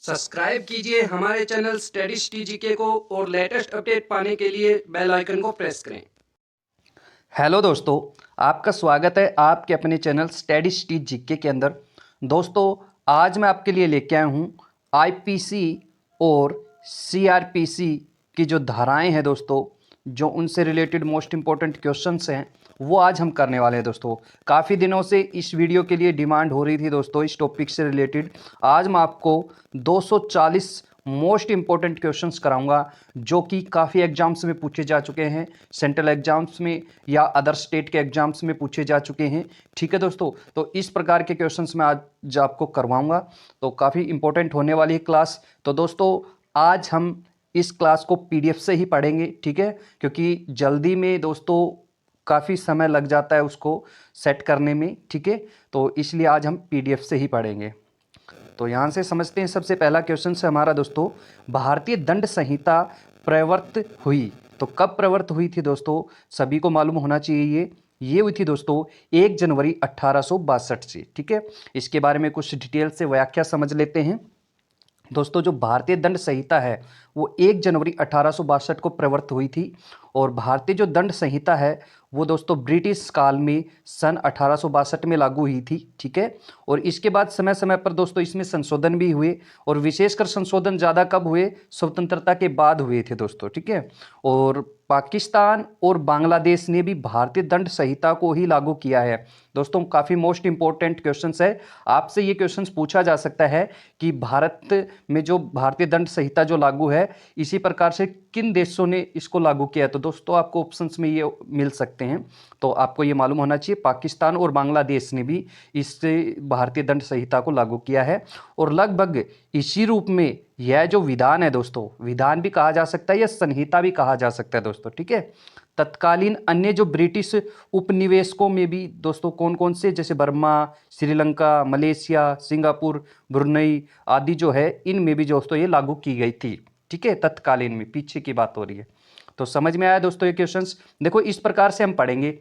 Subscribe कीजिए हमारे channel studies टीजीके को और लेटेस्ट अपडेट पाने के लिए बेल आइकन को प्रेस करें। हेलो दोस्तों, आपका स्वागत है आपके अपने चैनल स्टडीज टीजीके के अंदर। दोस्तों, आज मैं आपके लिए लेके आया हूँ आईपीसी और सीआरपीसी की जो धाराएं हैं दोस्तों, जो उनसे रिलेटेड मोस्ट इम्पोर्टेंट क्वेश्चंस हैं वो आज हम करने वाले हैं दोस्तों। काफ़ी दिनों से इस वीडियो के लिए डिमांड हो रही थी दोस्तों इस टॉपिक से रिलेटेड। आज मैं आपको 240 मोस्ट इम्पोर्टेंट क्वेश्चंस कराऊंगा जो कि काफ़ी एग्जाम्स में पूछे जा चुके हैं, सेंट्रल एग्जाम्स में या अदर स्टेट के एग्जाम्स में पूछे जा चुके हैं। ठीक है दोस्तों, तो इस प्रकार के क्वेश्चंस मैं आज आपको करवाऊंगा, तो काफ़ी इंपॉर्टेंट होने वाली है क्लास। तो दोस्तों, आज हम इस क्लास को पीडीएफ से ही पढ़ेंगे, ठीक है, क्योंकि जल्दी में दोस्तों काफ़ी समय लग जाता है उसको सेट करने में, ठीक है, तो इसलिए आज हम पीडीएफ से ही पढ़ेंगे। तो यहाँ से समझते हैं। सबसे पहला क्वेश्चन है हमारा दोस्तों, भारतीय दंड संहिता प्रवर्त हुई तो कब प्रवर्त हुई थी दोस्तों? सभी को मालूम होना चाहिए ये हुई थी दोस्तों 1 जनवरी 1862 से। ठीक है, इसके बारे में कुछ डिटेल से व्याख्या समझ लेते हैं दोस्तों। जो भारतीय दंड संहिता है वो 1 जनवरी 1862 को प्रवर्त हुई थी, और भारतीय जो दंड संहिता है वो दोस्तों ब्रिटिश काल में सन 1862 में लागू हुई थी। ठीक है, और इसके बाद समय समय पर दोस्तों इसमें संशोधन भी हुए, और विशेषकर संशोधन ज़्यादा कब हुए? स्वतंत्रता के बाद हुए थे दोस्तों। ठीक है, और पाकिस्तान और बांग्लादेश ने भी भारतीय दंड संहिता को ही लागू किया है दोस्तों। काफ़ी मोस्ट इंपॉर्टेंट क्वेश्चंस है, आपसे ये क्वेश्चंस पूछा जा सकता है कि भारत में जो भारतीय दंड संहिता जो लागू है इसी प्रकार से किन देशों ने इसको लागू किया है? तो दोस्तों आपको ऑप्शंस में ये मिल सकते हैं, तो आपको ये मालूम होना चाहिए पाकिस्तान और बांग्लादेश ने भी इस भारतीय दंड संहिता को लागू किया है। और लगभग इसी रूप में यह जो विधान है दोस्तों, विधान भी कहा जा सकता है या संहिता भी कहा जा सकता है दोस्तों। ठीक है, तत्कालीन अन्य जो ब्रिटिश उपनिवेशकों में भी दोस्तों कौन कौन से, जैसे Burma, Sri Lanka, Malaysia, Singapore, Brunei आदि जो है, इनमें भी दोस्तों ये लागू की गई थी। ठीक है, तत्कालीन में, पीछे की बात हो रही है। तो समझ में आया दोस्तों ये क्वेश्चंस? देखो इस प्रकार से हम पढ़ेंगे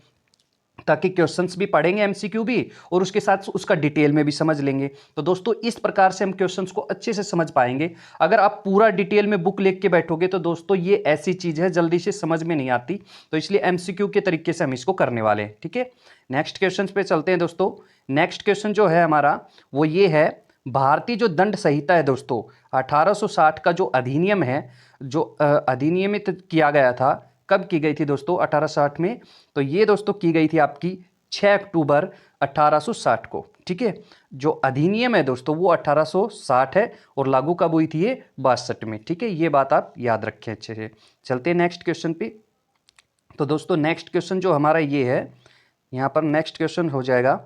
ताकि क्वेश्चंस भी पढ़ेंगे एमसीक्यू भी, और उसके साथ उसका डिटेल में भी समझ लेंगे। तो दोस्तों इस प्रकार से हम क्वेश्चंस को अच्छे से समझ पाएंगे। अगर आप पूरा डिटेल में बुक लिख के बैठोगे तो दोस्तों ये ऐसी चीज है जल्दी से समझ में नहीं आती, तो इसलिए एमसीक्यू के तरीके से हम इसको करने वाले हैं। ठीक है, नेक्स्ट क्वेश्चन पे चलते हैं दोस्तों। नेक्स्ट क्वेश्चन जो है हमारा वो ये है, भारतीय जो दंड संहिता है दोस्तों 1860 का जो अधिनियम है, जो अधिनियमित किया गया था, कब की गई थी दोस्तों 1860 में? तो ये दोस्तों की गई थी आपकी 6 अक्टूबर 1860 को। ठीक है, जो अधिनियम है दोस्तों वो 1860 है, और लागू कब हुई थी? ये 62 में। ठीक है, ये बात आप याद रखें अच्छे से। चलते हैं नेक्स्ट क्वेश्चन पे। तो दोस्तों नेक्स्ट क्वेश्चन जो हमारा ये है, यहाँ पर नेक्स्ट क्वेश्चन हो जाएगा,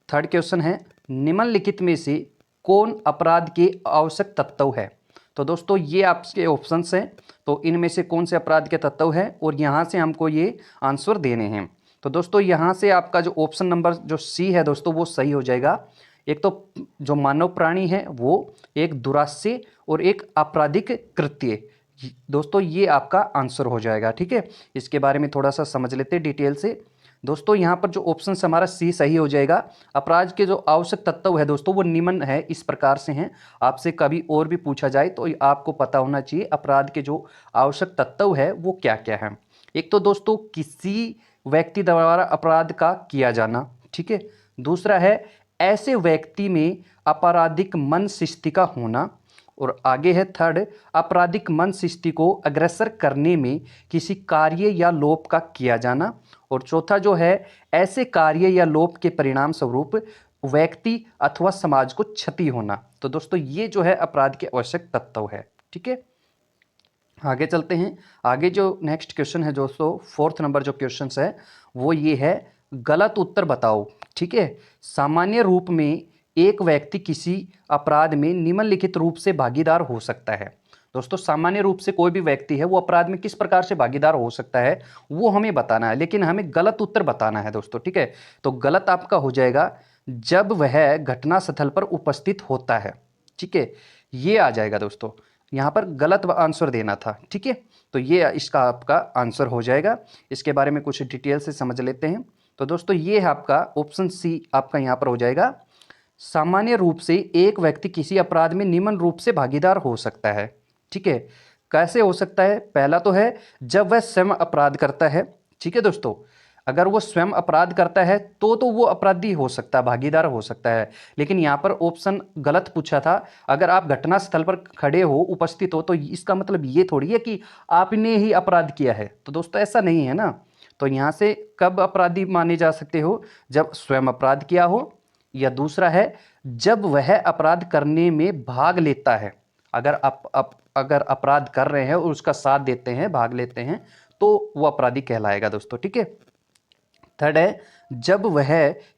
थर्ड क्वेश्चन है, निम्नलिखित में से कौन अपराध के आवश्यक तत्व है? तो दोस्तों ये आपके ऑप्शंस हैं, तो इनमें से कौन से अपराध के तत्व है, और यहाँ से हमको ये आंसर देने हैं। तो दोस्तों यहाँ से आपका जो ऑप्शन नंबर जो सी है दोस्तों वो सही हो जाएगा। एक तो जो मानव प्राणी है वो, एक दुरास्य, और एक आपराधिक कृत्य। दोस्तों ये आपका आंसर हो जाएगा। ठीक है, इसके बारे में थोड़ा सा समझ लेते हैं डिटेल से। दोस्तों यहाँ पर जो ऑप्शन हमारा सी सही हो जाएगा। अपराध के जो आवश्यक तत्व है दोस्तों वो निम्न है, इस प्रकार से हैं। आपसे कभी और भी पूछा जाए तो आपको पता होना चाहिए अपराध के जो आवश्यक तत्व है वो क्या क्या है। एक तो दोस्तों किसी व्यक्ति द्वारा अपराध का किया जाना। ठीक है, दूसरा है ऐसे व्यक्ति में आपराधिक मन शिष्टि का होना, और आगे है थर्ड, आपराधिक मन शिष्टि को अग्रसर करने में किसी कार्य या लोप का किया जाना, और चौथा जो है ऐसे कार्य या लोप के परिणाम स्वरूप व्यक्ति अथवा समाज को क्षति होना। तो दोस्तों ये जो है अपराध के आवश्यक तत्व है। ठीक है, आगे चलते हैं। आगे जो नेक्स्ट क्वेश्चन है दोस्तों, फोर्थ नंबर जो क्वेश्चन है वो ये है, गलत उत्तर बताओ। ठीक है, सामान्य रूप में एक व्यक्ति किसी अपराध में निम्नलिखित रूप से भागीदार हो सकता है। दोस्तों सामान्य रूप से कोई भी व्यक्ति है वो अपराध में किस प्रकार से भागीदार हो सकता है वो हमें बताना है, लेकिन हमें गलत उत्तर बताना है दोस्तों। ठीक है, तो गलत आपका हो जाएगा जब वह घटना स्थल पर उपस्थित होता है। ठीक है, ये आ जाएगा दोस्तों, यहाँ पर गलत आंसर देना था। ठीक है, तो ये इसका आपका आंसर हो जाएगा। इसके बारे में कुछ डिटेल से समझ लेते हैं। तो दोस्तों ये है आपका ऑप्शन सी, आपका यहाँ पर हो जाएगा सामान्य रूप से एक व्यक्ति किसी अपराध में निम्न रूप से भागीदार हो सकता है। ठीक है, कैसे हो सकता है? पहला तो है जब वह स्वयं अपराध करता है। ठीक है दोस्तों, अगर वो स्वयं अपराध करता है तो वो अपराधी हो सकता है, भागीदार हो सकता है। लेकिन यहाँ पर ऑप्शन गलत पूछा था। अगर आप घटना स्थल पर खड़े हो, उपस्थित हो, तो इसका मतलब ये थोड़ी है कि आपने ही अपराध किया है। तो दोस्तों ऐसा नहीं है ना। तो यहाँ से कब अपराधी माने जा सकते हो? जब स्वयं अपराध किया हो, या दूसरा है जब वह अपराध करने में भाग लेता है। अगर अगर अपराध कर रहे हैं और उसका साथ देते हैं, भाग लेते हैं, तो वो अपराधी कहलाएगा दोस्तों। ठीक है। थर्ड है जब वह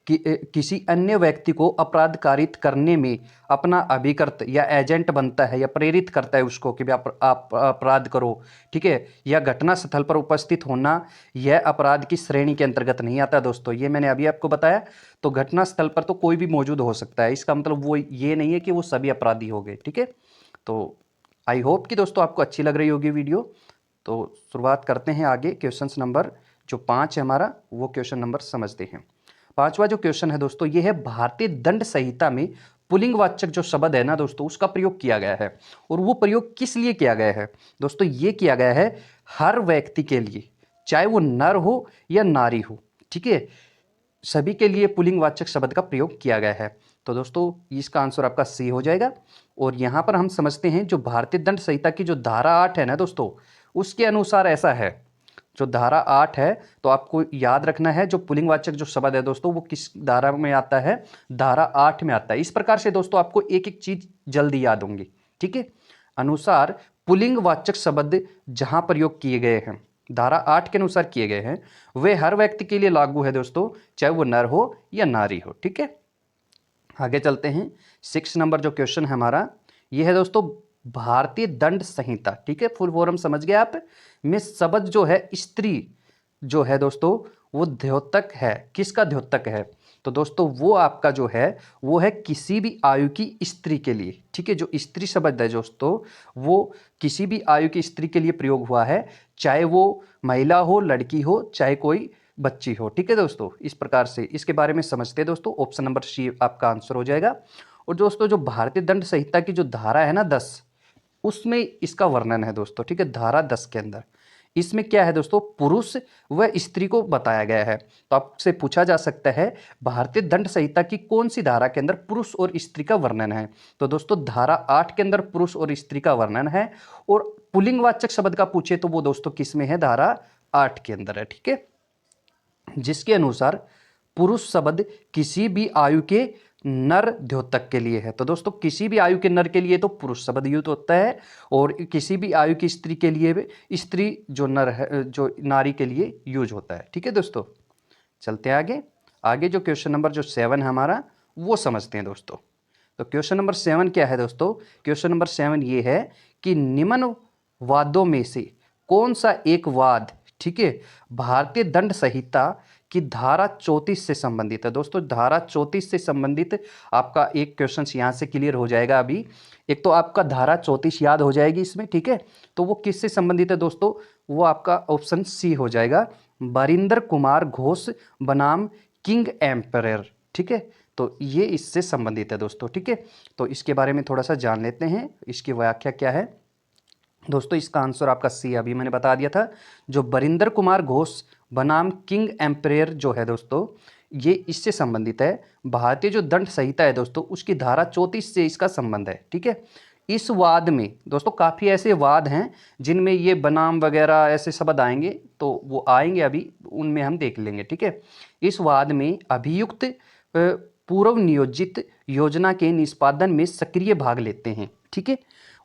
किसी अन्य व्यक्ति को अपराध कारित करने में अपना अभिकर्त या एजेंट बनता है या प्रेरित करता है उसको कि आप अपराध करो। ठीक है, या घटना स्थल पर उपस्थित होना यह अपराध की श्रेणी के अंतर्गत नहीं आता दोस्तों। ये मैंने अभी आपको बताया। तो घटना स्थल पर तो कोई भी मौजूद हो सकता है, इसका मतलब वो ये नहीं है कि वो सभी अपराधी हो गए। ठीक है, तो आई होप कि दोस्तों आपको अच्छी लग रही होगी वीडियो। तो शुरुआत करते हैं आगे। क्वेश्चन नंबर जो 5 है हमारा, वो क्वेश्चन नंबर समझते हैं। पांचवा जो क्वेश्चन है दोस्तों, ये है भारतीय दंड संहिता में पुल्लिंगवाचक जो शब्द है ना दोस्तों, उसका प्रयोग किया गया है। और वो प्रयोग किस लिए किया गया है दोस्तों? ये किया गया है हर व्यक्ति के लिए, चाहे वो नर हो या नारी हो। ठीक है, सभी के लिए पुल्लिंगवाचक शब्द का प्रयोग किया गया है। तो दोस्तों इसका आंसर आपका सी हो जाएगा। और यहाँ पर हम समझते हैं जो भारतीय दंड संहिता की जो धारा 8 है ना दोस्तों, उसके अनुसार ऐसा है। जो धारा 8 है, तो आपको याद रखना है जो पुल्लिंगवाचक जो शब्द है दोस्तों, वो किस धारा में आता है? धारा 8 में आता है। इस प्रकार से दोस्तों आपको एक एक चीज जल्दी याद होंगी। ठीक है, अनुसार पुल्लिंगवाचक शब्द जहां प्रयोग किए गए हैं, धारा 8 के अनुसार किए गए हैं, वे हर व्यक्ति के लिए लागू है दोस्तों, चाहे वो नर हो या नारी हो। ठीक है, आगे चलते हैं। 6 नंबर जो क्वेश्चन है हमारा, ये है दोस्तों भारतीय दंड संहिता। ठीक है, फुल फॉर्म समझ गए आप में शब्द जो है स्त्री जो है दोस्तों, वो द्योतक है। किसका द्योतक है? तो दोस्तों वो आपका जो है वो है किसी भी आयु की स्त्री के लिए। ठीक है, जो स्त्री शब्द है दोस्तों, वो किसी भी आयु की स्त्री के लिए प्रयोग हुआ है, चाहे वो महिला हो, लड़की हो, चाहे कोई बच्ची हो। ठीक है दोस्तों, इस प्रकार से इसके बारे में समझते हैं दोस्तों। ऑप्शन नंबर सी आपका आंसर हो जाएगा। और दोस्तों जो भारतीय दंड संहिता की जो धारा है ना 10, उसमें इसका वर्णन है दोस्तों। ठीक है, धारा 10 के अंदर इसमें क्या है दोस्तों? पुरुष व स्त्री को बताया गया है। तो आपसे पूछा जा सकता है भारतीय दंड संहिता की कौन सी धारा के अंदर पुरुष और स्त्री का वर्णन है? तो दोस्तों धारा 8 के अंदर पुरुष और स्त्री का वर्णन है। और पुल्लिंगवाचक शब्द का पूछे तो वो दोस्तों किस में है? धारा 8 के अंदर है। ठीक है, जिसके अनुसार पुरुष शब्द किसी भी आयु के नर द्योतक के लिए है। तो दोस्तों किसी भी आयु के नर के लिए तो पुरुष शब्द यूज होता है, और किसी भी आयु की स्त्री के लिए भी स्त्री जो नर है, जो नारी के लिए यूज होता है। ठीक है दोस्तों, चलते हैं आगे। आगे जो क्वेश्चन नंबर जो 7 है हमारा, वो समझते हैं दोस्तों। तो क्वेश्चन नंबर 7 क्या है दोस्तों? क्वेश्चन नंबर 7 ये है कि निम्न वादों में से कौन सा एक वाद, ठीक है, भारतीय दंड संहिता की धारा 34 से संबंधित है। दोस्तों धारा 34 से संबंधित आपका एक क्वेश्चन यहाँ से क्लियर हो जाएगा अभी। एक तो आपका धारा 34 याद हो जाएगी इसमें। ठीक है, तो वो किससे संबंधित है दोस्तों? वो आपका ऑप्शन सी हो जाएगा, बरिंदर कुमार घोष बनाम किंग एम्परर। ठीक है, तो ये इससे संबंधित है दोस्तों। ठीक है, तो इसके बारे में थोड़ा सा जान लेते हैं, इसकी व्याख्या क्या है दोस्तों। इसका आंसर आपका सी अभी मैंने बता दिया था। जो बरिंदर कुमार घोष बनाम किंग एम्परर जो है दोस्तों, ये इससे संबंधित है। भारतीय जो दंड संहिता है दोस्तों, उसकी धारा 34 से इसका संबंध है। ठीक है, इस वाद में दोस्तों काफ़ी ऐसे वाद हैं जिनमें ये बनाम वगैरह ऐसे शब्द आएंगे, तो वो आएंगे अभी, उनमें हम देख लेंगे। ठीक है, इस वाद में अभियुक्त पूर्व नियोजित योजना के निष्पादन में सक्रिय भाग लेते हैं। ठीक है,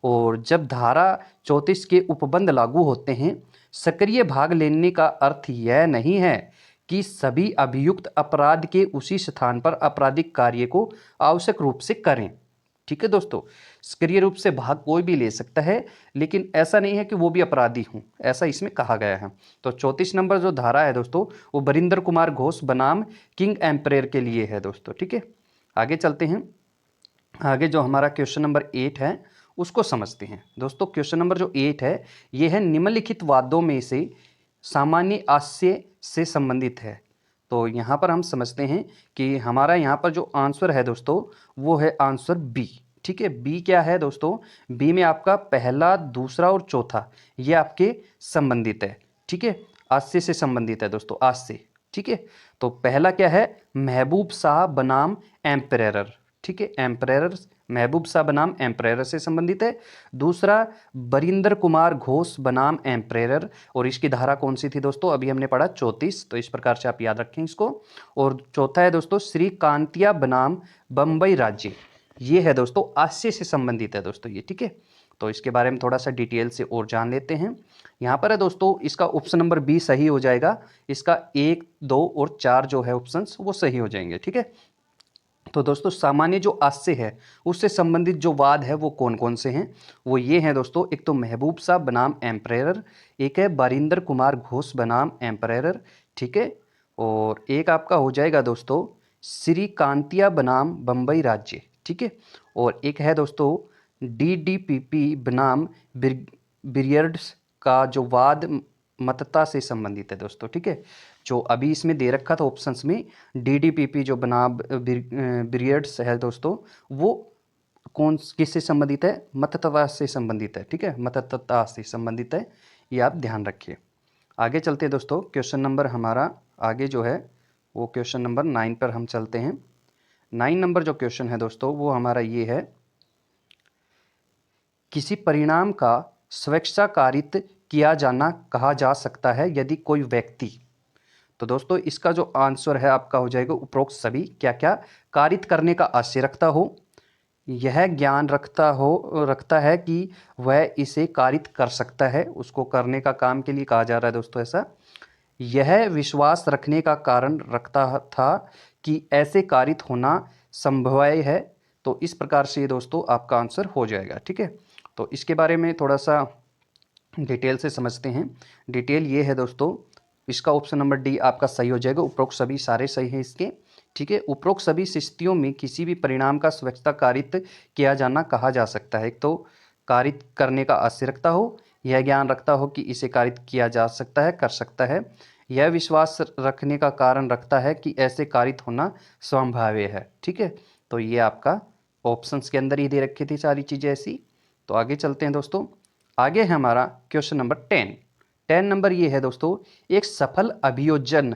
और जब धारा 34 के उपबंध लागू होते हैं, सक्रिय भाग लेने का अर्थ यह नहीं है कि सभी अभियुक्त अपराध के उसी स्थान पर आपराधिक कार्य को आवश्यक रूप से करें। ठीक है दोस्तों, सक्रिय रूप से भाग कोई भी ले सकता है, लेकिन ऐसा नहीं है कि वो भी अपराधी हों, ऐसा इसमें कहा गया है। तो 34 नंबर जो धारा है दोस्तों, वो बरिंदर कुमार घोष बनाम किंग एम्परर के लिए है दोस्तों। ठीक है, आगे चलते हैं। आगे जो हमारा क्वेश्चन नंबर 8 है उसको समझते हैं दोस्तों। क्वेश्चन नंबर जो 8 है, ये है निम्नलिखित वादों में से सामान्य आशय से संबंधित है। तो यहाँ पर हम समझते हैं कि हमारा यहाँ पर जो आंसर है दोस्तों वो है आंसर बी। ठीक है, बी क्या है दोस्तों, बी में आपका पहला, दूसरा और चौथा ये आपके संबंधित है। ठीक है, आज से संबंधित है दोस्तों, आज से। ठीक है, तो पहला क्या है, महबूब शाह बनाम एम्परेरर। ठीक है, एम्परेरर, महबूब शाह बनाम एम्परेरर से संबंधित है। दूसरा बरिंदर कुमार घोष बनाम एम्परेरर, और इसकी धारा कौन सी थी दोस्तों, अभी हमने पढ़ा 34, तो इस प्रकार से आप याद रखें इसको। और चौथा है दोस्तों श्री कांतिया बनाम बम्बई राज्य, ये है दोस्तों आस्य से संबंधित है दोस्तों ये। ठीक है, तो इसके बारे में थोड़ा सा डिटेल से और जान लेते हैं। यहाँ पर है दोस्तों इसका ऑप्शन नंबर बी सही हो जाएगा, इसका 1, 2 और 4 जो है ऑप्शंस वो सही हो जाएंगे। ठीक है, तो दोस्तों सामान्य जो आस्य है उससे संबंधित जो वाद है वो कौन कौन से हैं, वो ये हैं दोस्तों, एक तो महबूब शाह बनाम एम्परेरर, एक है बारिंदर कुमार घोष बनाम एम्परेरर। ठीक है, और एक आपका हो जाएगा दोस्तों श्री कांतिया बनाम बम्बई राज्य। ठीक है, और एक है दोस्तों DDPP बनाम बिरियर्ड्स का जो वाद मतता से संबंधित है दोस्तों। ठीक है, जो अभी इसमें दे रखा था ऑप्शंस में DDPP जो बनाम बिरियर्ड्स है दोस्तों, वो कौन किससे संबंधित है, मतता से संबंधित है। ठीक है, मतता से संबंधित है, ये आप ध्यान रखिए। आगे चलते हैं दोस्तों, क्वेश्चन नंबर हमारा आगे जो है वो क्वेश्चन नंबर 9 पर हम चलते हैं। 9 नंबर जो क्वेश्चन है दोस्तों वो हमारा ये है, किसी परिणाम का स्वेच्छाकारित किया जाना कहा जा सकता है यदि कोई व्यक्ति। तो दोस्तों इसका जो आंसर है आपका हो जाएगा उपरोक्त सभी क्या क्या कारित करने का आशय रखता हो, यह ज्ञान रखता है कि वह इसे कारित कर सकता है, उसको करने का काम के लिए कहा जा रहा है दोस्तों ऐसा। यह विश्वास रखने का कारण रखता था कि ऐसे कारित होना संभव है। तो इस प्रकार से दोस्तों आपका आंसर हो जाएगा। ठीक है, तो इसके बारे में थोड़ा सा डिटेल से समझते हैं। डिटेल ये है दोस्तों, इसका ऑप्शन नंबर डी आपका सही हो जाएगा, उपरोक्त सभी सारे सही हैं इसके। ठीक है, उपरोक्त सभी स्थितियों में किसी भी परिणाम का स्वेच्छा कारित किया जाना कहा जा सकता है। एक तो कारित करने का आशय रखता हो, यह ज्ञान रखता हो कि इसे कारित किया जा सकता है, कर सकता है, यह विश्वास रखने का कारण रखता है कि ऐसे कारित होना संभाव्य है। ठीक है, तो ये आपका ऑप्शंस के अंदर ही दे रखी थी सारी चीज़ें ऐसी। तो आगे चलते हैं दोस्तों, आगे है हमारा क्वेश्चन नंबर 10। 10 नंबर ये है दोस्तों, एक सफल अभियोजन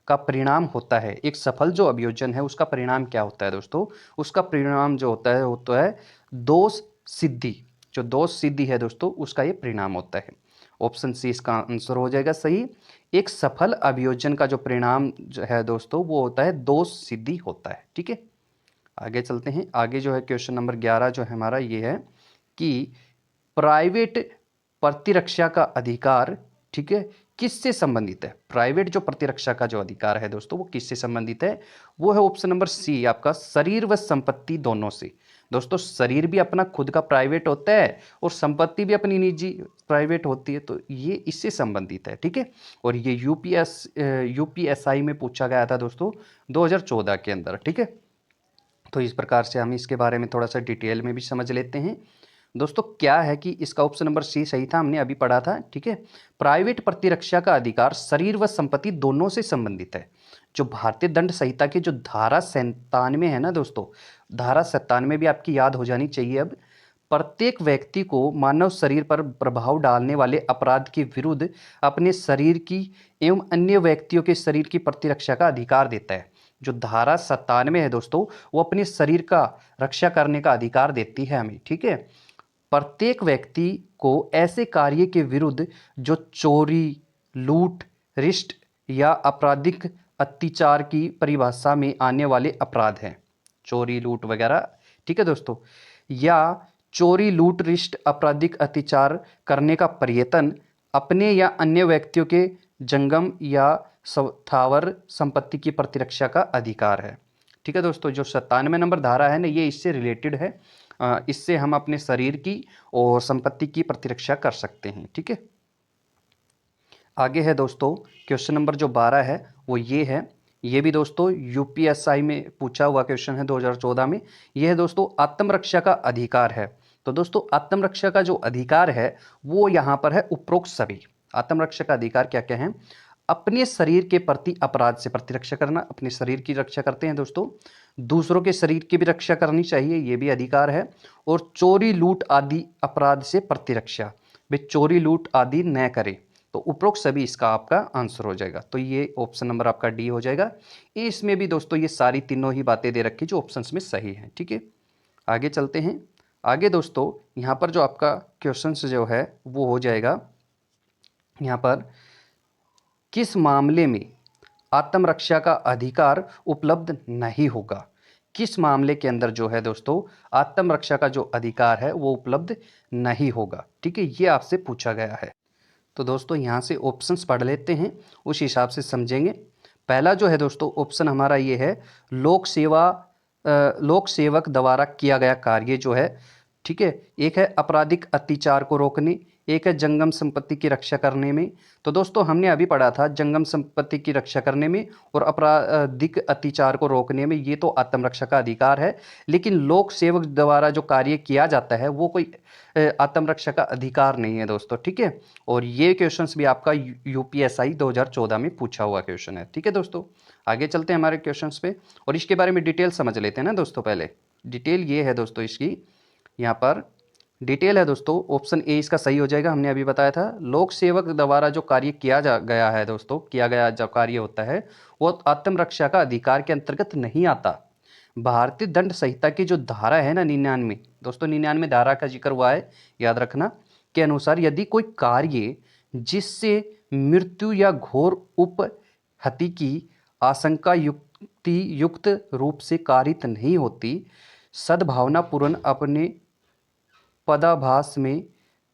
का परिणाम होता है, एक सफल जो अभियोजन है उसका परिणाम क्या होता है दोस्तों, उसका परिणाम जो होता है दोष सिद्धि। जो दोष सिद्धि है दोस्तों उसका ये परिणाम होता है। ऑप्शन सी इसका आंसर हो जाएगा सही। एक सफल अभियोजन का जो परिणाम जो है दोस्तों वो होता है दोष सिद्धि होता है। ठीक है, आगे चलते हैं। आगे जो है क्वेश्चन नंबर 11 जो है हमारा ये है कि प्राइवेट प्रतिरक्षा का अधिकार, ठीक है, किससे संबंधित है। प्राइवेट जो प्रतिरक्षा का जो अधिकार है दोस्तों वो किससे संबंधित है, वो है ऑप्शन नंबर सी आपका शरीर व संपत्ति दोनों से। दोस्तों शरीर भी अपना खुद का प्राइवेट होता है और संपत्ति भी अपनी निजी प्राइवेट होती है, तो ये इससे संबंधित है। ठीक है, और ये यूपीएसआई में पूछा गया था दोस्तों 2014 के अंदर। ठीक है, तो इस प्रकार से हम इसके बारे में थोड़ा सा डिटेल में भी समझ लेते हैं। दोस्तों क्या है कि इसका ऑप्शन नंबर सी सही था, हमने अभी पढ़ा था। ठीक है, प्राइवेट प्रतिरक्षा का अधिकार शरीर व संपत्ति दोनों से संबंधित है। जो भारतीय दंड संहिता की जो धारा 97 है ना दोस्तों, धारा 97 भी आपकी याद हो जानी चाहिए। अब प्रत्येक व्यक्ति को मानव शरीर पर प्रभाव डालने वाले अपराध के विरुद्ध अपने शरीर की एवं अन्य व्यक्तियों के शरीर की प्रतिरक्षा का अधिकार देता है। जो धारा 97 है दोस्तों वो अपने शरीर का रक्षा करने का अधिकार देती है हमें। ठीक है, प्रत्येक व्यक्ति को ऐसे कार्य के विरुद्ध जो चोरी, लूट, रिष्ट या आपराधिक अत्याचार की परिभाषा में आने वाले अपराध हैं, चोरी, लूट वगैरह। ठीक है दोस्तों, या चोरी, लूट, रिष्ट, आपराधिक अत्याचार करने का प्रयत्न, अपने या अन्य व्यक्तियों के जंगम या स्थावर संपत्ति की प्रतिरक्षा का अधिकार है। ठीक है दोस्तों, जो 97 नंबर धारा है ना ये इससे रिलेटेड है। इससे हम अपने शरीर की और संपत्ति की प्रतिरक्षा कर सकते हैं। ठीक है, आगे है दोस्तों क्वेश्चन नंबर जो 12 है वो ये है, ये भी दोस्तों यूपीएसआई में पूछा हुआ क्वेश्चन है 2014 में। ये है दोस्तों आत्मरक्षा का अधिकार है। तो दोस्तों आत्मरक्षा का जो अधिकार है वो यहाँ पर है उपरोक्त सभी। आत्मरक्षा का अधिकार क्या क्या है, अपने शरीर के प्रति अपराध से प्रतिरक्षा करना, अपने शरीर की रक्षा करते हैं दोस्तों, दूसरों के शरीर की भी रक्षा करनी चाहिए, ये भी अधिकार है। और चोरी लूट आदि अपराध से प्रतिरक्षा, वे चोरी लूट आदि न करें। तो उपरोक्त सभी इसका आपका आंसर हो जाएगा। तो ये ऑप्शन नंबर आपका डी हो जाएगा। इसमें भी दोस्तों ये सारी तीनों ही बातें दे रखी जो ऑप्शंस में सही हैं। ठीक है, आगे चलते हैं। आगे दोस्तों यहाँ पर जो आपका क्वेश्चन जो है वो हो जाएगा यहाँ पर, किस मामले में आत्मरक्षा का अधिकार उपलब्ध नहीं होगा? किस मामले के अंदर जो है दोस्तों आत्मरक्षा का जो अधिकार है वो उपलब्ध नहीं होगा? ठीक है, ये आपसे पूछा गया है। तो दोस्तों यहाँ से ऑप्शंस पढ़ लेते हैं, उस हिसाब से समझेंगे। पहला जो है दोस्तों ऑप्शन हमारा ये है, लोक सेवक द्वारा किया गया कार्य जो है। ठीक है, एक है आपराधिक अत्याचार को रोकने, एक है जंगम संपत्ति की रक्षा करने में। तो दोस्तों हमने अभी पढ़ा था जंगम संपत्ति की रक्षा करने में और आपराधिक अत्याचार को रोकने में, ये तो आत्मरक्षा का अधिकार है। लेकिन लोक सेवक द्वारा जो कार्य किया जाता है वो कोई आत्मरक्षा का अधिकार नहीं है दोस्तों। ठीक है, और ये क्वेश्चंस भी आपका यूपीएसआई 2014 में पूछा हुआ क्वेश्चन है। ठीक है दोस्तों, आगे चलते हैं हमारे क्वेश्चंस पे और इसके बारे में डिटेल समझ लेते हैं ना दोस्तों। पहले डिटेल ये है दोस्तों, इसकी यहाँ पर डिटेल है दोस्तों, ऑप्शन ए इसका सही हो जाएगा। हमने अभी बताया था लोक सेवक द्वारा जो कार्य किया गया है दोस्तों, किया गया जो कार्य होता है वो आत्मरक्षा का अधिकार के अंतर्गत नहीं आता। भारतीय दंड संहिता की जो धारा है ना 99 दोस्तों, 99 धारा का जिक्र हुआ है, याद रखना, के अनुसार यदि कोई कार्य जिससे मृत्यु या घोर उपहति की आशंका युक्त रूप से कारित नहीं होती, सद्भावना पूर्ण अपने पदाभास में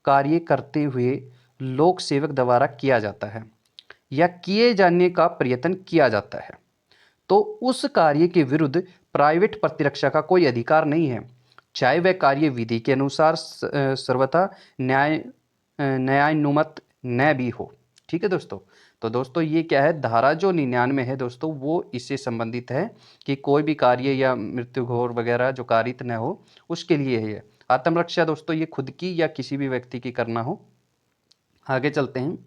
कार्य करते हुए लोक सेवक द्वारा किया जाता है या किए जाने का प्रयत्न किया जाता है, तो उस कार्य के विरुद्ध प्राइवेट प्रतिरक्षा का कोई अधिकार नहीं है, चाहे वह कार्य विधि के अनुसार सर्वथा न्यायानुमत न भी हो। ठीक है दोस्तों, तो दोस्तों ये क्या है, धारा जो 99 है दोस्तों वो इससे संबंधित है कि कोई भी कार्य या मृत्यु घोर वगैरह जो कारित न हो उसके लिए है। आत्मरक्षा दोस्तों ये खुद की या किसी भी व्यक्ति की करना हो। आगे चलते हैं,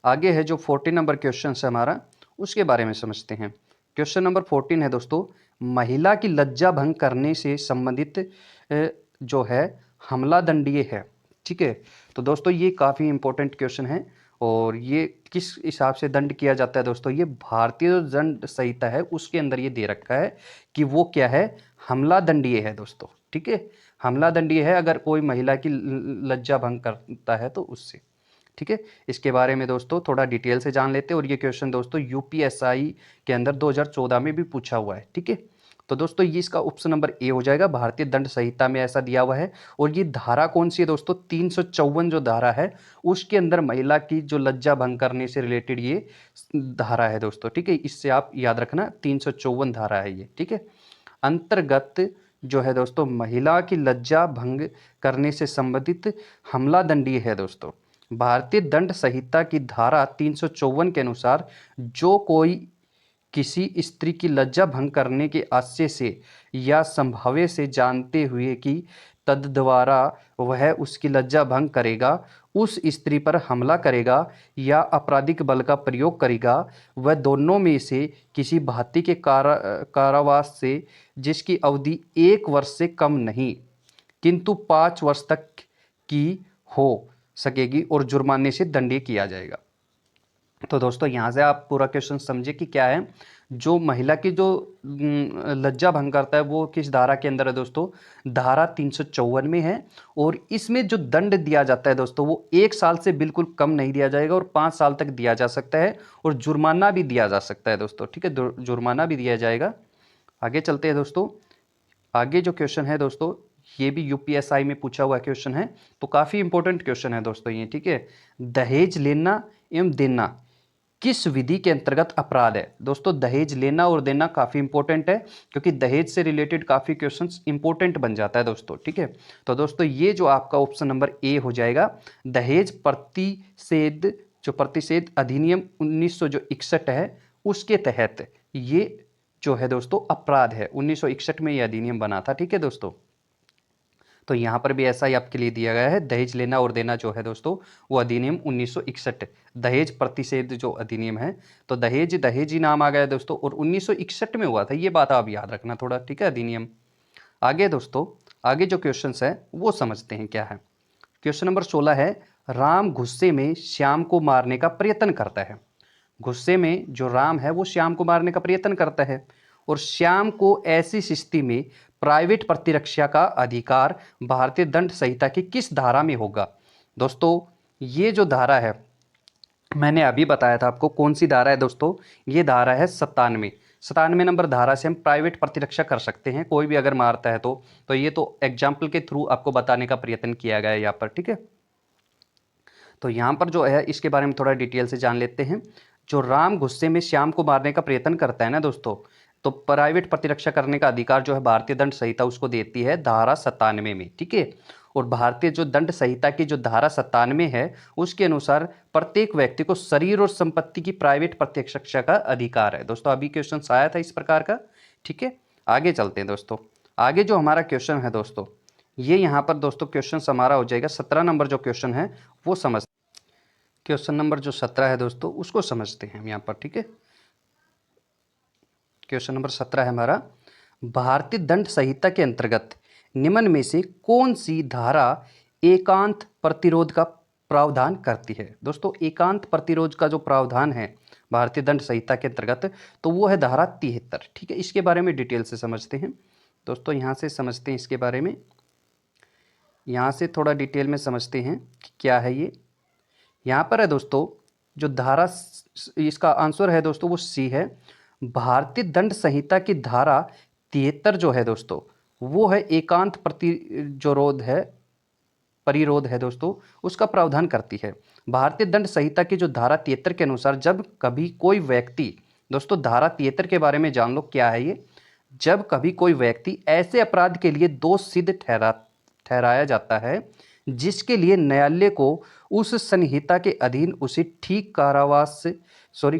आगे है जो 14 नंबर क्वेश्चन है हमारा, उसके बारे में समझते हैं। क्वेश्चन नंबर 14 है दोस्तों, महिला की लज्जा भंग करने से संबंधित जो है हमला दंडनीय है। ठीक है, तो दोस्तों ये काफ़ी इंपॉर्टेंट क्वेश्चन है और ये किस हिसाब से दंड किया जाता है दोस्तों, ये भारतीय दंड संहिता है उसके अंदर ये दे रखा है कि वो क्या है, हमला दंडनीय है दोस्तों। ठीक है, हमला दंडनीय है अगर कोई महिला की लज्जा भंग करता है तो उससे। ठीक है, इसके बारे में दोस्तों थोड़ा डिटेल से जान लेते हैं और ये क्वेश्चन दोस्तों यूपीएसआई के अंदर 2014 में भी पूछा हुआ है। ठीक है, तो दोस्तों ये इसका ऑप्शन नंबर ए हो जाएगा, भारतीय दंड संहिता में ऐसा दिया हुआ है। और ये धारा कौन सी है दोस्तों, 354 जो धारा है उसके अंदर महिला की जो लज्जा भंग करने से रिलेटेड ये धारा है दोस्तों। ठीक है, इससे आप याद रखना 354 धारा है ये। ठीक है, अंतर्गत जो है दोस्तों महिला की लज्जा भंग करने से संबंधित हमला दंडनीय है दोस्तों। भारतीय दंड संहिता की धारा 354 के अनुसार जो कोई किसी स्त्री की लज्जा भंग करने के आशय से या संभाव्य से जानते हुए कि तद्द्वारा वह उसकी लज्जा भंग करेगा, उस स्त्री पर हमला करेगा या आपराधिक बल का प्रयोग करेगा, वह दोनों में से किसी भांति के कारावास से जिसकी अवधि 1 वर्ष से कम नहीं किंतु 5 वर्ष तक की हो सकेगी और जुर्माने से दंडनीय किया जाएगा। तो दोस्तों यहाँ से आप पूरा क्वेश्चन समझे कि क्या है, जो महिला की जो लज्जा भंग करता है वो किस धारा के अंदर है दोस्तों, धारा 354 में है। और इसमें जो दंड दिया जाता है दोस्तों वो 1 साल से बिल्कुल कम नहीं दिया जाएगा और 5 साल तक दिया जा सकता है और जुर्माना भी दिया जा सकता है दोस्तों। ठीक है, जुर्माना भी दिया जाएगा। आगे चलते हैं दोस्तों, आगे जो क्वेश्चन है दोस्तों ये भी यूपीएसआई में पूछा हुआ क्वेश्चन है, तो काफ़ी इंपॉर्टेंट क्वेश्चन है दोस्तों ये। ठीक है, दहेज लेना एवं देना किस विधि के अंतर्गत अपराध है दोस्तों? दहेज लेना और देना काफ़ी इंपॉर्टेंट है क्योंकि दहेज से रिलेटेड काफ़ी क्वेश्चंस इंपॉर्टेंट बन जाता है दोस्तों। ठीक है, तो दोस्तों ये जो आपका ऑप्शन नंबर ए हो जाएगा, दहेज प्रतिषेध अधिनियम 1961 है उसके तहत ये जो है दोस्तों अपराध है। 1961 में ये अधिनियम बना था। ठीक है दोस्तों, तो यहाँ पर भी ऐसा ही आपके लिए दिया गया है। दहेज लेना और देना जो है दोस्तों वो अधिनियम 1961 दहेज प्रतिषेध जो अधिनियम है, तो दहेज ही नाम आ गया दोस्तों, और 1961 में हुआ था, ये बात आप याद रखना थोड़ा, ठीक है, अधिनियम। आगे दोस्तों, आगे जो क्वेश्चंस है वो समझते हैं क्या है। क्वेश्चन नंबर 16 है, राम गुस्से में श्याम को मारने का प्रयत्न करता है। गुस्से में जो राम है वो श्याम को मारने का प्रयत्न करता है, और श्याम को ऐसी स्थिति में प्राइवेट प्रतिरक्षा का अधिकार भारतीय दंड संहिता की किस धारा में होगा। दोस्तों ये जो धारा है मैंने अभी बताया था आपको, कौन सी धारा है दोस्तों, ये धारा है 97 नंबर धारा से हम प्राइवेट प्रतिरक्षा कर सकते हैं, कोई भी अगर मारता है तो ये तो एग्जाम्पल के थ्रू आपको बताने का प्रयत्न किया गया है यहाँ पर, ठीक है। तो यहाँ पर जो है इसके बारे में थोड़ा डिटेल से जान लेते हैं। जो राम गुस्से में श्याम को मारने का प्रयत्न करता है ना दोस्तों, तो प्राइवेट प्रतिरक्षा करने का अधिकार जो है भारतीय दंड संहिता उसको देती है धारा 97 में, ठीक है। और भारतीय जो दंड संहिता की जो धारा 97 है उसके अनुसार प्रत्येक व्यक्ति को शरीर और संपत्ति की प्राइवेट प्रतिरक्षा का अधिकार है। दोस्तों अभी क्वेश्चन आया था इस प्रकार का, ठीक है। आगे चलते हैं दोस्तों, आगे जो हमारा क्वेश्चन है दोस्तों, ये यहाँ पर दोस्तों क्वेश्चन हमारा हो जाएगा 17 नंबर जो क्वेश्चन है वो समझ, क्वेश्चन नंबर जो 17 है दोस्तों उसको समझते हैं हम यहाँ पर, ठीक है। क्वेश्चन नंबर 17 है हमारा, भारतीय दंड संहिता के अंतर्गत निम्न में से कौन सी धारा एकांत प्रतिरोध का प्रावधान करती है। दोस्तों एकांत प्रतिरोध का जो प्रावधान है भारतीय दंड संहिता के अंतर्गत, तो वो है धारा 73, ठीक है। इसके बारे में डिटेल से समझते हैं दोस्तों, यहाँ से समझते हैं इसके बारे में, यहाँ से थोड़ा डिटेल में समझते हैं कि क्या है ये। यहाँ पर है दोस्तों जो धारा, इसका आंसर है दोस्तों वो सी है। भारतीय दंड संहिता की धारा 73 जो है दोस्तों वो है एकांत प्रतिरोध है, परिरोध है दोस्तों, उसका प्रावधान करती है। भारतीय दंड संहिता की जो धारा 73 के अनुसार जब कभी कोई व्यक्ति, दोस्तों धारा 73 के बारे में जान लो क्या है ये, जब कभी कोई व्यक्ति ऐसे अपराध के लिए दोष सिद्ध ठहराया जाता है जिसके लिए न्यायालय को उस संहिता के अधीन उसे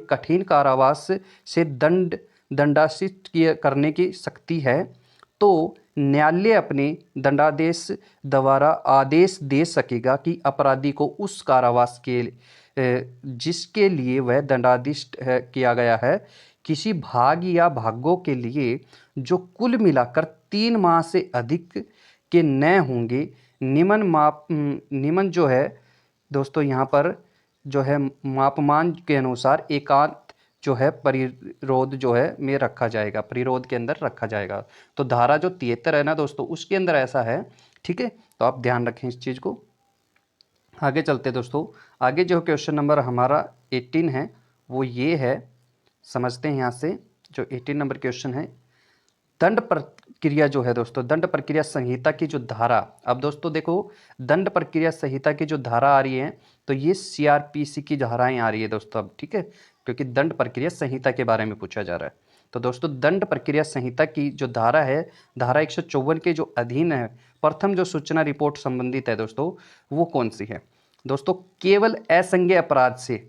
कठिन कारावास से दंडाशित करने की शक्ति है, तो न्यायालय अपने दंडादेश द्वारा आदेश दे सकेगा कि अपराधी को उस कारावास के जिसके लिए वह दंडादिष्ट किया गया है किसी भाग या भागों के लिए जो कुल मिलाकर 3 माह से अधिक के न होंगे, निम्न जो है दोस्तों यहाँ पर जो है मापमान के अनुसार एकांत जो है परिरोध जो है में रखा जाएगा, परिरोध के अंदर रखा जाएगा। तो धारा जो 73 है ना दोस्तों उसके अंदर ऐसा है, ठीक है। तो आप ध्यान रखें इस चीज़ को। आगे चलते दोस्तों, आगे जो क्वेश्चन नंबर हमारा 18 है वो ये है, समझते हैं यहाँ से। जो 18 नंबर क्वेश्चन है, दंड प्रक्रिया जो है दोस्तों, दंड प्रक्रिया संहिता की जो धारा, अब दोस्तों देखो दंड प्रक्रिया संहिता की जो धारा आ रही है तो ये CRPC की धाराएं आ रही है दोस्तों अब, ठीक है, क्योंकि दंड प्रक्रिया संहिता के बारे में पूछा जा रहा है। तो दोस्तों दंड प्रक्रिया संहिता की जो धारा है, धारा 154 के जो अधीन है, प्रथम जो सूचना रिपोर्ट संबंधित है दोस्तों वो कौन सी है। दोस्तों केवल असंज्ञेय अपराध से,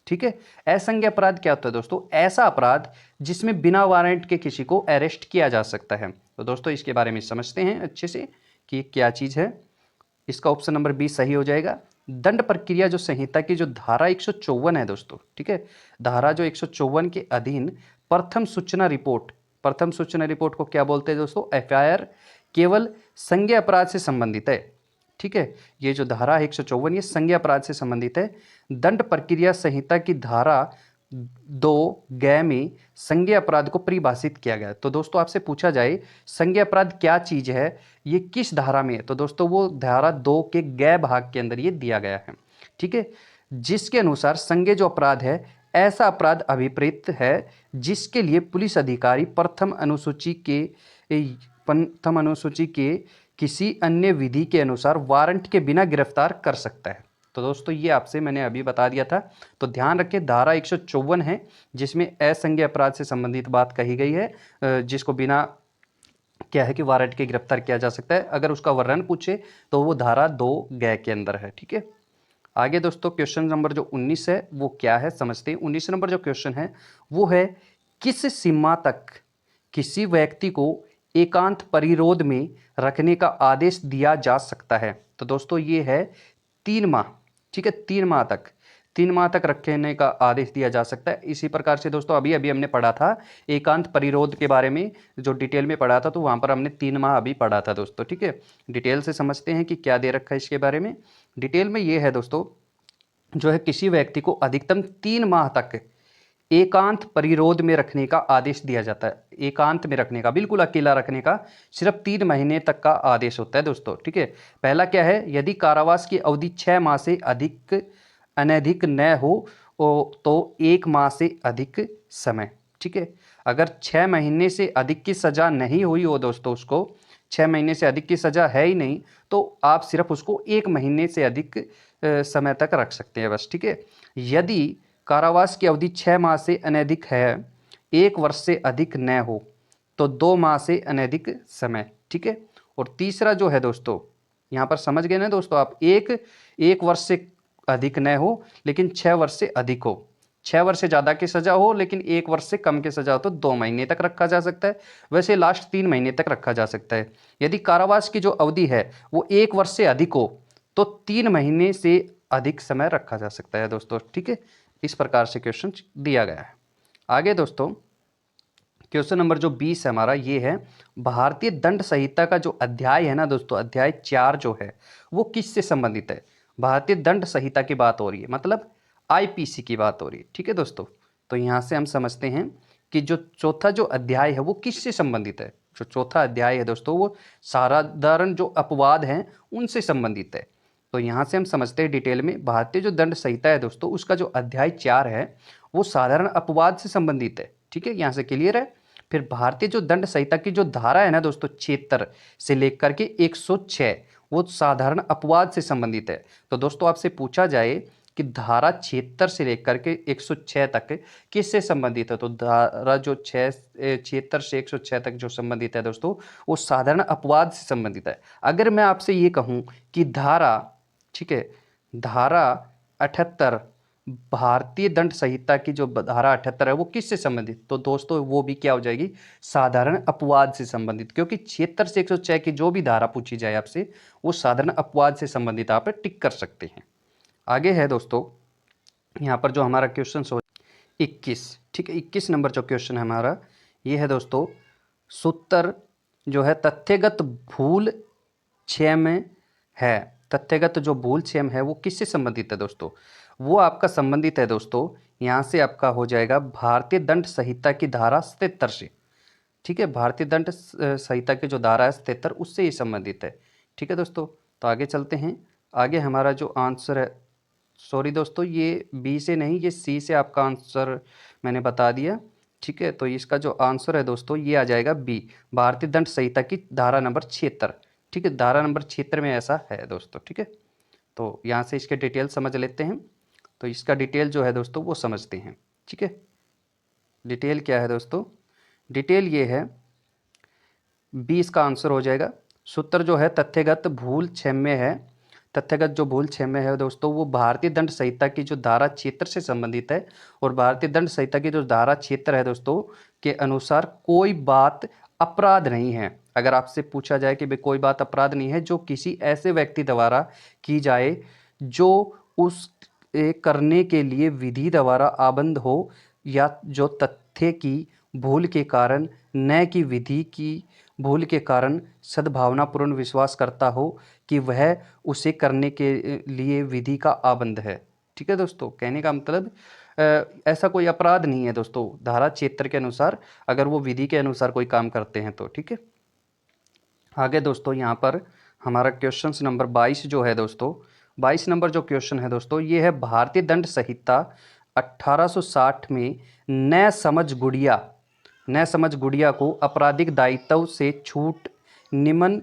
ठीक है। असंज्ञेय अपराध क्या होता है दोस्तों, ऐसा अपराध जिसमें बिना वारंट के किसी को अरेस्ट किया जा सकता है। तो दोस्तों इसके बारे में समझते हैं अच्छे से कि क्या चीज़ है। इसका ऑप्शन नंबर 20 सही हो जाएगा। दंड प्रक्रिया जो संहिता की जो धारा 154 है दोस्तों, ठीक है, धारा जो 154 के अधीन प्रथम सूचना रिपोर्ट को क्या बोलते हैं दोस्तों, FIR केवल संज्ञेय अपराध से संबंधित है, ठीक है। ये जो धारा 154 ये संज्ञेय अपराध से संबंधित है। दंड प्रक्रिया संहिता की धारा 2 में संज्ञेय अपराध को परिभाषित किया गया है। तो दोस्तों आपसे पूछा जाए संज्ञेय अपराध क्या चीज है, ये किस धारा में है, तो दोस्तों वो धारा 2 के ग भाग के अंदर ये दिया गया है, ठीक है। जिसके अनुसार संज्ञेय जो अपराध है ऐसा अपराध अभिप्रेत है जिसके लिए पुलिस अधिकारी प्रथम अनुसूची के किसी अन्य विधि के अनुसार वारंट के बिना गिरफ्तार कर सकता है। तो दोस्तों ये आपसे मैंने अभी बता दिया था। तो ध्यान रखें धारा 154 है जिसमें असंज्ञेय अपराध से संबंधित बात कही गई है, जिसको बिना क्या है कि वारंट के गिरफ्तार किया जा सकता है। अगर उसका वर्णन पूछे तो वो धारा 2 ग के अंदर है, ठीक है। आगे दोस्तों क्वेश्चन नंबर जो 19 है वो क्या है समझते हैं। 19 नंबर जो क्वेश्चन है वो है, किस सीमा तक किसी व्यक्ति को एकांत परिरोध में रखने का आदेश दिया जा सकता है? तो दोस्तों ये है 3 माह, ठीक है, 3 माह तक रखने का आदेश दिया जा सकता है। इसी प्रकार से दोस्तों अभी अभी हमने पढ़ा था एकांत परिरोध के बारे में, जो डिटेल में पढ़ा था, तो वहाँ पर हमने 3 माह अभी पढ़ा था दोस्तों, ठीक है। डिटेल से समझते हैं कि क्या दे रखा है इसके बारे में। डिटेल में ये है दोस्तों, जो है किसी व्यक्ति को अधिकतम 3 माह तक एकांत परिरोध में रखने का आदेश दिया जाता है। एकांत में रखने का, बिल्कुल अकेला रखने का सिर्फ 3 महीने तक का आदेश होता है दोस्तों, ठीक है। पहला क्या है, यदि कारावास की अवधि 6 माह से अनधिक न हो तो 1 माह से अधिक समय, ठीक है। अगर 6 महीने से अधिक की सज़ा नहीं हुई हो दोस्तों, उसको 6 महीने से अधिक की सज़ा है ही नहीं, तो आप सिर्फ उसको 1 महीने से अधिक समय तक रख सकते हैं बस, ठीक है। यदि कारावास की अवधि 6 माह से अनधिक है, 1 वर्ष से अधिक न हो तो 2 माह से अनधिक समय, ठीक है। और तीसरा जो है दोस्तों, यहाँ पर समझ गए ना दोस्तों आप, एक वर्ष से अधिक न हो लेकिन 6 वर्ष से अधिक हो, 6 वर्ष से ज़्यादा की सज़ा हो लेकिन 1 वर्ष से कम की सज़ा हो तो 2 महीने तक रखा जा सकता है। वैसे लास्ट 3 महीने तक रखा जा सकता है। यदि कारावास की जो अवधि है वो 1 वर्ष से अधिक हो तो 3 महीने से अधिक समय रखा जा सकता है दोस्तों, ठीक है। इस प्रकार से क्वेश्चन दिया गया है। आगे दोस्तों क्वेश्चन नंबर जो 20 है हमारा, ये है भारतीय दंड संहिता का जो अध्याय है ना दोस्तों, अध्याय 4 जो है वो किससे संबंधित है? भारतीय दंड संहिता की बात हो रही है, मतलब आईपीसी की बात हो रही है, ठीक है दोस्तों। तो यहाँ से हम समझते हैं कि जो चौथा जो अध्याय है वो किससे संबंधित है। जो चौथा अध्याय है दोस्तों वो साधारण जो अपवाद हैं उनसे संबंधित है। तो यहाँ से हम समझते हैं डिटेल में, भारतीय जो दंड संहिता है दोस्तों उसका जो अध्याय 4 है वो साधारण अपवाद से संबंधित है, ठीक है। यहाँ से क्लियर है। फिर भारतीय जो दंड संहिता की जो धारा है ना दोस्तों 76 से लेकर के 106 वो साधारण अपवाद से संबंधित है। तो दोस्तों आपसे पूछा जाए कि धारा 76 से लेकर के 106 तक किससे संबंधित है, तो धारा जो 76 से 106 तक जो संबंधित है दोस्तों वो साधारण अपवाद से संबंधित है। अगर मैं आपसे ये कहूँ कि धारा, ठीक है, धारा 78 भारतीय दंड संहिता की जो धारा 78 है वो किससे संबंधित, तो दोस्तों वो भी क्या हो जाएगी, साधारण अपवाद से संबंधित, क्योंकि 76 से 106 की जो भी धारा पूछी जाए आपसे वो साधारण अपवाद से संबंधित आप टिक कर सकते हैं। आगे है दोस्तों यहाँ पर जो हमारा क्वेश्चन हो 21, ठीक है, 21 नंबर जो क्वेश्चन है हमारा ये है दोस्तों, सूत्र जो है तथ्यगत भूल क्षेम है, तथ्यगत जो भूल क्षेम है वो किससे संबंधित है दोस्तों, वो आपका संबंधित है दोस्तों, यहाँ से आपका हो जाएगा भारतीय दंड संहिता की धारा 77 से, ठीक है। भारतीय दंड संहिता की जो धारा है 77 उससे ये संबंधित है, ठीक है दोस्तों। तो आगे चलते हैं। आगे हमारा जो आंसर है, सॉरी दोस्तों ये बी से नहीं, ये सी से आपका आंसर मैंने बता दिया, ठीक है। तो इसका जो आंसर है दोस्तों ये आ जाएगा बी, भारतीय दंड संहिता की धारा नंबर 76, ठीक है। धारा नंबर 76 में ऐसा है दोस्तों, ठीक है। तो यहाँ से इसके डिटेल समझ लेते हैं। तो इसका डिटेल जो है दोस्तों वो समझते हैं, ठीक है। डिटेल क्या है दोस्तों, डिटेल ये है, 20 का आंसर हो जाएगा। सूत्र जो है तथ्यगत भूल क्षम्य है, तथ्यगत जो भूल क्षम्य है दोस्तों वो भारतीय दंड संहिता की जो धारा 76 से संबंधित है। और भारतीय दंड संहिता की जो धारा 76 है दोस्तों के अनुसार कोई बात अपराध नहीं है। अगर आपसे पूछा जाए कि भाई कोई बात अपराध नहीं है जो किसी ऐसे व्यक्ति द्वारा की जाए जो उस करने के लिए विधि द्वारा आबंध हो, या जो तथ्य की भूल के कारण न कि विधि की भूल के कारण सद्भावनापूर्ण विश्वास करता हो कि वह उसे करने के लिए विधि का आबंध है, ठीक है दोस्तों। कहने का मतलब ऐसा कोई अपराध नहीं है दोस्तों धारा 76 के अनुसार, अगर वो विधि के अनुसार कोई काम करते हैं तो, ठीक है। आगे दोस्तों यहाँ पर हमारा क्वेश्चन नंबर 22 जो है दोस्तों, 22 नंबर जो क्वेश्चन है दोस्तों ये है भारतीय दंड संहिता 1860 में न समझ गुड़िया को आपराधिक दायित्व से छूट निम्न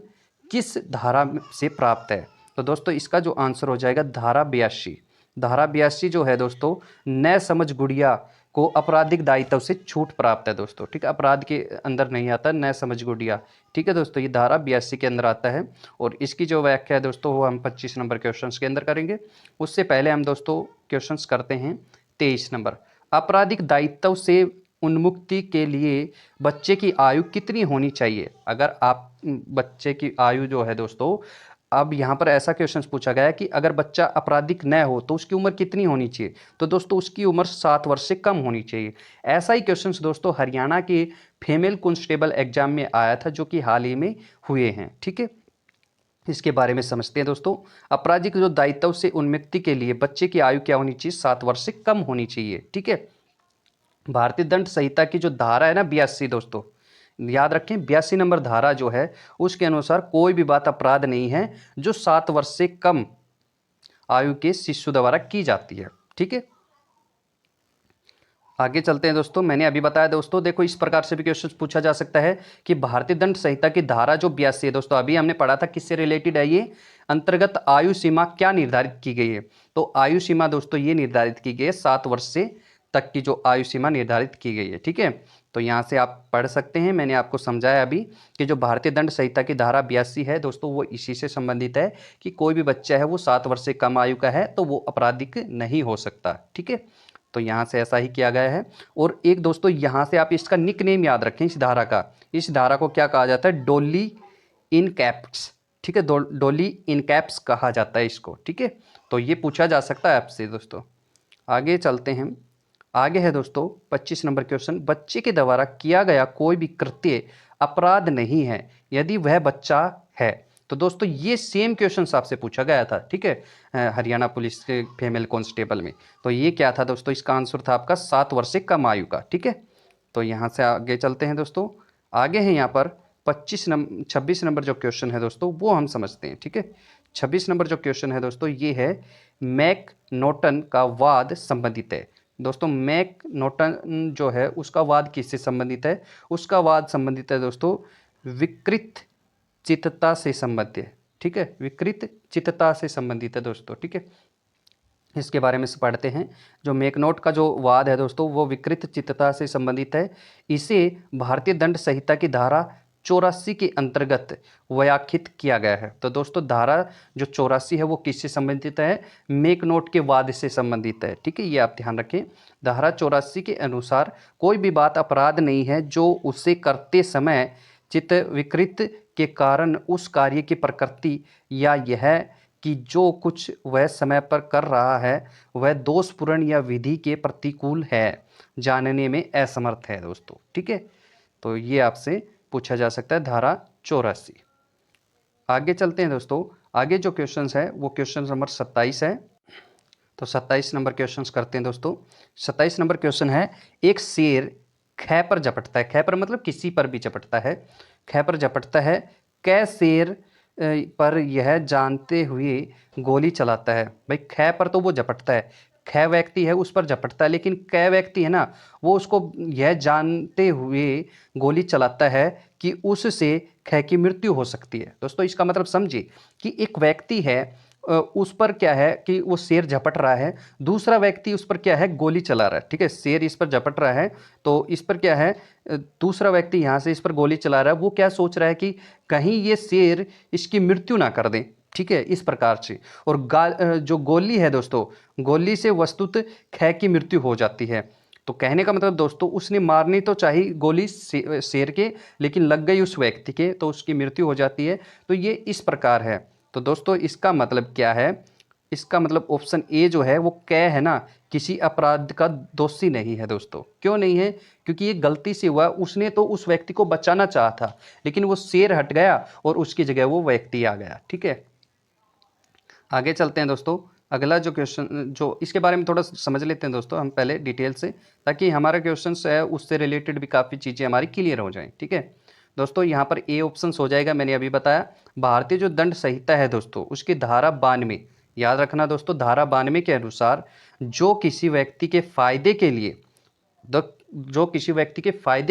किस धारा से प्राप्त है, तो दोस्तों इसका जो आंसर हो जाएगा धारा 82। धारा 82 जो है दोस्तों न समझ गुड़िया को आपराधिक दायित्व से छूट प्राप्त है दोस्तों, ठीक है। अपराध के अंदर नहीं आता न समझ गुड़िया, ठीक है दोस्तों, ये धारा 82 के अंदर आता है। और इसकी जो व्याख्या है दोस्तों वो हम 25 नंबर क्वेश्चंस के अंदर करेंगे। उससे पहले हम दोस्तों क्वेश्चंस करते हैं 23 नंबर, आपराधिक दायित्व से उन्मुक्ति के लिए बच्चे की आयु कितनी होनी चाहिए? अगर आप बच्चे की आयु जो है दोस्तों, अब यहाँ पर ऐसा क्वेश्चन पूछा गया है कि अगर बच्चा आपराधिक न हो तो उसकी उम्र कितनी होनी चाहिए? तो दोस्तों उसकी उम्र 7 वर्ष से कम होनी चाहिए। ऐसा ही क्वेश्चन दोस्तों हरियाणा के फीमेल कांस्टेबल एग्जाम में आया था, जो कि हाल ही में हुए हैं। ठीक है, इसके बारे में समझते हैं दोस्तों। आपराधिक जो दायित्व से उन्मुक्ति के लिए बच्चे की आयु क्या होनी चाहिए? 7 वर्ष से कम होनी चाहिए। ठीक है, भारतीय दंड संहिता की जो धारा है ना 82, दोस्तों याद रखें 82 नंबर धारा जो है उसके अनुसार कोई भी बात अपराध नहीं है जो 7 वर्ष से कम आयु के शिशु द्वारा की जाती है। ठीक है, आगे चलते हैं दोस्तों। मैंने अभी बताया दोस्तों, देखो इस प्रकार से भी क्वेश्चन पूछा जा सकता है कि भारतीय दंड संहिता की धारा जो 82 है दोस्तों, अभी हमने पढ़ा था किससे रिलेटेड है ये, अंतर्गत आयु सीमा क्या निर्धारित की गई है? तो आयु सीमा दोस्तों ये निर्धारित की गई है 7 वर्ष से तक की जो आयु सीमा निर्धारित की गई है। ठीक है, तो यहाँ से आप पढ़ सकते हैं, मैंने आपको समझाया अभी कि जो भारतीय दंड संहिता की धारा 82 है दोस्तों, वो इसी से संबंधित है कि कोई भी बच्चा है वो 7 वर्ष से कम आयु का है तो वो आपराधिक नहीं हो सकता। ठीक है, तो यहाँ से ऐसा ही किया गया है। और एक दोस्तों यहाँ से आप इसका निक नेम याद रखें इस धारा का। इस धारा को क्या कहा जाता है? डोली इन कैप्स। ठीक है, डोली इन कैप्स कहा जाता है इसको। ठीक है, तो ये पूछा जा सकता है आपसे दोस्तों। आगे चलते हैं। आगे है दोस्तों 25 नंबर क्वेश्चन, बच्चे के द्वारा किया गया कोई भी कृत्य अपराध नहीं है यदि वह बच्चा है। तो दोस्तों ये सेम क्वेश्चन आपसे पूछा गया था। ठीक है, हरियाणा पुलिस के फीमेल कांस्टेबल में। तो ये क्या था दोस्तों? इसका आंसर था आपका 7 वर्ष से कम आयु का। ठीक है, तो यहाँ से आगे चलते हैं दोस्तों। आगे है यहाँ पर 26 नंबर जो क्वेश्चन है दोस्तों वो हम समझते हैं। ठीक है, 26 नंबर जो क्वेश्चन है दोस्तों ये है मैक नोटन का वाद संबंधित है। दोस्तों मैक नोटन जो है उसका वाद किससे संबंधित है? उसका वाद संबंधित है दोस्तों विकृत चित्तता से संबंधित है। ठीक है, विकृत चित्तता से संबंधित है दोस्तों। ठीक है, इसके बारे में पढ़ते हैं। जो मैकनोट का जो वाद है दोस्तों वो विकृत चित्तता से संबंधित है। इसे भारतीय दंड संहिता की धारा 84 के अंतर्गत व्याख्यात किया गया है। तो दोस्तों धारा जो 84 है वो किससे संबंधित है? मैकनोट के वाद से संबंधित है। ठीक है, ये आप ध्यान रखें। धारा 84 के अनुसार कोई भी बात अपराध नहीं है जो उसे करते समय चित्त विकृत के कारण उस कार्य की प्रकृति या यह कि जो कुछ वह समय पर कर रहा है वह दोषपूर्ण या विधि के प्रतिकूल है जानने में असमर्थ है दोस्तों। ठीक है, तो ये आपसे पूछा जा सकता है धारा 84। आगे चलते हैं दोस्तों। आगे जो क्वेश्चन है वो क्वेश्चन नंबर 27 है। तो 27 नंबर क्वेश्चन करते हैं दोस्तों। 27 नंबर क्वेश्चन है, एक शेर ख पर झपटता है। ख पर मतलब किसी पर भी झपटता है। ख पर झपटता है, कै शेर पर यह जानते हुए गोली चलाता है। भाई ख पर तो वो झपटता है, ख व्यक्ति है उस पर झपटता है, लेकिन कै व्यक्ति है ना वो उसको यह जानते हुए गोली चलाता है कि उससे ख की मृत्यु हो सकती है। दोस्तों इसका मतलब समझिए कि एक व्यक्ति है उस पर क्या है कि वो शेर झपट रहा है, दूसरा व्यक्ति उस पर क्या है गोली चला रहा है। ठीक है, शेर इस पर झपट रहा है तो इस पर क्या है दूसरा व्यक्ति यहाँ से इस पर गोली चला रहा है। वो क्या सोच रहा है कि कहीं ये शेर इसकी मृत्यु ना कर दे। ठीक है, इस प्रकार से। और जो गोली है दोस्तों, गोली से वस्तुतः ख की मृत्यु हो जाती है। तो कहने का मतलब दोस्तों उसने मारनी तो चाहिए गोली शेर के, लेकिन लग गई उस व्यक्ति के तो उसकी मृत्यु हो जाती है। तो ये इस प्रकार है। तो दोस्तों इसका मतलब क्या है? इसका मतलब ऑप्शन ए जो है वो कै है ना किसी अपराध का दोषी नहीं है दोस्तों। क्यों नहीं है? क्योंकि ये गलती से हुआ, उसने तो उस व्यक्ति को बचाना चाहा था लेकिन वो शेर हट गया और उसकी जगह वो व्यक्ति आ गया। ठीक है, आगे चलते हैं दोस्तों। अगला जो क्वेश्चन जो इसके बारे में थोड़ा समझ लेते हैं दोस्तों हम पहले डिटेल से, ताकि हमारा क्वेश्चन है उससे रिलेटेड भी काफ़ी चीज़ें हमारी क्लियर हो जाएं। ठीक है दोस्तों, यहाँ पर ए ऑप्शन हो जाएगा। मैंने अभी बताया भारतीय जो दंड संहिता है दोस्तों उसकी धारा 92, याद रखना दोस्तों, धारा 92 के अनुसार जो किसी व्यक्ति के फायदे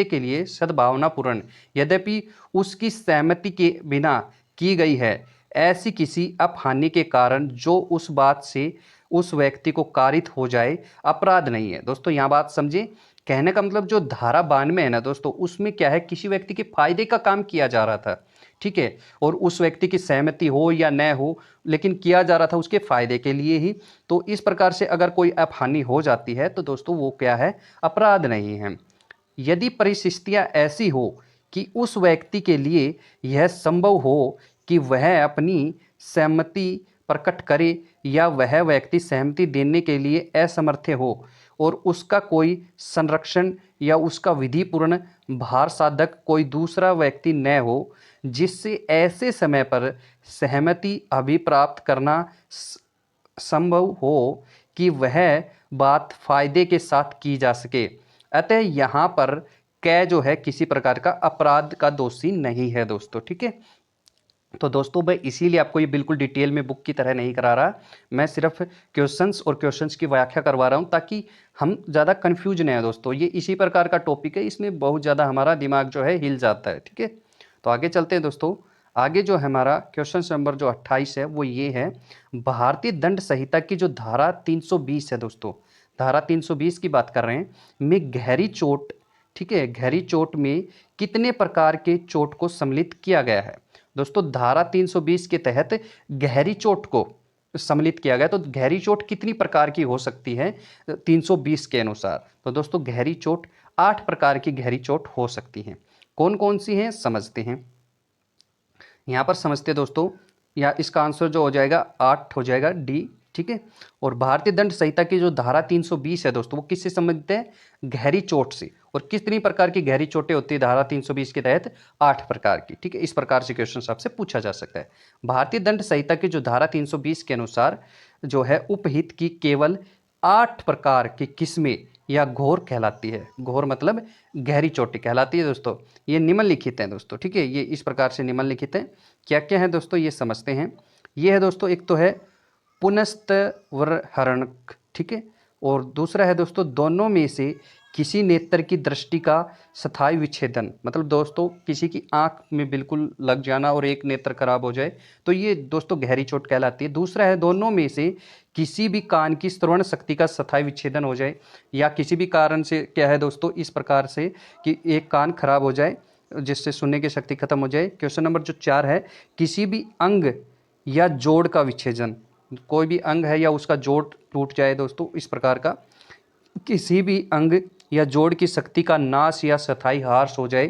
के लिए सद्भावनापूर्ण यद्यपि उसकी सहमति के बिना की गई है ऐसी किसी अपहानि के कारण जो उस बात से उस व्यक्ति को कारित हो जाए अपराध नहीं है। दोस्तों यहाँ बात समझिए, कहने का मतलब जो धारा 92 है ना दोस्तों उसमें क्या है किसी व्यक्ति के फायदे का काम किया जा रहा था। ठीक है, और उस व्यक्ति की सहमति हो या न हो लेकिन किया जा रहा था उसके फायदे के लिए ही। तो इस प्रकार से अगर कोई अपहानि हो जाती है तो दोस्तों वो क्या है अपराध नहीं है। यदि परिस्थितियां ऐसी हो कि उस व्यक्ति के लिए यह संभव हो कि वह अपनी सहमति प्रकट करे या वह व्यक्ति सहमति देने के लिए असमर्थ हो और उसका कोई संरक्षण या उसका विधिपूर्ण भार साधक कोई दूसरा व्यक्ति न हो, जिससे ऐसे समय पर सहमति अभिप्राप्त करना संभव हो कि वह बात फायदे के साथ की जा सके। अतः यहाँ पर कै जो है किसी प्रकार का अपराध का दोषी नहीं है दोस्तों। ठीक है, तो दोस्तों मैं इसीलिए आपको ये बिल्कुल डिटेल में बुक की तरह नहीं करा रहा, मैं सिर्फ क्वेश्चंस और क्वेश्चंस की व्याख्या करवा रहा हूँ ताकि हम ज़्यादा कंफ्यूज नहीं है दोस्तों। ये इसी प्रकार का टॉपिक है, इसमें बहुत ज़्यादा हमारा दिमाग जो है हिल जाता है। ठीक है, तो आगे चलते हैं दोस्तों। आगे जो हमारा क्वेश्चन नंबर जो 28 है वो ये है, भारतीय दंड संहिता की जो धारा 320 है दोस्तों, धारा 320 की बात कर रहे हैं, में गहरी चोट, ठीक है, गहरी चोट में कितने प्रकार के चोट को सम्मिलित किया गया है दोस्तों। धारा 320 के तहत गहरी चोट को सम्मिलित किया गया, तो गहरी चोट कितनी प्रकार की हो सकती है 320 के अनुसार। तो दोस्तों गहरी चोट 8 प्रकार की गहरी चोट हो सकती हैं। कौन कौन सी हैं समझते हैं, यहाँ पर समझते हैं दोस्तों। या इसका आंसर जो हो जाएगा 8 हो जाएगा, डी। ठीक है, और भारतीय दंड संहिता की जो धारा 320 है दोस्तों वो किससे संबंधित है, गहरी चोट से। और कितनी प्रकार की गहरी चोटें होती है धारा 320 के तहत, 8 प्रकार की। ठीक है, इस प्रकार से क्वेश्चन आपसे पूछा जा सकता है। भारतीय दंड संहिता की जो धारा 320 के अनुसार जो है उपहित की केवल 8 प्रकार की किस्में या घोर कहलाती है। घोर मतलब गहरी चोटी कहलाती है दोस्तों। ये निम्नलिखित हैं दोस्तों। ठीक है, ये इस प्रकार से निम्नलिखित हैं। क्या क्या है दोस्तों ये समझते हैं। ये है दोस्तों, एक तो है पुनस्तवरहरण, ठीक है, और दूसरा है दोस्तों दोनों में से किसी नेत्र की दृष्टि का स्थायी विच्छेदन, मतलब दोस्तों किसी की आंख में बिल्कुल लग जाना और एक नेत्र खराब हो जाए, तो ये दोस्तों गहरी चोट कहलाती है। दूसरा है दोनों में से किसी भी कान की श्रवण शक्ति का स्थायी विच्छेदन हो जाए, या किसी भी कारण से क्या है दोस्तों इस प्रकार से कि एक कान खराब हो जाए जिससे सुनने की शक्ति खत्म हो जाए। क्वेश्चन नंबर जो 4 है, किसी भी अंग या जोड़ का विच्छेदन, कोई भी अंग है या उसका जोड़ टूट जाए दोस्तों, इस प्रकार का किसी भी अंग या जोड़ की शक्ति का नाश या स्थायी ह्रास हो जाए।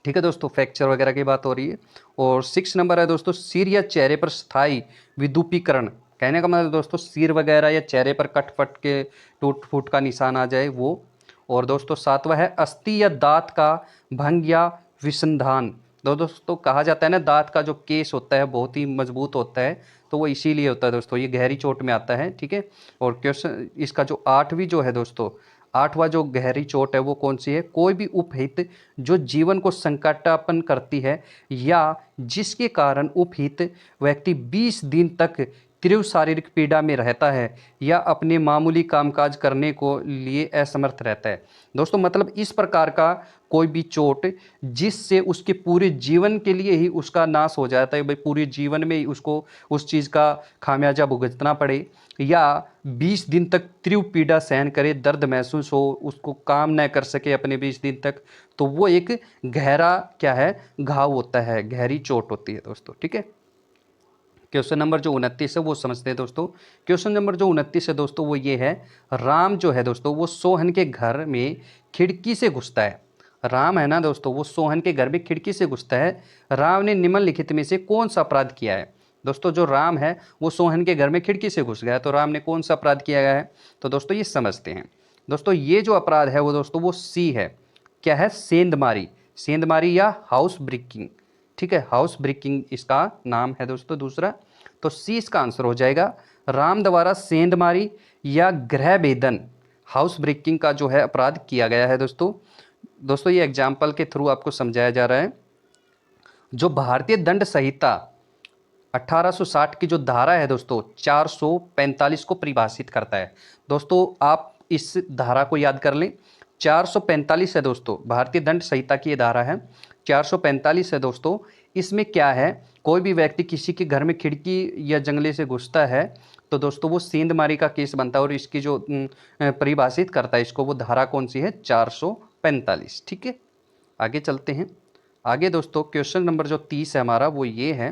ठीक है दोस्तों, फ्रैक्चर वगैरह की बात हो रही है। और 6 नंबर है दोस्तों, सिर या चेहरे पर स्थायी विद्युपीकरण, कहने का मतलब दोस्तों सिर वगैरह या चेहरे पर कट फट के टूट फूट का निशान आ जाए वो। और दोस्तों 7वां है अस्थि या दांत का भंग या विसंधान। दोस्तों कहा जाता है ना दांत का जो केस होता है बहुत ही मजबूत होता है, तो वो इसीलिए होता है दोस्तों, ये गहरी चोट में आता है। ठीक है, और क्वेश्चन इसका जो 8वीं जो है दोस्तों, 8वां जो गहरी चोट है वो कौन सी है, कोई भी उपहित जो जीवन को संकटापन्न करती है या जिसके कारण उपहित व्यक्ति 20 दिन तक तीव्र शारीरिक पीड़ा में रहता है या अपने मामूली कामकाज करने को लिए असमर्थ रहता है। दोस्तों मतलब इस प्रकार का कोई भी चोट जिससे उसके पूरे जीवन के लिए ही उसका नाश हो जाता है, भाई पूरे जीवन में ही उसको उस चीज़ का खामियाजा भुगतना पड़े, या 20 दिन तक तीव्र पीड़ा सहन करे, दर्द महसूस हो, उसको काम न कर सके अपने 20 दिन तक, तो वो एक गहरा क्या है घाव होता है, गहरी चोट होती है दोस्तों। ठीक है, क्वेश्चन नंबर जो 29 है वो समझते हैं दोस्तों। क्वेश्चन नंबर जो 29 है दोस्तों वो ये है, राम जो है दोस्तों वो सोहन के घर में खिड़की से घुसता है। राम है ना दोस्तों, वो सोहन के घर में खिड़की से घुसता है। राम ने निम्नलिखित में से कौन सा अपराध किया है। दोस्तों जो राम है वो सोहन के घर में खिड़की से घुस गया, तो राम ने कौन सा अपराध किया गया है, तो दोस्तों ये समझते हैं। दोस्तों ये जो अपराध है वो दोस्तों वो सी है, क्या है, सेंधमारी, सेंधमारी या हाउस ब्रेकिंग। ठीक है, हाउस ब्रेकिंग इसका नाम है दोस्तों दूसरा, तो सी इसका आंसर हो जाएगा। राम द्वारा सेंधमारी या गृह भेदन, हाउस ब्रेकिंग का जो है अपराध किया गया है दोस्तों। दोस्तों ये एग्जाम्पल के थ्रू आपको समझाया जा रहा है। जो भारतीय दंड संहिता 1860 की जो धारा है दोस्तों 445 को परिभाषित करता है। दोस्तों आप इस धारा को याद कर लें, 445 है दोस्तों, भारतीय दंड संहिता की ये धारा है 445 है दोस्तों। इसमें क्या है, कोई भी व्यक्ति किसी के घर में खिड़की या जंगले से घुसता है तो दोस्तों वो सेंधमारी का केस बनता है, और इसकी जो परिभाषित करता है इसको वो धारा कौन सी है, 445। ठीक है, आगे चलते हैं। आगे दोस्तों क्वेश्चन नंबर जो 30 है हमारा वो ये है,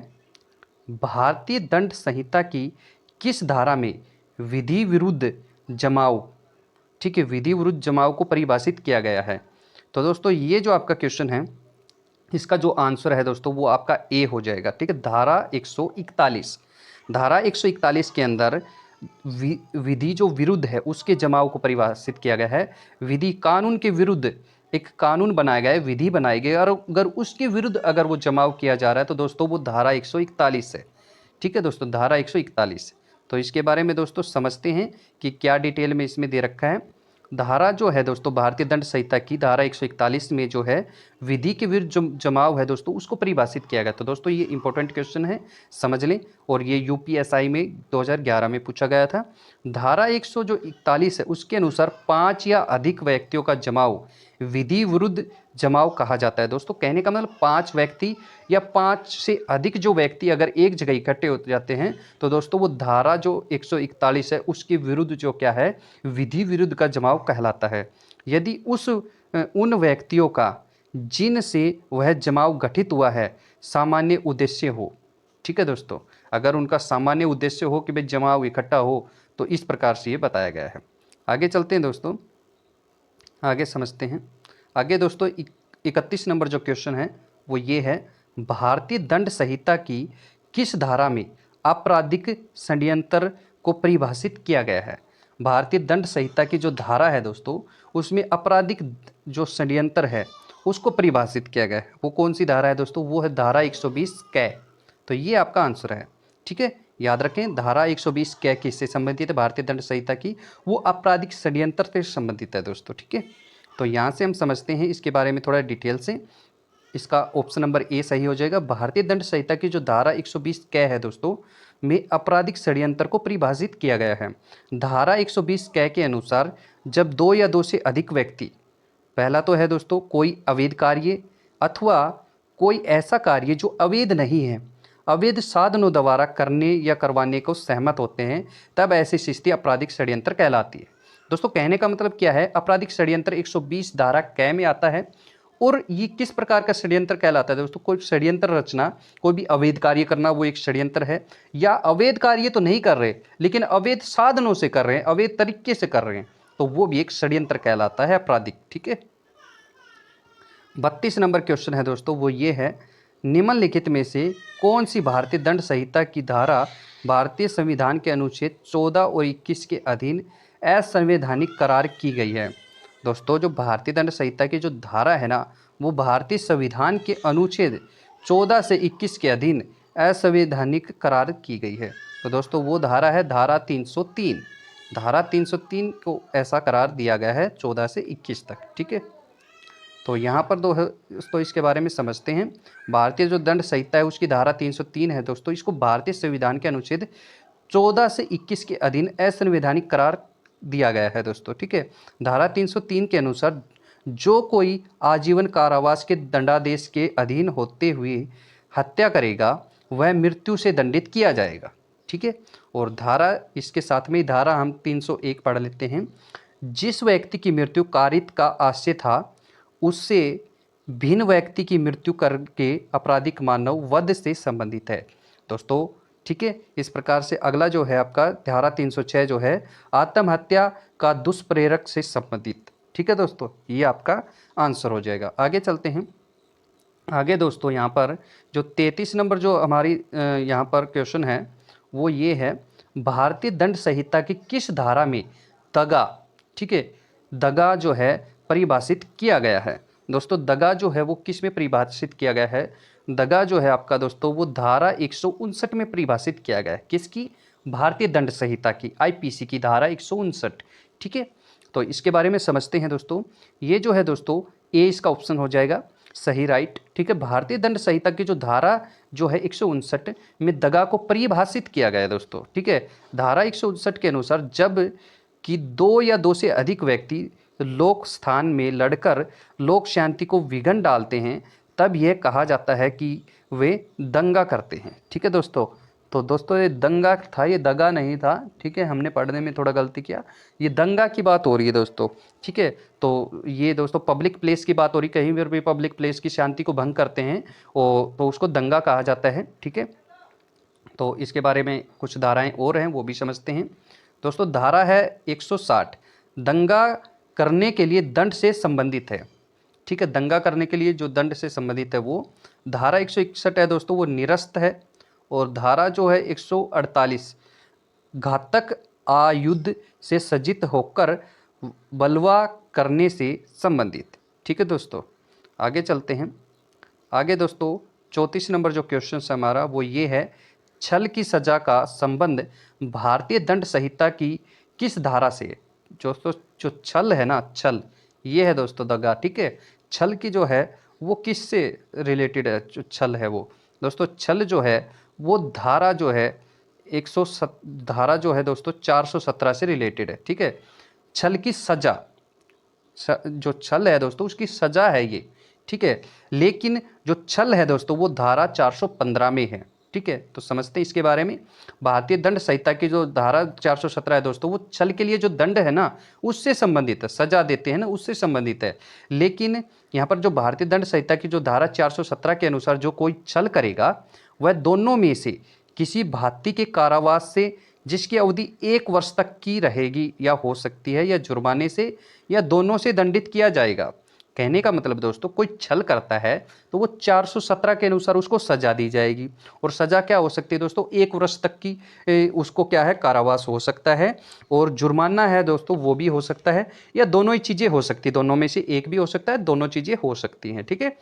भारतीय दंड संहिता की किस धारा में विधि विरुद्ध जमाव, ठीक है, विधि विरुद्ध जमाव को परिभाषित किया गया है। तो दोस्तों ये जो आपका क्वेश्चन है, इसका जो आंसर है दोस्तों वो आपका ए हो जाएगा। ठीक है, धारा 141, धारा 141 के अंदर विधि जो विरुद्ध है उसके जमाव को परिभाषित किया गया है। विधि कानून के विरुद्ध एक कानून बनाया गया है, विधि बनाई गई, और अगर उसके विरुद्ध अगर वो जमाव किया जा रहा है तो दोस्तों वो धारा 141 है। ठीक है दोस्तों, धारा 141। तो इसके बारे में दोस्तों समझते हैं कि क्या डिटेल में इसमें दे रखा है। धारा जो है दोस्तों भारतीय दंड संहिता की धारा 141 में जो है विधि के विरुद्ध जो जमाव है दोस्तों उसको परिभाषित किया गया। तो दोस्तों ये इंपॉर्टेंट क्वेश्चन है, समझ लें, और ये यूपीएसआई में 2011 में पूछा गया था। धारा 141 है उसके अनुसार 5 या अधिक व्यक्तियों का जमाव विधि विरुद्ध जमाव कहा जाता है। दोस्तों कहने का मतलब 5 व्यक्ति या 5 से अधिक जो व्यक्ति अगर एक जगह इकट्ठे हो जाते हैं तो दोस्तों वो धारा जो 141 है उसके विरुद्ध जो क्या है विधि विरुद्ध का जमाव कहलाता है। यदि उन व्यक्तियों का जिनसे वह जमाव गठित हुआ है सामान्य उद्देश्य हो। ठीक है दोस्तों, अगर उनका सामान्य उद्देश्य हो कि भाई जमाव इकट्ठा हो तो इस प्रकार से ये बताया गया है। आगे चलते हैं दोस्तों, आगे समझते हैं। आगे दोस्तों 31 नंबर जो क्वेश्चन है वो ये है, भारतीय दंड संहिता की किस धारा में आपराधिक षड्यंत्र को परिभाषित किया गया है। भारतीय दंड संहिता की जो धारा है दोस्तों उसमें आपराधिक जो षड्यंत्र है उसको परिभाषित किया गया है। वो कौन सी धारा है दोस्तों, वो है धारा 120 कै। तो ये आपका आंसर है। ठीक है, याद रखें, धारा 120 कै किससे संबंधित है, भारतीय दंड संहिता की, वो आपराधिक षड्यंत्र से संबंधित है दोस्तों। ठीक है, तो यहाँ से हम समझते हैं इसके बारे में थोड़ा डिटेल से। इसका ऑप्शन नंबर ए सही हो जाएगा। भारतीय दंड संहिता की जो धारा 120 कै है दोस्तों में आपराधिक षड्यंत्र को परिभाषित किया गया है। धारा 120 कै के अनुसार जब 2 या 2 से अधिक व्यक्ति, पहला तो है दोस्तों कोई अवैध कार्य अथवा कोई ऐसा कार्य जो अवैध नहीं है, अवैध साधनों द्वारा करने या करवाने को सहमत होते हैं, तब ऐसी स्थिति आपराधिक षड्यंत्र कहलाती है। दोस्तों कहने का मतलब क्या है, आपराधिक षड्यंत्र 120 धारा कै में आता है। और ये किस प्रकार का षड्यंत्र कहलाता है दोस्तों, कोई षड्यंत्र रचना, कोई भी अवैध कार्य करना वो एक षड्यंत्र है, या अवैध कार्य तो नहीं कर रहे लेकिन अवैध साधनों से कर रहे हैं, अवैध तरीके से कर रहे हैं, तो वो भी एक षड्यंत्र कहलाता है आपराधिक। ठीक है, 32 नंबर क्वेश्चन है दोस्तों वो ये है, निम्नलिखित में से कौन सी भारतीय दंड संहिता की धारा भारतीय संविधान के अनुच्छेद 14 और 21 के अधीन असंवैधानिक करार की गई है। दोस्तों जो भारतीय दंड संहिता की जो धारा है ना वो भारतीय संविधान के अनुच्छेद 14 से 21 के अधीन असंवैधानिक करार की गई है। तो दोस्तों वो धारा है धारा 303। धारा 303 को ऐसा करार दिया गया है 14 से 21 तक। ठीक है, तो यहाँ पर दोस्तों इसके बारे में समझते हैं। भारतीय जो दंड संहिता है उसकी धारा 303 है दोस्तों, इसको भारतीय संविधान के अनुच्छेद 14 से 21 के अधीन असंवैधानिक करार दिया गया है दोस्तों। ठीक है, धारा 303 के अनुसार जो कोई आजीवन कारावास के दंडादेश के अधीन होते हुए हत्या करेगा वह मृत्यु से दंडित किया जाएगा। ठीक है, और धारा इसके साथ में धारा हम 301 पढ़ लेते हैं, जिस व्यक्ति की मृत्यु कारित का आशय था उससे भिन्न व्यक्ति की मृत्यु करके आपराधिक मानव वध से संबंधित है दोस्तों। ठीक है, इस प्रकार से अगला जो है आपका धारा 306 जो है आत्महत्या का दुष्प्रेरक से संबंधित। ठीक है दोस्तों, ये आपका आंसर हो जाएगा। आगे चलते हैं। आगे दोस्तों यहाँ पर जो 33 नंबर जो हमारी यहाँ पर क्वेश्चन है वो ये है, भारतीय दंड संहिता की किस धारा में दगा, ठीक है, दगा जो है परिभाषित किया गया है। दोस्तों दगा जो है वो किस में परिभाषित किया गया है, दगा जो है आपका दोस्तों वो धारा 159 में परिभाषित किया गया है। किसकी, भारतीय दंड संहिता की, आईपीसी की धारा 159। ठीक है, तो इसके बारे में समझते हैं दोस्तों। ये जो है दोस्तों ए इसका ऑप्शन हो जाएगा सही, राइट। ठीक है, भारतीय दंड संहिता की जो धारा जो है 159 में दगा को परिभाषित किया गया है दोस्तों। ठीक है, धारा 159 के अनुसार जब कि 2 या 2 से अधिक व्यक्ति लोक स्थान में लड़कर लोक शांति को विघ्न डालते हैं तब यह कहा जाता है कि वे दंगा करते हैं। ठीक है दोस्तों, तो दोस्तों ये दंगा था, ये दगा नहीं था। ठीक है, हमने पढ़ने में थोड़ा गलती किया, ये दंगा की बात हो रही है दोस्तों। ठीक है, तो ये दोस्तों पब्लिक प्लेस की बात हो रही है, कहीं पर भी पब्लिक प्लेस की शांति को भंग करते हैं और तो उसको दंगा कहा जाता है। ठीक है, तो इसके बारे में कुछ धाराएं और हैं वो भी समझते हैं दोस्तों। धारा है 160, दंगा करने के लिए दंड से संबंधित है। ठीक ठीक है, दंगा करने के लिए जो दंड से संबंधित है वो। धारा 161 है दोस्तों वो निरस्त है। और धारा जो है 148 घातक आयुध से सज्जित होकर बलवा करने से संबंधित। ठीक है दोस्तों, आगे चलते हैं। आगे दोस्तों 34 नंबर जो क्वेश्चन है हमारा वो ये है, छल की सजा का संबंध भारतीय दंड संहिता की किस धारा से है। दोस्तों जो छल है ना, छल ये है दोस्तों दगा। ठीक है, छल की जो है वो किस से रिलेटेड है, जो छल है वो दोस्तों, छल जो है वो धारा जो है धारा जो है दोस्तों 417 से रिलेटेड है। ठीक है, छल की सजा, जो छल है दोस्तों उसकी सजा है ये। ठीक है, लेकिन जो छल है दोस्तों वो धारा 415 में है। ठीक है, तो समझते हैं इसके बारे में। भारतीय दंड संहिता की जो धारा 417 है दोस्तों वो छल के लिए जो दंड है ना उससे संबंधित है, सजा देते हैं ना उससे संबंधित है। लेकिन यहाँ पर जो भारतीय दंड संहिता की जो धारा 417 के अनुसार जो कोई छल करेगा वह दोनों में से किसी भांति के कारावास से जिसकी अवधि 1 वर्ष तक की रहेगी या हो सकती है, या जुर्माने से या दोनों से दंडित किया जाएगा। कहने का मतलब दोस्तों कोई छल करता है तो वो 417 के अनुसार उसको सजा दी जाएगी। और सजा क्या हो सकती है दोस्तों, 1 वर्ष तक की उसको क्या है कारावास हो सकता है, और जुर्माना है दोस्तों वो भी हो सकता है, या दोनों ही चीज़ें हो सकती है, दोनों में से एक भी हो सकता है, दोनों चीज़ें हो सकती हैं। ठीक है,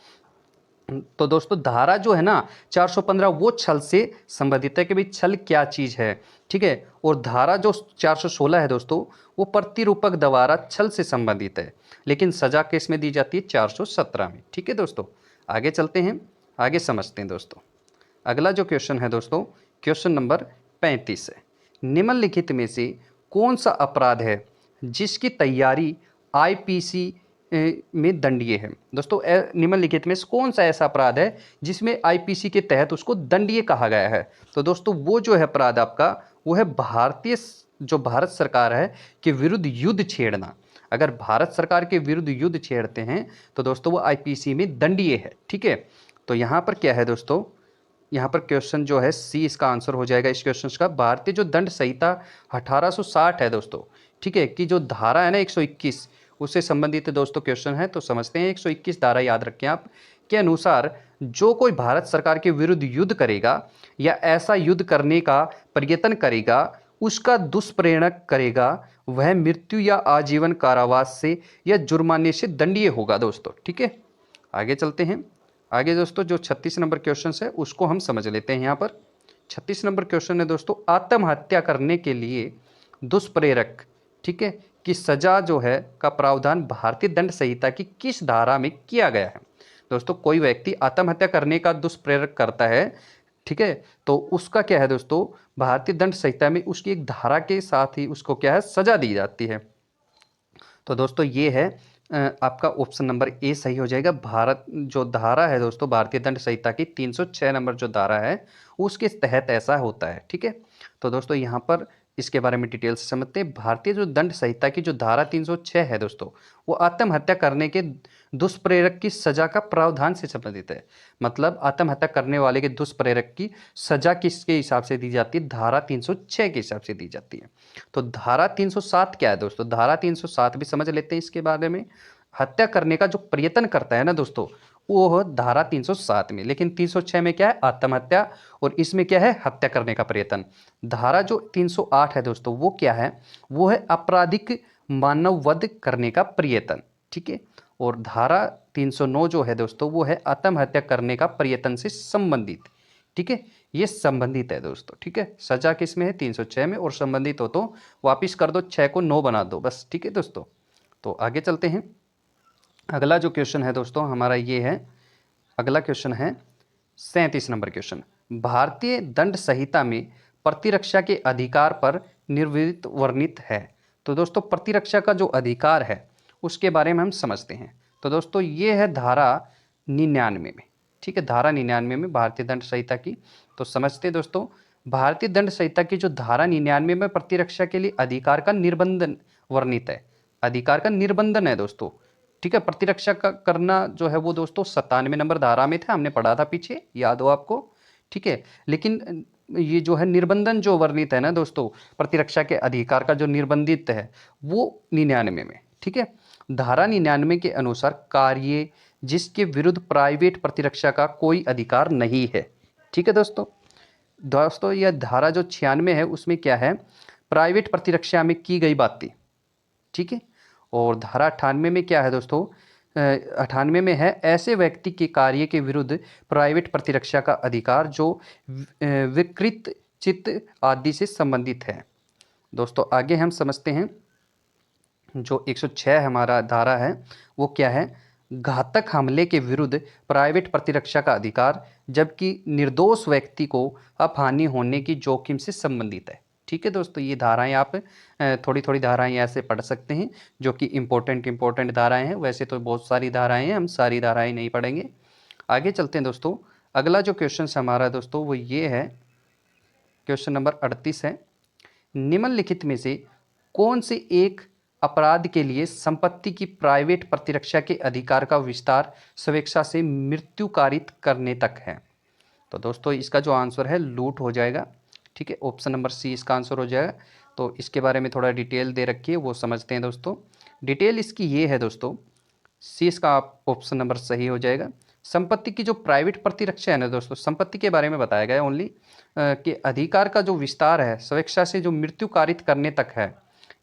तो दोस्तों धारा जो है ना 415 वो छल से संबंधित है कि भाई छल क्या चीज़ है। ठीक है, और धारा जो 416 है दोस्तों वो प्रतिरूपक द्वारा छल से संबंधित है, लेकिन सजा किस में दी जाती है 417 में। ठीक है दोस्तों, आगे चलते हैं, आगे समझते हैं दोस्तों। अगला जो क्वेश्चन है दोस्तों क्वेश्चन नंबर 35 है, निम्नलिखित में से कौन सा अपराध है जिसकी तैयारी आईपीसी में दंडनीय है। दोस्तों निम्नलिखित में से कौन सा ऐसा अपराध है जिसमें आईपीसी के तहत उसको दंडनीय कहा गया है। तो दोस्तों वो जो है अपराध आपका वो है जो भारत सरकार है के विरुद्ध युद्ध छेड़ना। अगर भारत सरकार के विरुद्ध युद्ध छेड़ते हैं तो दोस्तों वो आईपीसी में दंडनीय है। ठीक है, तो यहाँ पर क्या है दोस्तों, यहाँ पर क्वेश्चन जो है सी इसका आंसर हो जाएगा इस क्वेश्चन का। भारतीय जो दंड संहिता 1860 है दोस्तों, ठीक है, कि जो धारा है ना 121 उससे संबंधित दोस्तों क्वेश्चन है। तो समझते हैं 121 धारा याद रखें आप, के अनुसार जो कोई भारत सरकार के विरुद्ध युद्ध करेगा या ऐसा युद्ध करने का प्रयत्न करेगा, उसका दुष्प्रेरणक करेगा, वह मृत्यु या आजीवन कारावास से या जुर्माने से दंडनीय होगा दोस्तों। ठीक है, आगे चलते हैं। आगे दोस्तों जो 36 नंबर क्वेश्चन है उसको हम समझ लेते हैं। यहाँ पर 36 नंबर क्वेश्चन है दोस्तों, आत्महत्या करने के लिए दुष्प्रेरक, ठीक है, की सजा जो है का प्रावधान भारतीय दंड संहिता की किस धारा में किया गया है। दोस्तों कोई व्यक्ति आत्महत्या करने का दुष्प्रेरक करता है, ठीक है, तो उसका क्या है दोस्तों भारतीय दंड संहिता में उसकी एक धारा के साथ ही उसको क्या है सजा दी जाती है। तो दोस्तों ये है आपका ऑप्शन नंबर ए सही हो जाएगा। भारत जो धारा है दोस्तों भारतीय दंड संहिता की 306 नंबर जो धारा है उसके तहत ऐसा होता है। ठीक है, तो दोस्तों यहाँ पर इसके बारे में डिटेल से समझते हैं। भारतीय जो दंड संहिता की जो धारा 306 है दोस्तों वो आत्महत्या करने के दुष्प्रेरक की सजा का प्रावधान से संबंधित है। मतलब आत्महत्या करने वाले के दुष्प्रेरक की सजा किसके हिसाब से दी जाती है, धारा 306 के हिसाब से दी जाती है। तो धारा 307 क्या है दोस्तों, धारा 307 भी समझ लेते हैं इसके बारे में। हत्या करने का जो प्रयत्न करता है ना दोस्तों वो धारा 307 में, लेकिन 306 में क्या है आत्महत्या, और इसमें क्या है हत्या करने का प्रयत्न। धारा जो 308 है दोस्तों वो क्या है, वो है आपराधिक मानववध करने का प्रयत्न। ठीक है, और धारा 309 जो है दोस्तों वो है आत्महत्या करने का प्रयत्न से संबंधित। ठीक है, ये संबंधित है दोस्तों। ठीक है, सजा किस में है 306 में, और संबंधित हो तो वापिस कर दो 6 को 9 बना दो बस। ठीक है दोस्तों, तो आगे चलते हैं। अगला जो क्वेश्चन है दोस्तों हमारा ये है, अगला क्वेश्चन है 37 नंबर क्वेश्चन। भारतीय दंड संहिता में प्रतिरक्षा के अधिकार पर निर्वित वर्णित है। तो दोस्तों प्रतिरक्षा का जो अधिकार है उसके बारे में हम समझते हैं। तो दोस्तों ये है धारा 99 में। ठीक है, धारा 99 में भारतीय दंड संहिता की। तो समझते हैं दोस्तों, भारतीय दंड संहिता की जो धारा 99 में प्रतिरक्षा के लिए अधिकार का निर्बंधन वर्णित है। अधिकार का निर्बंधन है दोस्तों। ठीक है, प्रतिरक्षा का करना जो है वो दोस्तों 97 नंबर धारा में था, हमने पढ़ा था पीछे, याद हो आपको। ठीक है, लेकिन ये जो है निर्बंधन जो वर्णित है ना दोस्तों, प्रतिरक्षा के अधिकार का जो निर्बंधित है वो 99 में। ठीक है, धारा 99 के अनुसार कार्य जिसके विरुद्ध प्राइवेट प्रतिरक्षा का कोई अधिकार नहीं है। ठीक है दोस्तों यह धारा जो 96 है उसमें क्या है, प्राइवेट प्रतिरक्षा में की गई बातें। ठीक है, और धारा 98 में क्या है दोस्तों, 98 में है ऐसे व्यक्ति के कार्य के विरुद्ध प्राइवेट प्रतिरक्षा का अधिकार जो विकृत चित्त आदि से संबंधित है। दोस्तों आगे हम समझते हैं जो 106 हमारा धारा है वो क्या है, घातक हमले के विरुद्ध प्राइवेट प्रतिरक्षा का अधिकार जबकि निर्दोष व्यक्ति को अपहानि होने की जोखिम से संबंधित है। ठीक है दोस्तों, ये धाराएं आप थोड़ी थोड़ी धाराएं ऐसे पढ़ सकते हैं जो कि इम्पोर्टेंट धाराएं हैं। वैसे तो बहुत सारी धाराएं हैं, हम सारी धाराएं नहीं पढ़ेंगे। आगे चलते हैं दोस्तों। अगला जो क्वेश्चन हमारा दोस्तों वो ये है, क्वेश्चन नंबर 38 है, निम्नलिखित में से कौन से एक अपराध के लिए संपत्ति की प्राइवेट प्रतिरक्षा के अधिकार का विस्तार स्वेच्छा से मृत्यु कारित करने तक है। तो दोस्तों इसका जो आंसर है लूट हो जाएगा। ठीक है, ऑप्शन नंबर सी इसका आंसर हो जाएगा। तो इसके बारे में थोड़ा डिटेल दे रखी है, वो समझते हैं दोस्तों। डिटेल इसकी ये है दोस्तों, सी इसका ऑप्शन नंबर सही हो जाएगा। संपत्ति की जो प्राइवेट प्रतिरक्षा है ना दोस्तों, संपत्ति के बारे में बताया गया है ओनली कि अधिकार का जो विस्तार है स्वेच्छा से जो मृत्यु कारित करने तक है।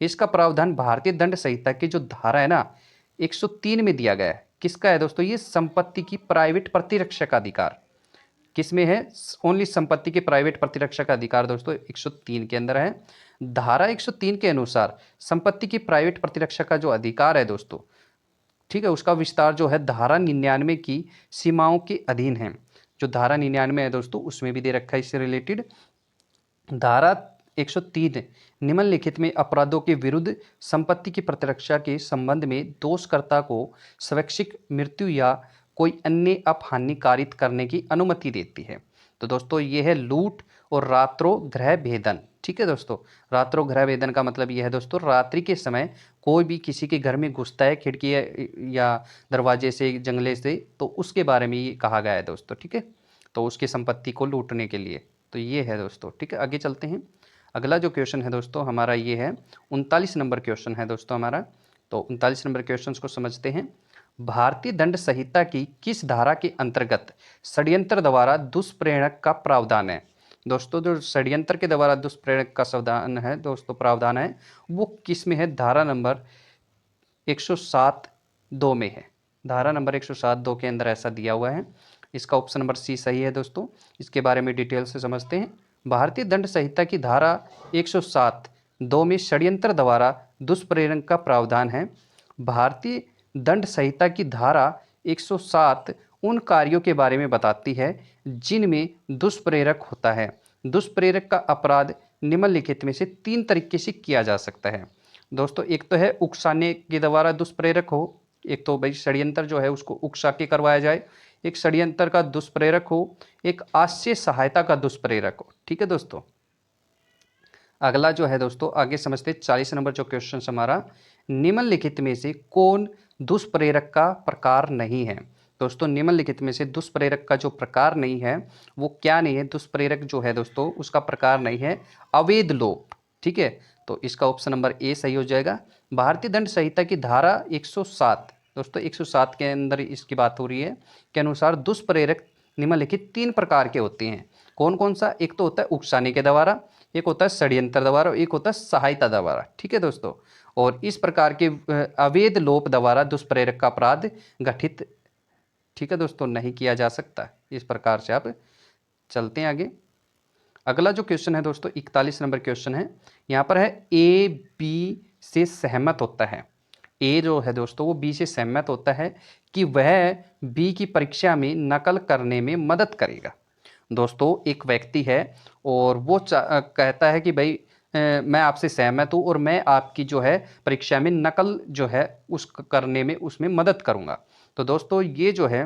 इसका प्रावधान भारतीय दंड संहिता की जो धारा है ना 103 में दिया गया है। किसका है दोस्तों, ये संपत्ति की प्राइवेट प्रतिरक्षा का अधिकार किस में है, ओनली संपत्ति की प्राइवेट प्रतिरक्षा का अधिकार दोस्तों 103 के अंदर है। धारा 103 के अनुसार संपत्ति की प्राइवेट प्रतिरक्षा का जो अधिकार है दोस्तों, ठीक है, उसका विस्तार जो है धारा 99 की सीमाओं के अधीन है। जो धारा 99 है दोस्तों उसमें भी दे रखा है इससे रिलेटेड। धारा 103 निम्नलिखित में अपराधों के विरुद्ध संपत्ति की प्रतिरक्षा के संबंध में दोषकर्ता को स्वैच्छिक मृत्यु या कोई अन्य अपहानि कारित करने की अनुमति देती है। तो दोस्तों ये है लूट और रात्रोग्रह भेदन। ठीक है दोस्तों, रात्रोग्रह भेदन का मतलब यह है दोस्तों, रात्रि के समय कोई भी किसी के घर में घुसता है खिड़की या दरवाजे से, जंगले से, तो उसके बारे में ये कहा गया है दोस्तों। ठीक है, तो उसकी संपत्ति को लूटने के लिए। तो ये है दोस्तों। ठीक है, आगे चलते हैं। अगला जो क्वेश्चन है दोस्तों हमारा ये है 39 नंबर क्वेश्चन है दोस्तों हमारा। तो 39 नंबर क्वेश्चन को समझते हैं। भारतीय दंड संहिता की किस धारा के अंतर्गत षड्यंत्र द्वारा दुष्प्रेरक का प्रावधान है। दोस्तों जो षड्यंत्र के द्वारा दुष्प्रेरक का प्रावधान है दोस्तों, प्रावधान है वो किस में है, धारा नंबर 107(2) में है। धारा नंबर 107(2) के अंदर ऐसा दिया हुआ है। इसका ऑप्शन नंबर सी सही है दोस्तों। इसके बारे में डिटेल से समझते हैं। भारतीय दंड संहिता की धारा 107(2) में षड्यंत्र द्वारा दुष्प्रेरण का प्रावधान है। भारतीय दंड संहिता की धारा 107 उन कार्यों के बारे में बताती है जिनमें दुष्प्रेरक होता है। दुष्प्रेरक का अपराध निम्नलिखित में से 3 तरीके से किया जा सकता है दोस्तों। एक तो है उकसाने के द्वारा दुष्प्रेरक हो, एक तो भाई षड्यंत्र जो है उसको उकसा के करवाया जाए, एक षड्यंत्र का दुष्प्रेरक हो, एक आश्रय सहायता का दुष्प्रेरक हो। ठीक है दोस्तों, अगला जो है दोस्तों आगे समझते 40 नंबर जो क्वेश्चन हमारा, निम्नलिखित में से कौन दुष्प्रेरक का प्रकार नहीं है। दोस्तों निम्नलिखित में से दुष्प्रेरक का जो प्रकार नहीं है वो क्या नहीं है, दुष्प्रेरक जो है दोस्तों उसका प्रकार नहीं है अवैध लोप। ठीक है, तो इसका ऑप्शन नंबर ए सही हो जाएगा। भारतीय दंड संहिता की धारा 107 दोस्तों 107 के अंदर इसकी बात हो रही है के अनुसार दुष्प्रेरक निम्नलिखित 3 प्रकार के होते हैं। कौन कौन सा, एक तो होता है उकसाने के द्वारा, एक होता है षड्यंत्र द्वारा, एक होता है सहायता द्वारा। ठीक है दोस्तों, और इस प्रकार के अवैध लोप द्वारा दुष्प्रेरक का अपराध गठित, ठीक है दोस्तों, नहीं किया जा सकता। इस प्रकार से आप चलते हैं आगे। अगला जो क्वेश्चन है दोस्तों 41 नंबर क्वेश्चन है। यहाँ पर है ए बी से सहमत होता है। ए जो है दोस्तों वो बी से सहमत होता है कि वह बी की परीक्षा में नकल करने में मदद करेगा। दोस्तों एक व्यक्ति है और वो कहता है कि भाई मैं आपसे सहमत हूँ और मैं आपकी जो है परीक्षा में नकल जो है उस करने में उसमें मदद करूँगा। तो दोस्तों ये जो है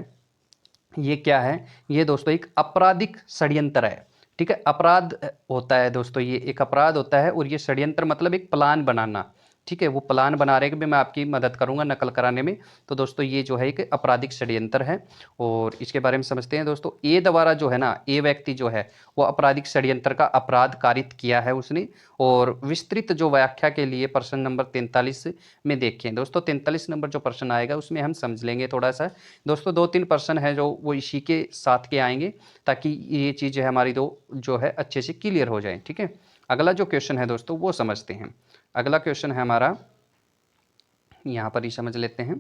ये क्या है, ये दोस्तों एक आपराधिक षड्यंत्र है। ठीक है, अपराध होता है दोस्तों, ये एक अपराध होता है और ये षड्यंत्र मतलब एक प्लान बनाना, ठीक है, वो प्लान बना रहे हैं कि मैं आपकी मदद करूंगा नकल कराने में। तो दोस्तों ये जो है एक आपराधिक षड्यंत्र है और इसके बारे में समझते हैं दोस्तों। ए द्वारा जो है ना, ए व्यक्ति जो है वो आपराधिक षड्यंत्र का अपराध कारित किया है उसने। और विस्तृत जो व्याख्या के लिए प्रश्न नंबर 43 में देखें दोस्तों। 43 नंबर जो प्रश्न आएगा उसमें हम समझ लेंगे थोड़ा सा दोस्तों। 2-3 प्रश्न है जो वो इसी के साथ के आएंगे ताकि ये चीज़ है हमारी जो है अच्छे से क्लियर हो जाए। ठीक है, अगला जो क्वेश्चन है दोस्तों वो समझते हैं। अगला क्वेश्चन है हमारा, यहाँ पर ही समझ लेते हैं।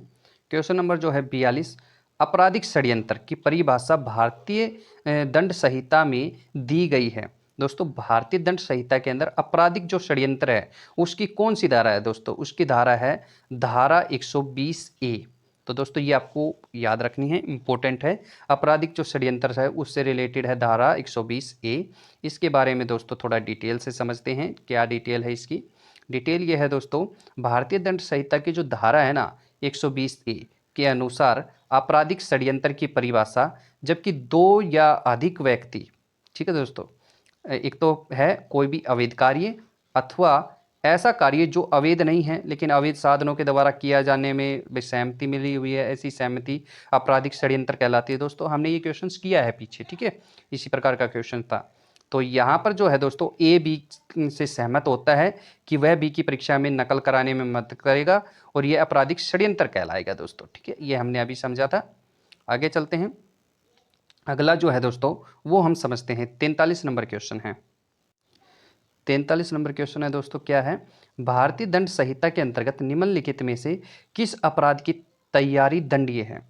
क्वेश्चन नंबर जो है 42, आपराधिक षड्यंत्र की परिभाषा भारतीय दंड संहिता में दी गई है। दोस्तों भारतीय दंड संहिता के अंदर आपराधिक जो षड्यंत्र है उसकी कौन सी धारा है दोस्तों? उसकी धारा है धारा 120A। तो दोस्तों ये आपको याद रखनी है, इंपॉर्टेंट है। आपराधिक जो षड्यंत्र है उससे रिलेटेड है धारा 120A। इसके बारे में दोस्तों थोड़ा डिटेल से समझते हैं। क्या डिटेल है इसकी? डिटेल ये है दोस्तों, भारतीय दंड संहिता की जो धारा है ना 120A के अनुसार आपराधिक षड्यंत्र की परिभाषा, जबकि दो या अधिक व्यक्ति, ठीक है दोस्तों, एक तो है कोई भी अवैध कार्य अथवा ऐसा कार्य जो अवैध नहीं है लेकिन अवैध साधनों के द्वारा किया जाने में सहमति मिली हुई है, ऐसी सहमति आपराधिक षड्यंत्र कहलाती है दोस्तों। हमने ये क्वेश्चंस किया है पीछे, ठीक है, इसी प्रकार का क्वेश्चन था। तो यहाँ पर जो है दोस्तों ए बी से सहमत होता है कि वह बी की परीक्षा में नकल कराने में मदद करेगा और यह आपराधिक षड्यंत्र कहलाएगा दोस्तों। ठीक है, ये हमने अभी समझा था। आगे चलते हैं। अगला जो है दोस्तों वो हम समझते हैं। 43 नंबर क्वेश्चन है। 43 नंबर क्वेश्चन है दोस्तों, क्या है? भारतीय दंड संहिता के अंतर्गत निम्नलिखित में से किस अपराध की तैयारी दंडनीय है?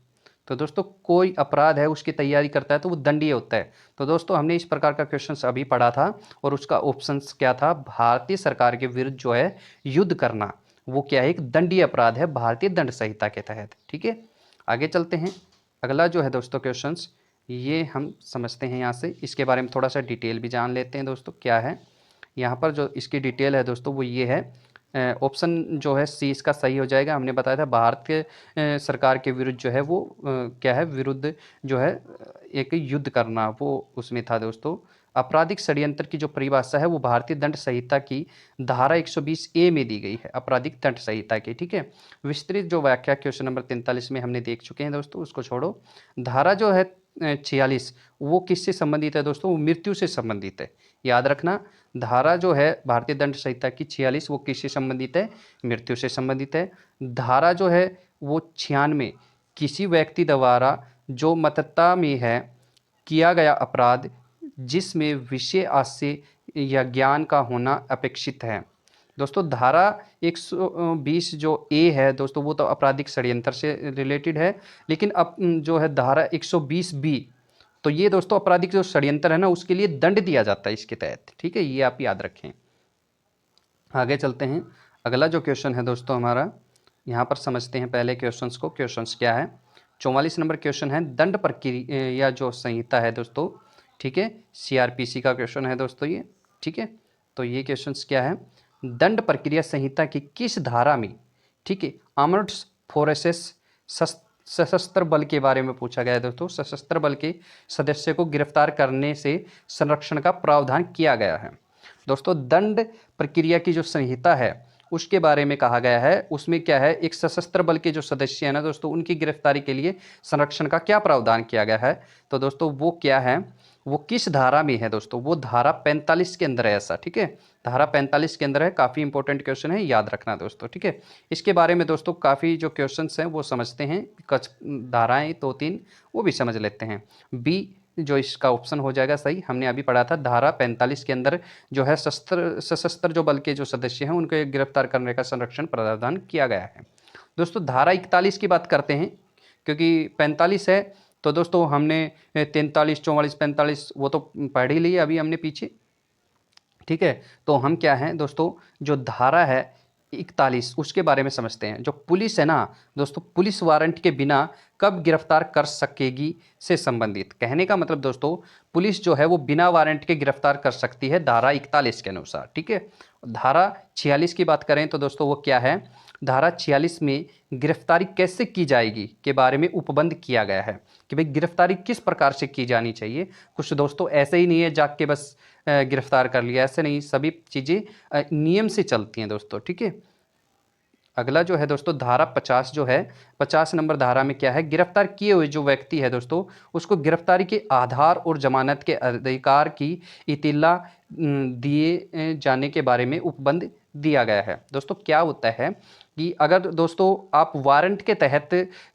तो दोस्तों कोई अपराध है उसकी तैयारी करता है तो वो दंडनीय होता है। तो दोस्तों हमने इस प्रकार का क्वेश्चन अभी पढ़ा था और उसका ऑप्शन क्या था? भारतीय सरकार के विरुद्ध जो है युद्ध करना, वो क्या है? एक दंडनीय अपराध है भारतीय दंड संहिता के तहत। ठीक है, आगे चलते हैं। अगला जो है दोस्तों क्वेश्चन ये हम समझते हैं यहाँ से। इसके बारे में थोड़ा सा डिटेल भी जान लेते हैं दोस्तों। क्या है यहाँ पर जो इसकी डिटेल है दोस्तों वो ये है, ऑप्शन जो है सी इसका सही हो जाएगा। हमने बताया था भारत के सरकार के विरुद्ध जो है वो क्या है? विरुद्ध जो है एक युद्ध करना, वो उसमें था दोस्तों। आपराधिक षड्यंत्र की जो परिभाषा है वो भारतीय दंड संहिता की धारा 120A में दी गई है, आपराधिक दंड संहिता की। ठीक है, विस्तृत जो व्याख्या क्वेश्चन नंबर 43 में हमने देख चुके हैं दोस्तों, उसको छोड़ो। धारा जो है 46 वो किससे संबंधित है दोस्तों? वो मृत्यु से संबंधित है। याद रखना, धारा जो है भारतीय दंड संहिता की 46 वो किससे संबंधित है? मृत्यु से संबंधित है। धारा जो है वो 96 किसी व्यक्ति द्वारा जो मतता में है किया गया अपराध जिसमें विषय आशय या ज्ञान का होना अपेक्षित है। दोस्तों धारा 120 जो ए है दोस्तों वो तो आपराधिक षड्यंत्र से रिलेटेड है, लेकिन अब जो है धारा 120B तो ये दोस्तों आपराधिक जो षड्यंत्र है ना उसके लिए दंड दिया जाता है इसके तहत। ठीक है, ये आप याद रखें। आगे चलते हैं। अगला जो क्वेश्चन है दोस्तों हमारा, यहाँ पर समझते हैं पहले क्वेश्चंस को। क्वेश्चंस क्या है? 44 नंबर क्वेश्चन है, दंड प्रक्रिया जो संहिता है दोस्तों, ठीक है, CRPC का क्वेश्चन है दोस्तों ये। ठीक है, तो ये क्वेश्चंस क्या है? दंड प्रक्रिया संहिता की किस धारा में, ठीक है, आर्म्ड फोर्सेस सशस्त्र बल के बारे में पूछा गया है दोस्तों। सशस्त्र बल के सदस्य को गिरफ्तार करने से संरक्षण का प्रावधान किया गया है। दोस्तों दंड प्रक्रिया की जो संहिता है उसके बारे में कहा गया है, उसमें क्या है? एक सशस्त्र बल के जो सदस्य हैं ना दोस्तों उनकी गिरफ्तारी के लिए संरक्षण का क्या प्रावधान किया गया है? तो दोस्तों वो क्या है? वो किस धारा में है दोस्तों? वो धारा 45 के अंदर है ऐसा। ठीक है, धारा 45 के अंदर है। काफ़ी इंपॉर्टेंट क्वेश्चन है, याद रखना दोस्तों। ठीक है, इसके बारे में दोस्तों काफ़ी जो क्वेश्चंस हैं वो समझते हैं। कुछ धाराएं 2-3 वो भी समझ लेते हैं। बी जो इसका ऑप्शन हो जाएगा सही, हमने अभी पढ़ा था धारा 45 के अंदर जो है सशस्त्र जो बल के जो सदस्य हैं उनको गिरफ्तार करने का संरक्षण प्रावधान किया गया है। दोस्तों धारा 41 की बात करते हैं, क्योंकि 45 है तो दोस्तों हमने 43, 44, 45 वो तो पढ़ ही लिए अभी हमने पीछे। ठीक है, तो हम क्या हैं दोस्तों, जो धारा है 41 उसके बारे में समझते हैं। जो पुलिस है ना दोस्तों, पुलिस वारंट के बिना कब गिरफ्तार कर सकेगी से संबंधित। कहने का मतलब दोस्तों पुलिस जो है वो बिना वारंट के गिरफ्तार कर सकती है धारा 41 के अनुसार। ठीक है, धारा 46 की बात करें तो दोस्तों वो क्या है? धारा 46 में गिरफ्तारी कैसे की जाएगी के बारे में उपबंध किया गया है कि भाई गिरफ्तारी किस प्रकार से की जानी चाहिए। कुछ दोस्तों ऐसे ही नहीं है जाके के बस गिरफ्तार कर लिया, ऐसे नहीं, सभी चीज़ें नियम से चलती हैं दोस्तों। ठीक है, अगला जो है दोस्तों धारा 50 जो है, 50 नंबर धारा में क्या है, गिरफ्तार किए हुए जो व्यक्ति है दोस्तों उसको गिरफ्तारी के आधार और जमानत के अधिकार की इतिला दिए जाने के बारे में उपबंध दिया गया है। दोस्तों क्या होता है कि अगर दोस्तों आप वारंट के तहत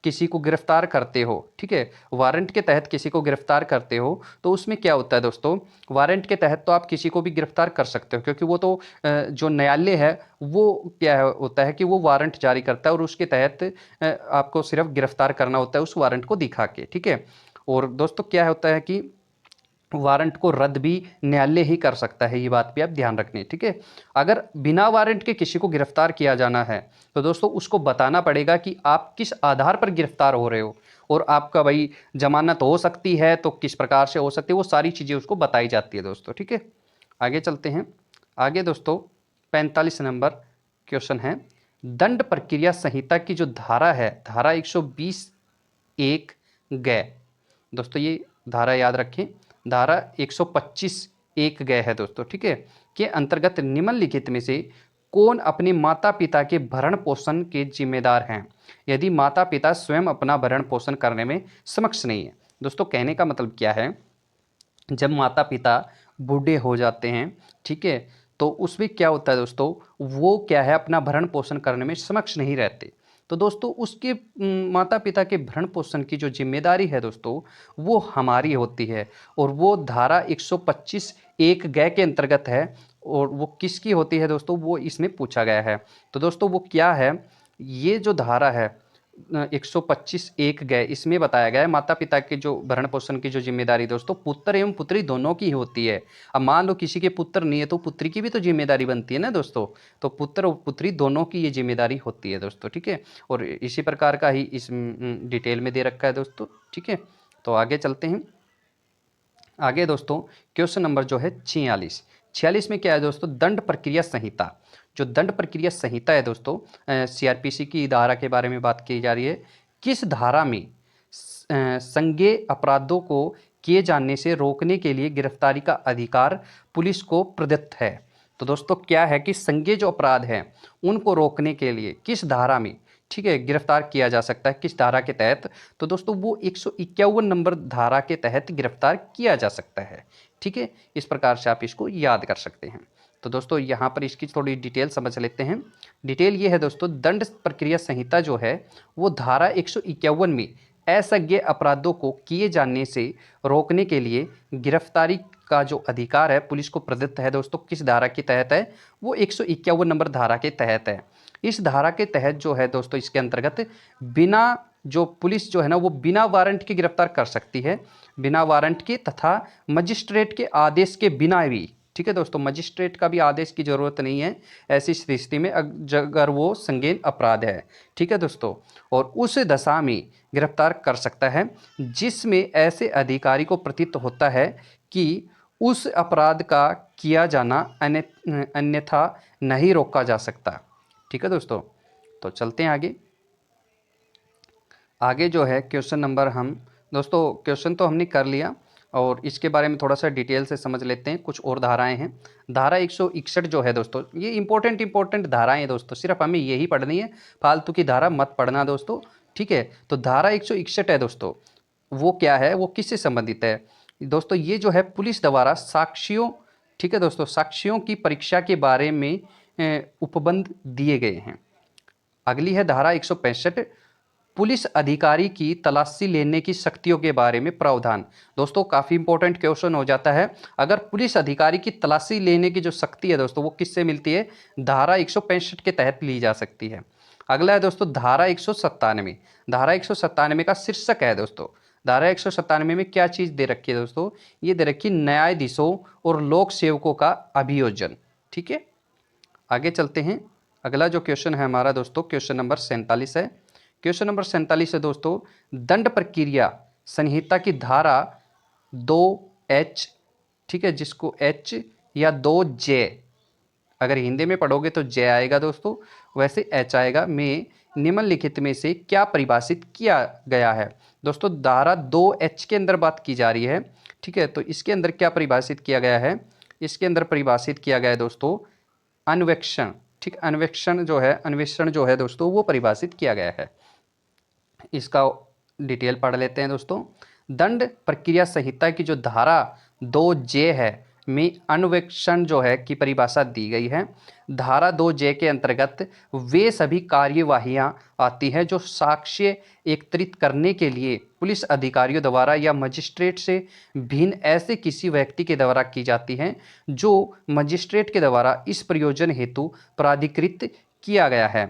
किसी को गिरफ्तार करते हो, ठीक है, वारंट के तहत किसी को गिरफ्तार करते हो तो उसमें क्या होता है दोस्तों, वारंट के तहत तो आप किसी को भी गिरफ्तार कर सकते हो क्योंकि वो तो जो न्यायालय है वो क्या होता है कि वो वारंट जारी करता है और उसके तहत आपको सिर्फ गिरफ्तार करना होता है उस वारंट को दिखा के, ठीक है। और दोस्तों क्या होता है कि वारंट को रद्द भी न्यायालय ही कर सकता है, ये बात भी आप ध्यान रखनी, ठीक है। अगर बिना वारंट के किसी को गिरफ्तार किया जाना है तो दोस्तों उसको बताना पड़ेगा कि आप किस आधार पर गिरफ्तार हो रहे हो और आपका भाई जमानत हो सकती है तो किस प्रकार से हो सकती है, वो सारी चीज़ें उसको बताई जाती है दोस्तों, ठीक है। आगे चलते हैं। आगे दोस्तों 45 नंबर क्वेश्चन है, दंड प्रक्रिया संहिता की जो धारा है, धारा 120(1) ग, दोस्तों ये धारा याद रखें, धारा 125(1) ग है दोस्तों, ठीक है, के अंतर्गत निम्नलिखित में से कौन अपने माता पिता के भरण पोषण के जिम्मेदार हैं यदि माता पिता स्वयं अपना भरण पोषण करने में सक्षम नहीं है। दोस्तों कहने का मतलब क्या है, जब माता पिता बूढ़े हो जाते हैं, ठीक है, तो उसमें क्या होता है दोस्तों, वो क्या है अपना भरण पोषण करने में सक्षम नहीं रहते, तो दोस्तों उसके माता पिता के भरण पोषण की जो जिम्मेदारी है दोस्तों वो हमारी होती है और वो धारा 125(1) ग के अंतर्गत है और वो किसकी होती है दोस्तों, वो इसमें पूछा गया है। तो दोस्तों वो क्या है, ये जो धारा है 125(1) ग, इसमें बताया गया है माता पिता के जो भरण पोषण की जो जिम्मेदारी दोस्तों पुत्र एवं पुत्री दोनों की होती है। अब मान लो किसी के पुत्र नहीं है तो पुत्री की भी तो जिम्मेदारी बनती है ना दोस्तों, तो पुत्र और पुत्री दोनों की ये जिम्मेदारी होती है दोस्तों, ठीक है। और इसी प्रकार का ही इस डिटेल में दे रखा है दोस्तों, ठीक है। तो आगे चलते हैं। आगे दोस्तों क्वेश्चन नंबर जो है 46 में क्या है दोस्तों, दंड प्रक्रिया संहिता, जो दंड प्रक्रिया संहिता है दोस्तों सीआरपीसी की धारा के बारे में बात की जा रही है, किस धारा में संज्ञेय अपराधों को किए जाने से रोकने के लिए गिरफ्तारी का अधिकार पुलिस को प्रदत्त है। तो दोस्तों क्या है कि संज्ञेय जो अपराध हैं उनको रोकने के लिए किस धारा में, ठीक है, गिरफ्तार किया जा सकता है, किस धारा के तहत, तो दोस्तों वो 151 नंबर धारा के तहत गिरफ्तार किया जा सकता है, ठीक है। इस प्रकार से आप इसको याद कर सकते हैं। तो दोस्तों यहाँ पर इसकी थोड़ी डिटेल समझ लेते हैं। डिटेल ये है दोस्तों, दंड प्रक्रिया संहिता जो है वो धारा 151 में असंज्ञेय अपराधों को किए जाने से रोकने के लिए गिरफ्तारी का जो अधिकार है पुलिस को प्रदत्त है दोस्तों, किस धारा के तहत है, वो 151 नंबर धारा के तहत है। इस धारा के तहत जो है दोस्तों इसके अंतर्गत बिना जो पुलिस जो है ना वो बिना वारंट के गिरफ्तार कर सकती है, बिना वारंट के तथा मजिस्ट्रेट के आदेश के बिना भी, ठीक है दोस्तों, मजिस्ट्रेट का भी आदेश की ज़रूरत नहीं है ऐसी स्थिति में अगर वो संज्ञेय अपराध है, ठीक है दोस्तों, और उस दशा में गिरफ्तार कर सकता है जिसमें ऐसे अधिकारी को प्रतीत होता है कि उस अपराध का किया जाना अन्यथा नहीं रोका जा सकता, ठीक है दोस्तों। तो चलते हैं आगे। आगे जो है क्वेश्चन नंबर, हम दोस्तों क्वेश्चन तो हमने कर लिया और इसके बारे में थोड़ा सा डिटेल से समझ लेते हैं। कुछ और धाराएं हैं। धारा 161 जो है दोस्तों, ये इंपॉर्टेंट धाराएं हैं दोस्तों, सिर्फ हमें यही पढ़नी है, फालतू की धारा मत पढ़ना दोस्तों, ठीक है। तो धारा 161 है दोस्तों, वो क्या है, वो किससे संबंधित है दोस्तों, ये जो है पुलिस द्वारा साक्ष्यों, ठीक है दोस्तों, साक्ष्यों की परीक्षा के बारे में उपबंध दिए गए हैं। अगली है धारा 165, पुलिस अधिकारी की तलाशी लेने की शक्तियों के बारे में प्रावधान। दोस्तों काफ़ी इंपॉर्टेंट क्वेश्चन हो जाता है, अगर पुलिस अधिकारी की तलाशी लेने की जो शक्ति है दोस्तों वो किससे मिलती है, धारा 165 के तहत ली जा सकती है। अगला है दोस्तों धारा 197। धारा 197 का शीर्षक है दोस्तों, धारा 197 में क्या चीज़ दे रखी है दोस्तों, ये दे रखी न्यायाधीशों और लोक सेवकों का अभियोजन, ठीक है। आगे चलते हैं। अगला जो क्वेश्चन है हमारा दोस्तों क्वेश्चन नंबर 47 है। क्वेश्चन नंबर 47 है दोस्तों, दंड प्रक्रिया संहिता की धारा 2H, ठीक है, जिसको H या 2J, अगर हिंदी में पढ़ोगे तो J आएगा दोस्तों, वैसे H आएगा, में निम्नलिखित में से क्या परिभाषित किया गया है। दोस्तों धारा 2H के अंदर बात की जा रही है, ठीक है, तो इसके अंदर क्या परिभाषित किया गया है, इसके अंदर परिभाषित किया गया है दोस्तों अन्वेक्षण, ठीक ठीक, अन्वेषण जो है दोस्तों वो परिभाषित किया गया है। इसका डिटेल पढ़ लेते हैं दोस्तों। दंड प्रक्रिया संहिता की जो धारा 2J है में अन्वेषण जो है की परिभाषा दी गई है। धारा 2J के अंतर्गत वे सभी कार्यवाहियां आती हैं जो साक्ष्य एकत्रित करने के लिए पुलिस अधिकारियों द्वारा या मजिस्ट्रेट से भिन्न ऐसे किसी व्यक्ति के द्वारा की जाती हैं जो मजिस्ट्रेट के द्वारा इस प्रयोजन हेतु प्राधिकृत किया गया है।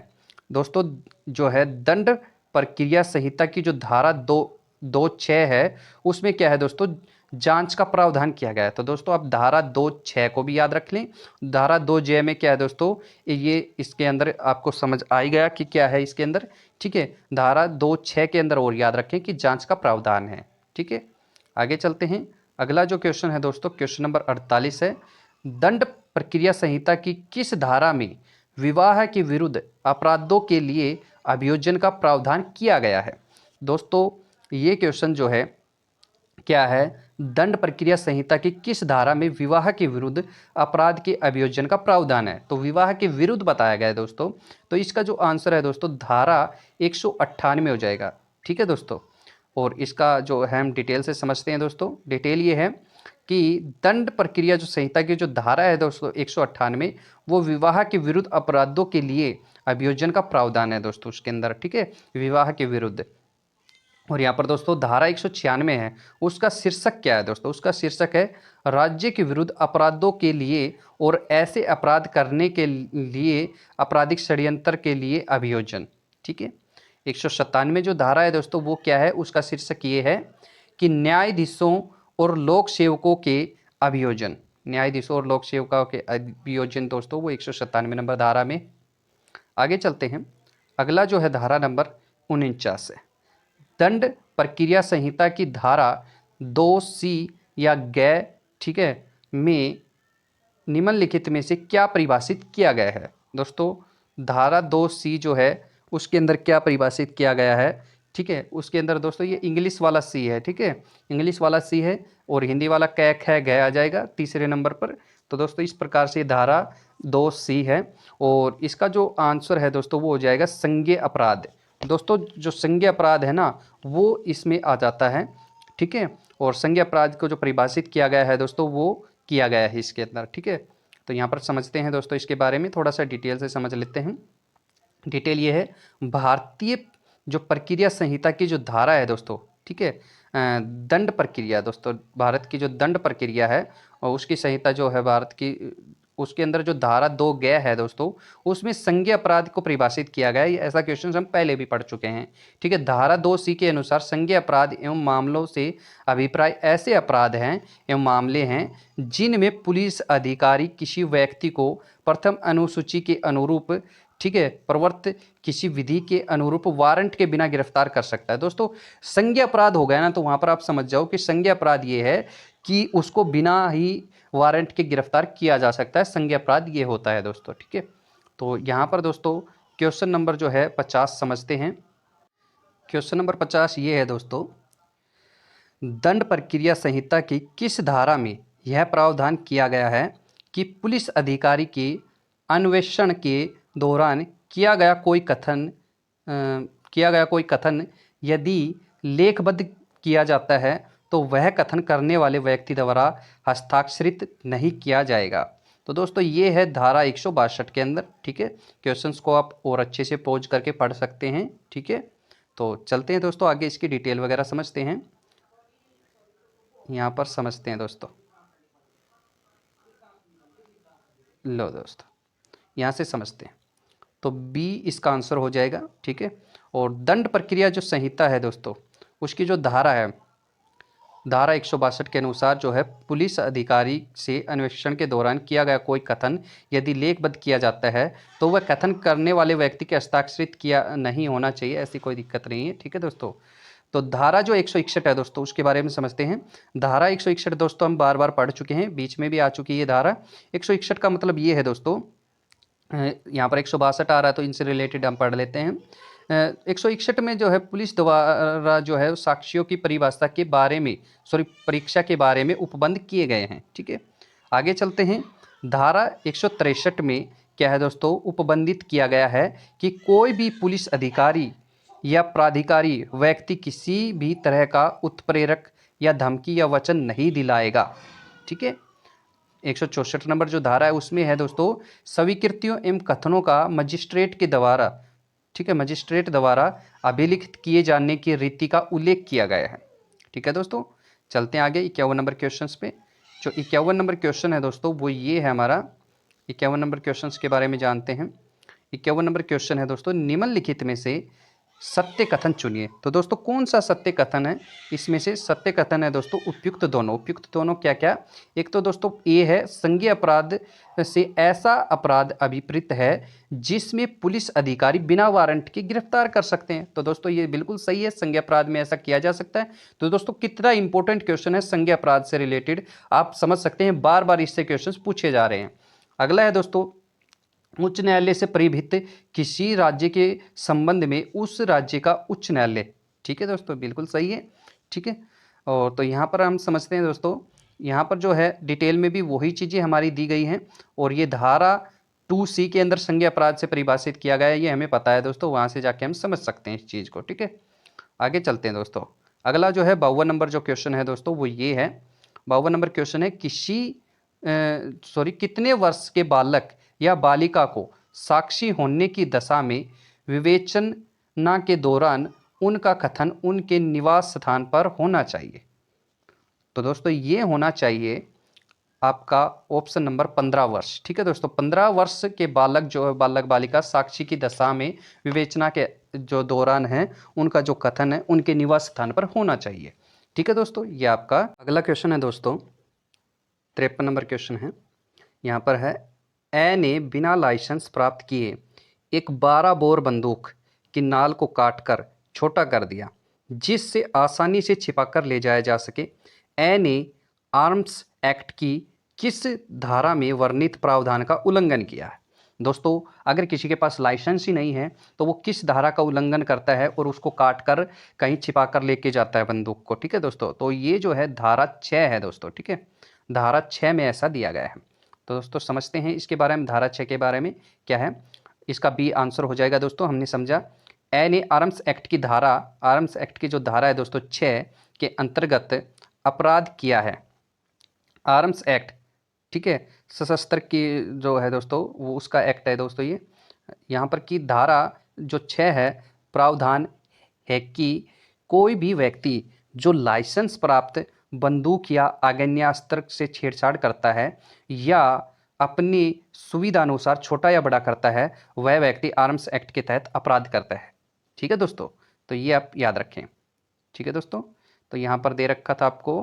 दोस्तों जो है दंड प्रक्रिया संहिता की जो धारा 226 है उसमें क्या है दोस्तों, जांच का प्रावधान किया गया है। तो दोस्तों आप धारा 26 को भी याद रख लें। धारा 2J में क्या है दोस्तों, ये इसके अंदर आपको समझ आ ही गया कि क्या है इसके अंदर, ठीक है। धारा 26 के अंदर और याद रखें कि जांच का प्रावधान है, ठीक है। आगे चलते हैं। अगला जो क्वेश्चन है दोस्तों, क्वेश्चन नंबर 48 है। दंड प्रक्रिया संहिता की किस धारा में विवाह के विरुद्ध अपराधों के लिए अभियोजन का प्रावधान किया गया है? दोस्तों ये क्वेश्चन जो है क्या है, दंड प्रक्रिया संहिता की किस धारा में विवाह के विरुद्ध अपराध के अभियोजन का प्रावधान है? तो विवाह के विरुद्ध बताया गया है दोस्तों। तो इसका जो आंसर है दोस्तों धारा 198 हो जाएगा, ठीक है दोस्तों। और इसका जो है हम डिटेल से समझते हैं दोस्तों। डिटेल ये है कि दंड प्रक्रिया जो संहिता की जो धारा है दोस्तों 198 वो विवाह के विरुद्ध अपराधों के लिए अभियोजन का प्रावधान है दोस्तों उसके अंदर, ठीक है, विवाह के विरुद्ध। और यहाँ पर दोस्तों धारा 196 है, उसका शीर्षक क्या है दोस्तों? उसका शीर्षक है राज्य के विरुद्ध अपराधों के लिए और ऐसे अपराध करने के लिए आपराधिक षड्यंत्र के लिए अभियोजन, ठीक है। 197 जो धारा है दोस्तों वो क्या है, उसका शीर्षक ये है कि न्यायाधीशों और लोक सेवकों के अभियोजन, न्यायाधीशों और लोक सेवकों के अभियोजन दोस्तों वो 197 नंबर धारा में। आगे चलते हैं। अगला जो है धारा नंबर 49 है। दंड प्रक्रिया संहिता की धारा 2C या गै, ठीक है, में निम्नलिखित में से क्या परिभाषित किया गया है? दोस्तों धारा 2C जो है उसके अंदर क्या परिभाषित किया गया है, ठीक है। उसके अंदर दोस्तों ये इंग्लिश वाला सी है, ठीक है, इंग्लिश वाला सी है और हिंदी वाला कैक है, गै आ जाएगा तीसरे नंबर पर। तो दोस्तों इस प्रकार से धारा 2C है और इसका जो आंसर है दोस्तों वो हो जाएगा संज्ञेय अपराध। दोस्तों जो संज्ञेय अपराध है ना वो इसमें आ जाता है, ठीक है। और संज्ञेय अपराध को जो परिभाषित किया गया है दोस्तों वो किया गया है इसके अंदर, ठीक है। तो यहाँ पर समझते हैं दोस्तों इसके बारे में, थोड़ा सा डिटेल से समझ लेते हैं। डिटेल ये है, भारतीय जो प्रक्रिया संहिता की जो धारा है दोस्तों, ठीक है, दंड प्रक्रिया दोस्तों, भारत की जो दंड प्रक्रिया है और उसकी संहिता जो है भारत की, उसके अंदर जो धारा 2 गै है दोस्तों उसमें संज्ञेय अपराध को परिभाषित किया गया है। ऐसा क्वेश्चन हम पहले भी पढ़ चुके हैं, ठीक है। धारा 2C के अनुसार संज्ञेय अपराध एवं मामलों से अभिप्राय ऐसे अपराध हैं एवं मामले हैं जिनमें पुलिस अधिकारी किसी व्यक्ति को प्रथम अनुसूची के अनुरूप, ठीक है, प्रवर्त किसी विधि के अनुरूप वारंट के बिना गिरफ्तार कर सकता है। दोस्तों संज्ञेय अपराध हो गया ना तो वहां पर आप समझ जाओ कि संज्ञेय अपराध ये है कि उसको बिना ही वारंट के गिरफ्तार किया जा सकता है, संज्ञेय अपराध ये होता है दोस्तों, ठीक है। तो यहाँ पर दोस्तों क्वेश्चन नंबर जो है 50 समझते हैं। क्वेश्चन नंबर 50 ये है दोस्तों, दंड प्रक्रिया संहिता की किस धारा में यह प्रावधान किया गया है कि पुलिस अधिकारी के अन्वेषण के दौरान किया गया कोई कथन यदि लेखबद्ध किया जाता है तो वह कथन करने वाले व्यक्ति द्वारा हस्ताक्षरित नहीं किया जाएगा। तो दोस्तों ये है धारा 162 के अंदर, ठीक है। क्वेश्चंस को आप और अच्छे से पॉज करके पढ़ सकते हैं, ठीक है। तो चलते हैं दोस्तों आगे इसकी डिटेल वगैरह समझते हैं। यहाँ पर समझते हैं दोस्तों, लो दोस्तों यहाँ से समझते हैं। तो बी इसका आंसर हो जाएगा, ठीक है। और दंड प्रक्रिया जो संहिता है दोस्तों उसकी जो धारा है, धारा 162 के अनुसार जो है पुलिस अधिकारी से अन्वेषण के दौरान किया गया कोई कथन यदि लेखबद्ध किया जाता है तो वह कथन करने वाले व्यक्ति के हस्ताक्षरित किया नहीं होना चाहिए, ऐसी कोई दिक्कत नहीं है, ठीक है दोस्तों। तो धारा जो 161 है दोस्तों उसके बारे में समझते हैं। धारा 161 दोस्तों हम बार बार पढ़ चुके हैं, बीच में भी आ चुकी है धारा। 161 का मतलब ये है दोस्तों, यहाँ पर 162 आ रहा है तो इनसे रिलेटेड हम पढ़ लेते हैं। 161 में जो है पुलिस द्वारा जो है साक्ष्यों की परिभाषा के बारे में, परीक्षा के बारे में उपबंध किए गए हैं, ठीक है। आगे चलते हैं। धारा 163 में क्या है दोस्तों, उपबंधित किया गया है कि कोई भी पुलिस अधिकारी या प्राधिकारी व्यक्ति किसी भी तरह का उत्प्रेरक या धमकी या वचन नहीं दिलाएगा। ठीक है, 164 नंबर जो धारा है उसमें है दोस्तों, स्वीकृतियों एवं कथनों का मजिस्ट्रेट के द्वारा, ठीक है, मजिस्ट्रेट द्वारा अभिलिखित किए जाने की रीति का उल्लेख किया गया है। ठीक है दोस्तों, चलते हैं आगे 51 नंबर क्वेश्चन पे। जो 51 नंबर क्वेश्चन है दोस्तों वो ये है हमारा, 51 नंबर क्वेश्चन के बारे में जानते हैं। 51 नंबर क्वेश्चन है दोस्तों, निम्नलिखित में से सत्य कथन चुनिए। तो दोस्तों कौन सा सत्य कथन है, इसमें से सत्य कथन है दोस्तों उपयुक्त दोनों। उपयुक्त दोनों क्या क्या, एक तो दोस्तों ए है, संज्ञेय अपराध से ऐसा अपराध अभिप्रेत है जिसमें पुलिस अधिकारी बिना वारंट के गिरफ्तार कर सकते हैं। तो दोस्तों ये बिल्कुल सही है, संज्ञेय अपराध में ऐसा किया जा सकता है। तो दोस्तों कितना इंपॉर्टेंट क्वेश्चन है संज्ञेय अपराध से रिलेटेड, आप समझ सकते हैं, बार बार इससे क्वेश्चन पूछे जा रहे हैं। अगला है दोस्तों, उच्च न्यायालय से परिभित किसी राज्य के संबंध में उस राज्य का उच्च न्यायालय। ठीक है दोस्तों, बिल्कुल सही है। ठीक है, और तो यहाँ पर हम समझते हैं दोस्तों, यहाँ पर जो है डिटेल में भी वही चीज़ें हमारी दी गई हैं, और ये धारा 2C के अंदर संज्ञेय अपराध से परिभाषित किया गया है, ये हमें पता है दोस्तों, वहाँ से जाके हम समझ सकते हैं इस चीज़ को। ठीक है, आगे चलते हैं दोस्तों। अगला जो है 52 नंबर जो क्वेश्चन है दोस्तों वो ये है, 52 नंबर क्वेश्चन है, कितने वर्ष के बालक या बालिका को साक्षी होने की दशा में विवेचना के दौरान उनका कथन उनके निवास स्थान पर होना चाहिए। तो दोस्तों ये होना चाहिए आपका ऑप्शन नंबर 15 वर्ष। ठीक है दोस्तों, 15 वर्ष के बालक जो है, बालक बालिका साक्षी की दशा में विवेचना के जो दौरान है उनका जो कथन है उनके निवास स्थान पर होना चाहिए। ठीक है दोस्तों, ये आपका अगला क्वेश्चन है दोस्तों, 53 नंबर क्वेश्चन है। यहाँ पर है, ए ने बिना लाइसेंस प्राप्त किए एक 12 बोर बंदूक की नाल को काटकर छोटा कर दिया जिससे आसानी से छिपाकर ले जाया जा सके। ए ने आर्म्स एक्ट की किस धारा में वर्णित प्रावधान का उल्लंघन किया है। दोस्तों अगर किसी के पास लाइसेंस ही नहीं है तो वो किस धारा का उल्लंघन करता है और उसको काट कर कहीं छिपा कर लेके जाता है बंदूक को। ठीक है दोस्तों, तो ये जो है धारा 6 है दोस्तों। ठीक है, धारा 6 में ऐसा दिया गया है। तो दोस्तों समझते हैं इसके बारे में, धारा 6 के बारे में क्या है, इसका बी आंसर हो जाएगा दोस्तों। हमने समझा ए ने आर्म्स एक्ट की धारा, आर्म्स एक्ट की जो धारा है दोस्तों 6 के अंतर्गत अपराध किया है। आर्म्स एक्ट, ठीक है, सशस्त्र की जो है दोस्तों वो उसका एक्ट है दोस्तों। ये यहाँ पर की धारा जो 6 है, प्रावधान है कि कोई भी व्यक्ति जो लाइसेंस प्राप्त बंदूक या आग्नेयास्त्र से छेड़छाड़ करता है या अपनी सुविधा अनुसार छोटा या बड़ा करता है, वह व्यक्ति आर्म्स एक्ट के तहत अपराध करता है। ठीक है दोस्तों, तो ये आप याद रखें। ठीक है दोस्तों, तो यहाँ पर दे रखा था आपको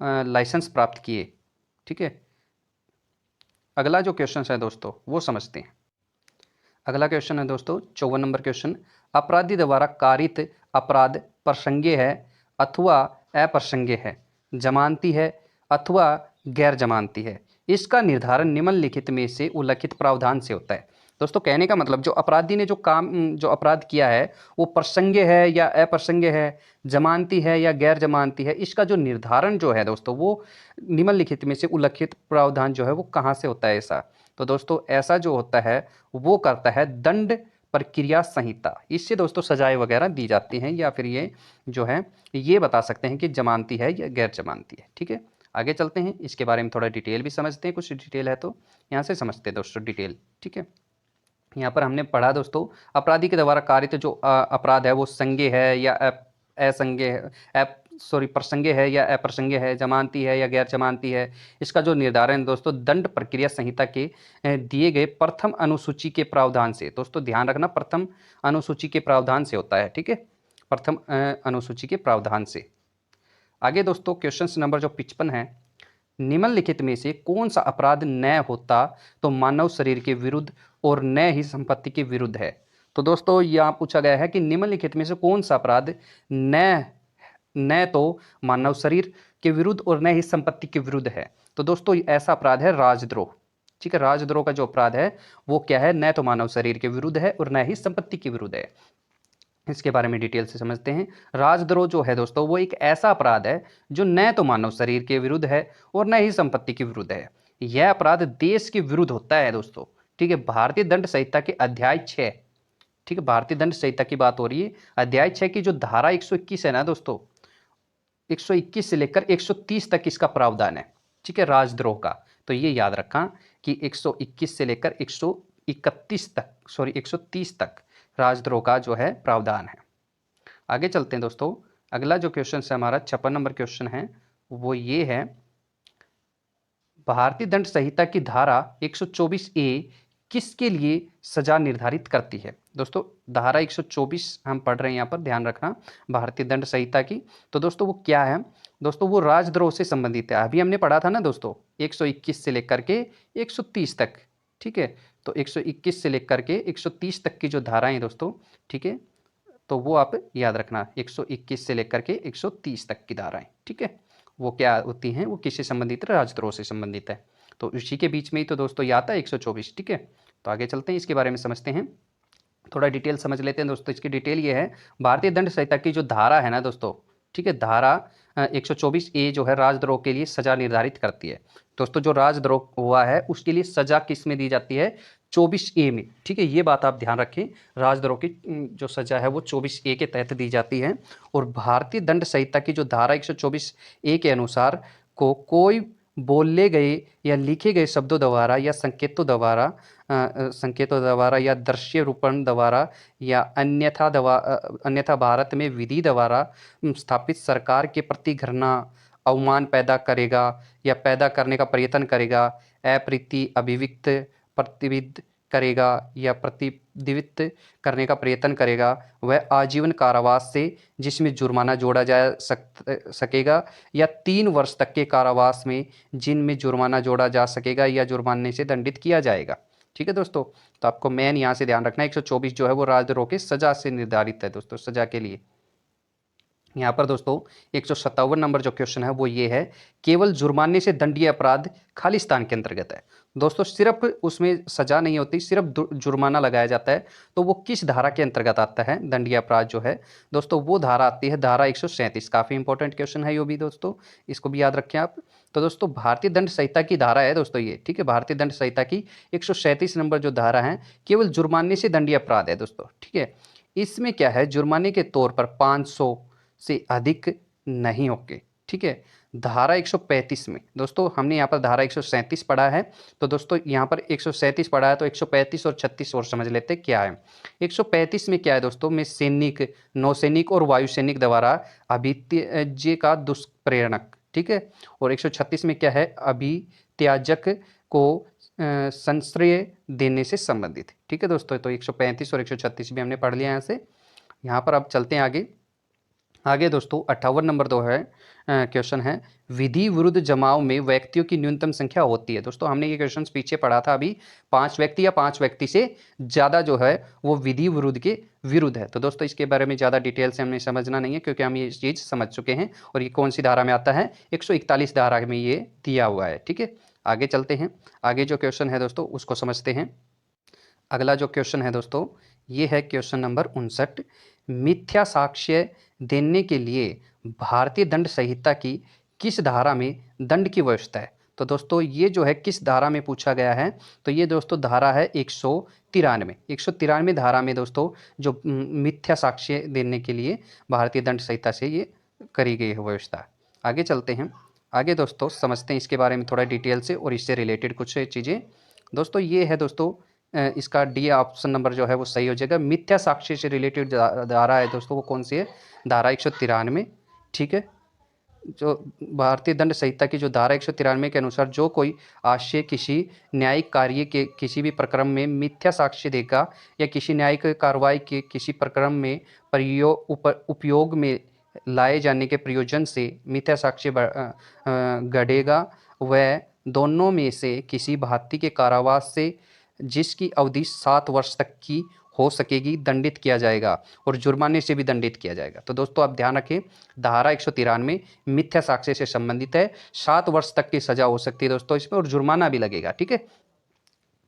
लाइसेंस प्राप्त किए। ठीक है, अगला जो क्वेश्चन है दोस्तों वो समझते हैं। अगला क्वेश्चन है दोस्तों 54 नंबर क्वेश्चन, अपराधी द्वारा कारित अपराध प्रसंज्ञेय है अथवा अप्रसंज्ञेय है, जमानती है अथवा गैर जमानती है, इसका निर्धारण निम्नलिखित में से उल्लिखित प्रावधान से होता है। दोस्तों कहने का मतलब जो अपराधी ने जो अपराध किया है वो प्रसंज्ञेय है या अप्रसंज्ञेय है, जमानती है या गैर जमानती है, इसका जो निर्धारण जो है दोस्तों वो निम्नलिखित में से उल्लिखित प्रावधान जो है वो कहाँ से होता है ऐसा। तो दोस्तों ऐसा जो होता है वो करता है दंड प्रक्रिया संहिता। इससे दोस्तों सजाएं वगैरह दी जाती हैं, या फिर ये जो है ये बता सकते हैं कि जमानती है या गैर जमानती है। ठीक है, आगे चलते हैं, इसके बारे में थोड़ा डिटेल भी समझते हैं, कुछ डिटेल है तो यहाँ से समझते हैं दोस्तों डिटेल। ठीक है, यहाँ पर हमने पढ़ा दोस्तों अपराधी के द्वारा कारित जो अपराध है वो संज्ञेय है या असंज्ञेय है, प्रसंज्ञेय है या अप्रसंज्ञेय है, जमानती है या गैर जमानती है, इसका जो निर्धारण दोस्तों दंड प्रक्रिया संहिता के दिए गए प्रथम अनुसूची के प्रावधान से, दोस्तों ध्यान रखना प्रथम अनुसूची के प्रावधान से होता है। ठीक है, प्रथम अनुसूची के प्रावधान से। आगे दोस्तों क्वेश्चन नंबर जो 55 है, निम्नलिखित में से कौन सा अपराध न होता तो मानव शरीर के विरुद्ध और न ही संपत्ति के विरुद्ध है। तो दोस्तों यहाँ पूछा गया है कि निम्नलिखित में से कौन सा अपराध न तो मानव शरीर के विरुद्ध और न ही संपत्ति के विरुद्ध है। तो दोस्तों ऐसा अपराध है राजद्रोह। ठीक है, राजद्रोह का जो अपराध है वो क्या है, न तो मानव शरीर के विरुद्ध है और न ही संपत्ति के विरुद्ध है। इसके बारे में डिटेल से समझते हैं। राजद्रोह जो है दोस्तों वो एक ऐसा अपराध है जो न तो मानव शरीर के विरुद्ध है और न ही संपत्ति के विरुद्ध है। यह अपराध देश के विरुद्ध होता है दोस्तों। ठीक है, भारतीय दंड संहिता के अध्याय 6, ठीक है, भारतीय दंड संहिता की बात हो रही है, अध्याय 6 की जो धारा 121 है ना दोस्तों, 121 से लेकर 130 तक इसका प्रावधान है, ठीक है, राजद्रोह का। तो ये याद रखा कि 121 से लेकर 131 तक, सॉरी 130 तक राजद्रोह का जो है प्रावधान है। आगे चलते हैं दोस्तों, अगला जो क्वेश्चन है हमारा 56 नंबर क्वेश्चन है, वो ये है, भारतीय दंड संहिता की धारा 124 ए किसके लिए सजा निर्धारित करती है। दोस्तों धारा 124 हम पढ़ रहे हैं, यहाँ पर ध्यान रखना, भारतीय दंड संहिता की। तो दोस्तों वो क्या है, दोस्तों वो राजद्रोह से संबंधित है। अभी हमने पढ़ा था ना दोस्तों 121 से लेकर के 130 तक, ठीक है, तो 121 से लेकर के 130 तक की जो धाराएं दोस्तों, ठीक है, तो वो आप याद रखना, 121 से लेकर के 130 तक की धाराएं, ठीक है, वो क्या होती हैं, वो किससे संबंधित है, राजद्रोह से संबंधित है। तो इसी के बीच में ही तो दोस्तों ये आता है 124, ठीक है। तो आगे चलते हैं, इसके बारे में समझते हैं, थोड़ा डिटेल समझ लेते हैं दोस्तों। इसकी डिटेल ये है, भारतीय दंड संहिता की जो धारा है ना दोस्तों, ठीक है, धारा 124 ए जो है राजद्रोह के लिए सजा निर्धारित करती है। दोस्तों जो राजद्रोह हुआ है उसके लिए सजा किस में दी जाती है, 24 ए में, ठीक है, ये बात आप ध्यान रखें, राजद्रोह की जो सजा है वो 24 ए के तहत दी जाती है। और भारतीय दंड संहिता की जो धारा 124 ए के अनुसार को कोई बोले गए या लिखे गए शब्दों द्वारा या संकेतों द्वारा या दृश्य रूपण द्वारा या अन्यथा भारत में विधि द्वारा स्थापित सरकार के प्रति घृणा, अवमान पैदा करेगा या पैदा करने का प्रयत्न करेगा, अप्रीति, अभिव्यक्त, प्रतिविध करेगा या प्रतिदिवित करने का प्रयत्न करेगा, वह आजीवन कारावास से जिसमें जुर्माना जोड़ा जा सकेगा या 3 वर्ष तक के कारावास में जिनमें जुर्माना जोड़ा जा सकेगा या जुर्माने से दंडित किया जाएगा, ठीक है दोस्तों। तो आपको मेन यहाँ से ध्यान रखना है, 124 जो है वो राजद्रोह की सजा से निर्धारित है दोस्तों, सजा के लिए। यहाँ पर दोस्तों 157 नंबर जो क्वेश्चन है वो ये है, केवल जुर्माने से दंडनीय अपराध खालिस्तान के अंतर्गत है। दोस्तों सिर्फ उसमें सजा नहीं होती, सिर्फ जुर्माना लगाया जाता है, तो वो किस धारा के अंतर्गत आता है दंडनीय अपराध जो है दोस्तों, वो धारा आती है धारा 137। काफ़ी इंपॉर्टेंट क्वेश्चन है ये भी दोस्तों, इसको भी याद रखें आप। तो दोस्तों भारतीय दंड संहिता की धारा है दोस्तों ये, ठीक है, भारतीय दंड संहिता की 137 नंबर जो धारा है, केवल जुर्माने से दंडनीय अपराध है दोस्तों, ठीक है। इसमें क्या है, जुर्माने के तौर पर 500 से अधिक नहीं होंगे, ठीक है। धारा 135 में दोस्तों, हमने यहाँ पर धारा 137 पढ़ा है, तो दोस्तों यहाँ पर 137 पढ़ा है, तो 135 और 36 और समझ लेते हैं क्या है। 135 में क्या है दोस्तों, में सैनिक, नौसैनिक और वायुसैनिक द्वारा अभित्याज्य का दुष्प्रेरणक, ठीक है। और 136 में क्या है, अभित्याजक को संश्रय देने से संबंधित, ठीक है दोस्तों। तो 135 और 136 भी हमने पढ़ लिया यहाँ से। यहाँ पर अब चलते हैं आगे दोस्तों 58 नंबर दो है क्वेश्चन है, विधि विरुद्ध जमाव में व्यक्तियों की न्यूनतम संख्या होती है। दोस्तों हमने ये क्वेश्चन पीछे पढ़ा था अभी, 5 व्यक्ति या 5 व्यक्ति से ज़्यादा जो है वो विधि विरुद्ध के विरुद्ध है। तो दोस्तों इसके बारे में ज़्यादा डिटेल से हमने समझना नहीं है, क्योंकि हम ये चीज़ समझ चुके हैं। और ये कौन सी धारा में आता है, 141 धारा में ये दिया हुआ है, ठीक है। आगे चलते हैं, आगे जो क्वेश्चन है दोस्तों उसको समझते हैं। अगला जो क्वेश्चन है दोस्तों ये है क्वेश्चन नंबर 59, मिथ्या साक्ष्य देने के लिए भारतीय दंड संहिता की किस धारा में दंड की व्यवस्था है। तो दोस्तों ये जो है किस धारा में पूछा गया है, तो ये दोस्तों धारा है 193 धारा में दोस्तों, जो मिथ्या साक्ष्य देने के लिए भारतीय दंड संहिता से ये करी गई है व्यवस्था। आगे चलते हैं, आगे दोस्तों समझते हैं इसके बारे में थोड़ा डिटेल से और इससे रिलेटेड कुछ चीज़ें। दोस्तों ये है दोस्तों इसका डी ऑप्शन नंबर जो है वो सही हो जाएगा। मिथ्या साक्ष्य से रिलेटेड धारा है दोस्तों, वो कौन सी है, धारा 193, ठीक है। जो भारतीय दंड संहिता की जो धारा 193 के अनुसार जो कोई आशय किसी न्यायिक कार्य के किसी भी प्रक्रम में मिथ्या साक्ष्य देगा या किसी न्यायिक कार्रवाई के किसी प्रक्रम में उपयोग में लाए जाने के प्रयोजन से मिथ्या साक्ष्य गढ़ेगा, वह दोनों में से किसी भारतीय के कारावास से जिसकी अवधि 7 वर्ष तक की हो सकेगी दंडित किया जाएगा और जुर्माने से भी दंडित किया जाएगा। तो दोस्तों आप ध्यान रखें, धारा 193 मिथ्या साक्ष्य से संबंधित है, 7 वर्ष तक की सजा हो सकती है दोस्तों इसमें, और जुर्माना भी लगेगा, ठीक है।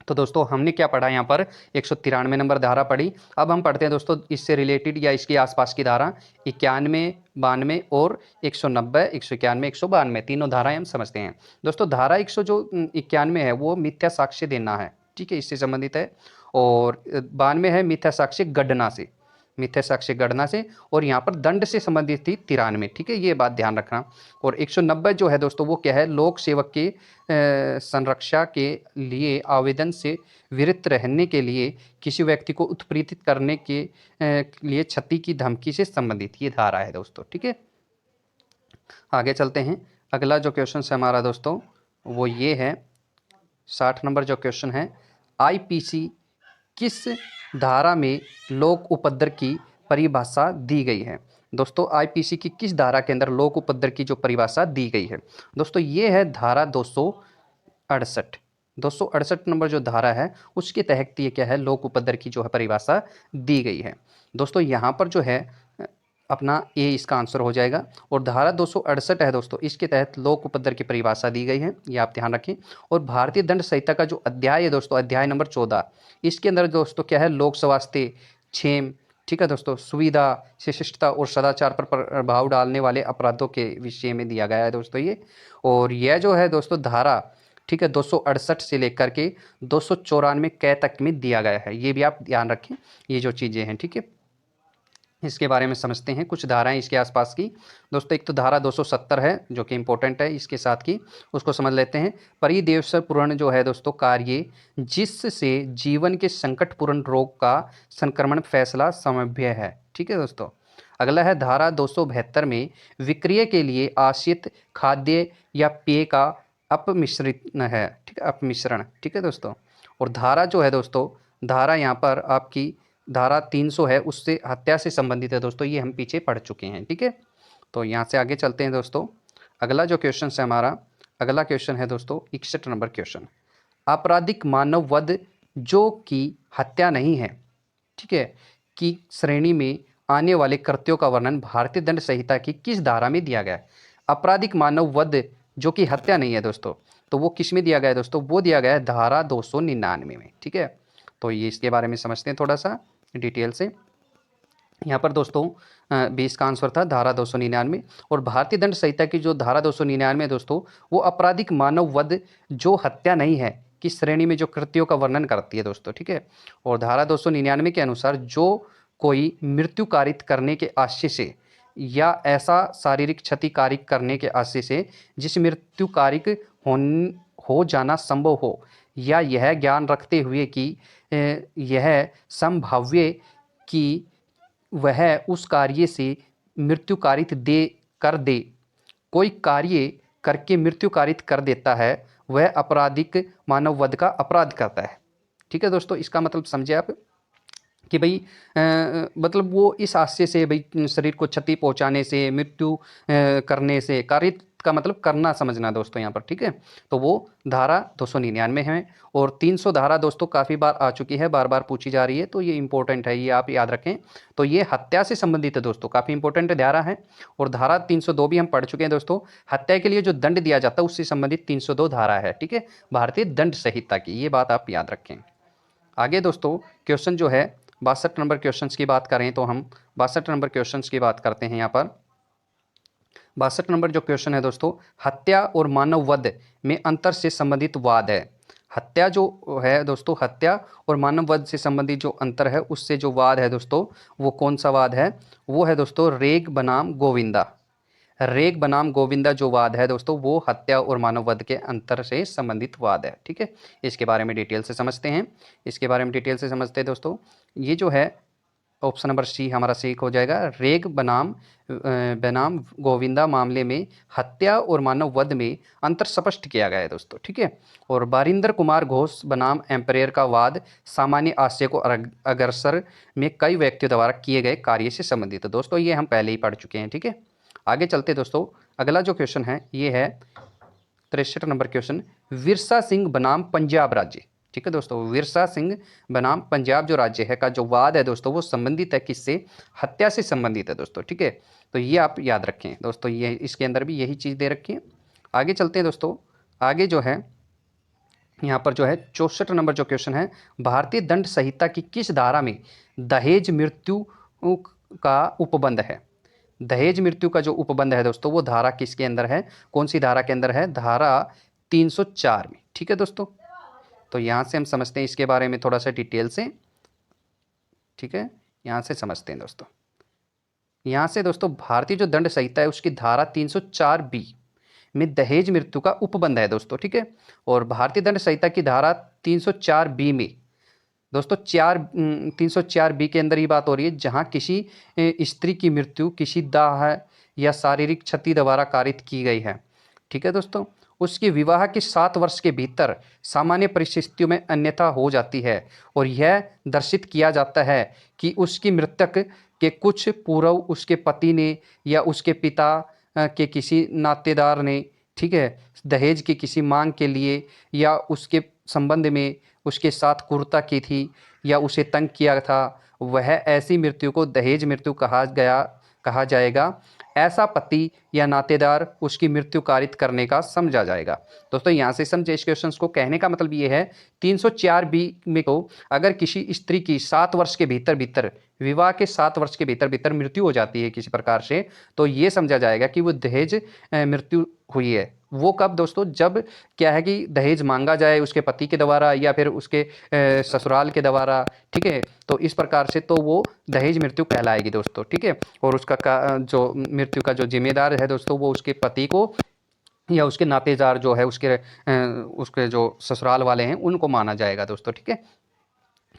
तो दोस्तों हमने क्या पढ़ा यहाँ पर, 193 नंबर धारा पढ़ी। अब हम पढ़ते हैं दोस्तों इससे रिलेटेड या इसके आसपास की धारा 91, 92 और 190, 191, 192, तीनों धाराएं हम समझते हैं दोस्तों। धारा 191 है वो मिथ्या साक्ष्य देना है, ठीक है, इससे संबंधित है। और 92 है मिथ्या साक्ष्य गणना से, मिथ्या साक्ष्य गणना से। और यहाँ पर दंड से संबंधित थी 93, ठीक है, ये बात ध्यान रखना। और 190 जो है दोस्तों वो क्या है, लोक सेवक के संरक्षा के लिए आवेदन से विरत रहने के लिए किसी व्यक्ति को उत्प्रेरित करने के लिए क्षति की धमकी से संबंधित ये धारा है दोस्तों, ठीक है। आगे चलते हैं। अगला जो क्वेश्चन है हमारा दोस्तों वो ये है 60 नंबर जो क्वेश्चन है, आईपीसी किस धारा में लोक उपद्रव की परिभाषा दी गई है। दोस्तों आईपीसी की किस धारा के अंदर लोक उपद्रव की जो परिभाषा दी गई है दोस्तों, ये है धारा 268। 268 नंबर जो धारा है उसके तहत ये क्या है, लोक उपद्रव की जो है परिभाषा दी गई है दोस्तों। यहाँ पर जो है अपना ए इसका आंसर हो जाएगा। और धारा 268 है दोस्तों, इसके तहत लोक उपद्रव की परिभाषा दी गई है, ये आप ध्यान रखें। और भारतीय दंड संहिता का जो अध्याय है दोस्तों, अध्याय नंबर 14, इसके अंदर दोस्तों क्या है, लोक स्वास्थ्य, क्षेम, ठीक है दोस्तों, सुविधा, शिष्टता और सदाचार पर प्रभाव डालने वाले अपराधों के विषय में दिया गया है दोस्तों ये। और यह जो है दोस्तों धारा, ठीक है, 268 से लेकर के 294 कै तक में दिया गया है, ये भी आप ध्यान रखें, ये जो चीज़ें हैं, ठीक है। इसके बारे में समझते हैं कुछ धाराएं इसके आसपास की दोस्तों। एक तो धारा 270 है जो कि इम्पोर्टेंट है, इसके साथ की उसको समझ लेते हैं। परिदेवपूर्ण जो है दोस्तों कार्य जिससे जीवन के संकटपूर्ण रोग का संक्रमण फैसला संभव है, ठीक है दोस्तों। अगला है धारा 272 में विक्रय के लिए आश्रित खाद्य या पेय का अपमिश्रण है, ठीक है, अपमिश्रण, ठीक है दोस्तों। और धारा जो है दोस्तों, धारा यहाँ पर आपकी धारा 300 है, उससे हत्या से संबंधित है दोस्तों, ये हम पीछे पढ़ चुके हैं, ठीक है। तो यहाँ से आगे चलते हैं दोस्तों। अगला जो क्वेश्चन है हमारा, अगला क्वेश्चन है दोस्तों 61 नंबर क्वेश्चन, आपराधिक मानव वध जो कि हत्या नहीं है, ठीक है, की श्रेणी में आने वाले कृत्यों का वर्णन भारतीय दंड संहिता की किस धारा में दिया गया है। आपराधिक मानव वध जो कि हत्या नहीं है दोस्तों, तो वो किस में दिया गया है दोस्तों, वो दिया गया है धारा 299 में, ठीक है। तो ये इसके बारे में समझते हैं थोड़ा सा डिटेल से। यहाँ पर दोस्तों 20 का आंसर था धारा 299। और भारतीय दंड संहिता की जो धारा 299 है दोस्तों, वो आपराधिक मानव वध जो हत्या नहीं है की श्रेणी में जो कृत्यों का वर्णन करती है दोस्तों, ठीक है। और धारा 299 के अनुसार जो कोई मृत्यु कारित करने के आशय से या ऐसा शारीरिक क्षति कारित करने के आशय से जिस मृत्यु कारिक हो जाना संभव हो, या यह ज्ञान रखते हुए कि यह संभाव्य कि वह उस कार्य से मृत्यु कारित कर दे, कोई कार्य करके मृत्यु कारित कर देता है, वह आपराधिक मानव वध का अपराध करता है, ठीक है दोस्तों। इसका मतलब समझे आप कि भाई मतलब वो इस आशय से भाई शरीर को क्षति पहुंचाने से, मृत्यु करने से, कारित का मतलब करना समझना दोस्तों यहाँ पर, ठीक है। तो वो धारा 299 है। और 300 धारा दोस्तों काफ़ी बार आ चुकी है, बार बार पूछी जा रही है, तो ये इंपॉर्टेंट है, ये आप याद रखें। तो ये हत्या से संबंधित है दोस्तों, काफ़ी इंपॉर्टेंट धारा है। और धारा 302 भी हम पढ़ चुके हैं दोस्तों, हत्या के लिए जो दंड दिया जाता है उससे संबंधित 302 धारा है, ठीक है, भारतीय दंड संहिता की, ये बात आप याद रखें। आगे दोस्तों क्वेश्चन जो है 62 नंबर क्वेश्चंस की बात करें तो हम 62 नंबर क्वेश्चंस की बात करते हैं। यहाँ पर 62 नंबर जो क्वेश्चन है दोस्तों, हत्या और मानव वध में अंतर से संबंधित वाद है। हत्या जो है दोस्तों, हत्या और मानव वध से संबंधित जो अंतर है उससे जो वाद है दोस्तों, वो कौन सा वाद है, वो है दोस्तों रेग बनाम गोविंदा। रेग बनाम गोविंदा जो वाद है दोस्तों, वो हत्या और मानव वध के अंतर से संबंधित वाद है, ठीक है। इसके बारे में डिटेल से समझते हैं, इसके बारे में डिटेल से समझते हैं दोस्तों। ये जो है ऑप्शन नंबर सी हमारा सही हो जाएगा। रेग बनाम गोविंदा मामले में हत्या और मानव वध में अंतर स्पष्ट किया गया है दोस्तों, ठीक है। और बारिंदर कुमार घोष बनाम एम्पायर का वाद सामान्य आशय को अग्रसर में कई व्यक्तियों द्वारा किए गए कार्य से संबंधित है दोस्तों, ये हम पहले ही पढ़ चुके हैं, ठीक है। आगे चलते दोस्तों, अगला जो क्वेश्चन है ये है 63 नंबर क्वेश्चन, विरसा सिंह बनाम पंजाब राज्य, ठीक है दोस्तों। विरसा सिंह बनाम पंजाब जो राज्य है का जो वाद है दोस्तों, वो संबंधित है किससे, हत्या से संबंधित है दोस्तों, ठीक है। तो ये आप याद रखें दोस्तों, ये इसके अंदर भी यही चीज़ दे रखी है। आगे चलते हैं दोस्तों, आगे जो है यहाँ पर जो है 64 नंबर जो क्वेश्चन है, भारतीय दंड संहिता की किस धारा में दहेज मृत्यु का उपबंध है। दहेज मृत्यु का जो उपबंध है दोस्तों, वो धारा किसके अंदर है, कौन सी धारा के अंदर है, धारा 304 में, ठीक है दोस्तों। तो यहाँ से हम समझते हैं इसके बारे में थोड़ा सा डिटेल से, ठीक है। यहाँ से समझते हैं दोस्तों। यहाँ से दोस्तों भारतीय जो दंड संहिता है उसकी धारा 304 बी में दहेज मृत्यु का उपबंध है दोस्तों, ठीक है। और भारतीय दंड संहिता की धारा 304 बी में दोस्तों 304 बी के अंदर ये बात हो रही है, जहाँ किसी स्त्री की मृत्यु किसी दाह या शारीरिक क्षति द्वारा कारित की गई है, ठीक है दोस्तों, उसकी विवाह के 7 वर्ष के भीतर सामान्य परिस्थितियों में अन्यथा हो जाती है और यह दर्शित किया जाता है कि उसकी मृतक के कुछ पूर्व उसके पति ने या उसके पिता के किसी नातेदार ने, ठीक है, दहेज की किसी मांग के लिए या उसके संबंध में उसके साथ क्रूरता की थी या उसे तंग किया था, वह ऐसी मृत्यु को दहेज मृत्यु कहा जाएगा। ऐसा पति या नातेदार उसकी मृत्यु कारित करने का समझा जाएगा। दोस्तों यहाँ से समझे इस क्वेश्चन को, कहने का मतलब ये है 304 बी में को अगर किसी स्त्री की 7 वर्ष के भीतर विवाह के 7 वर्ष के भीतर मृत्यु हो जाती है किसी प्रकार से, तो ये समझा जाएगा कि वो दहेज मृत्यु हुई है। वो कब दोस्तों, जब क्या है कि दहेज मांगा जाए उसके पति के द्वारा या फिर उसके ससुराल के द्वारा, ठीक है। तो इस प्रकार से तो वो दहेज मृत्यु कहलाएगी दोस्तों, ठीक है। और उसका जो मृत्यु का जो जिम्मेदार है दोस्तों वो उसके पति को या उसके नातेदार जो है उसके जो ससुराल वाले हैं उनको माना जाएगा दोस्तों, ठीक है।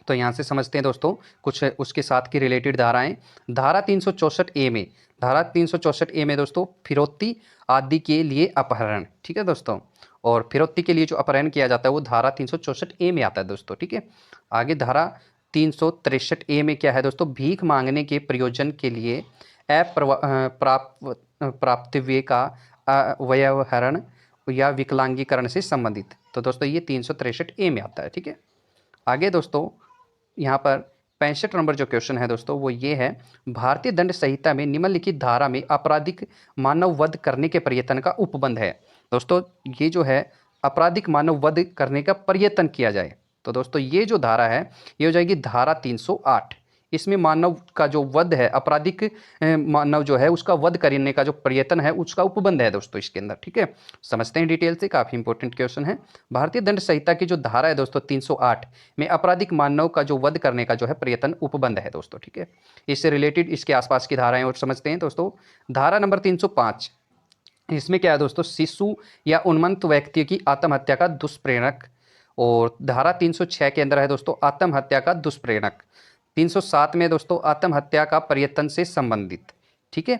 तो यहाँ से समझते हैं दोस्तों कुछ उसके साथ की रिलेटेड धाराएं। धारा 364 ए में, धारा 364 ए में दोस्तों फिरौती आदि के लिए अपहरण, ठीक है दोस्तों। और फिरौती के लिए जो अपहरण किया जाता है वो धारा 364 ए में आता है दोस्तों, ठीक है। आगे धारा 363 ए में क्या है दोस्तों, भीख मांगने के प्रयोजन के लिए प्राप्तव्य का अव्यवहरण या विकलांगीकरण से संबंधित। तो दोस्तों ये 363 ए में आता है, ठीक है। आगे दोस्तों यहाँ पर 65 नंबर जो क्वेश्चन है दोस्तों वो ये है, भारतीय दंड संहिता में निम्नलिखित धारा में आपराधिक मानव वध करने के प्रयत्न का उपबंध है। दोस्तों ये जो है आपराधिक मानव वध करने का प्रयत्न किया जाए, तो दोस्तों ये जो धारा है ये हो जाएगी धारा 308। इसमें मानव का जो वध है, आपराधिक मानव जो है उसका वध करने का जो प्रयत्न है उसका उपबंध है दोस्तों इसके अंदर, ठीक है। समझते हैं डिटेल से, काफ़ी इंपॉर्टेंट क्वेश्चन है। भारतीय दंड संहिता की जो धारा है दोस्तों 308 में आपराधिक मानव का जो वध करने का जो है प्रयत्न उपबंध है दोस्तों, ठीक है। इससे रिलेटेड इसके आसपास की धाराएं और समझते हैं दोस्तों। धारा नंबर 305, इसमें क्या है दोस्तों, शिशु या उन्मत्त व्यक्ति की आत्महत्या का दुष्प्रेरक। और धारा 306 के अंदर है दोस्तों आत्महत्या का दुष्प्रेरक। 307 में दोस्तों आत्महत्या का प्रयत्न से संबंधित, ठीक है,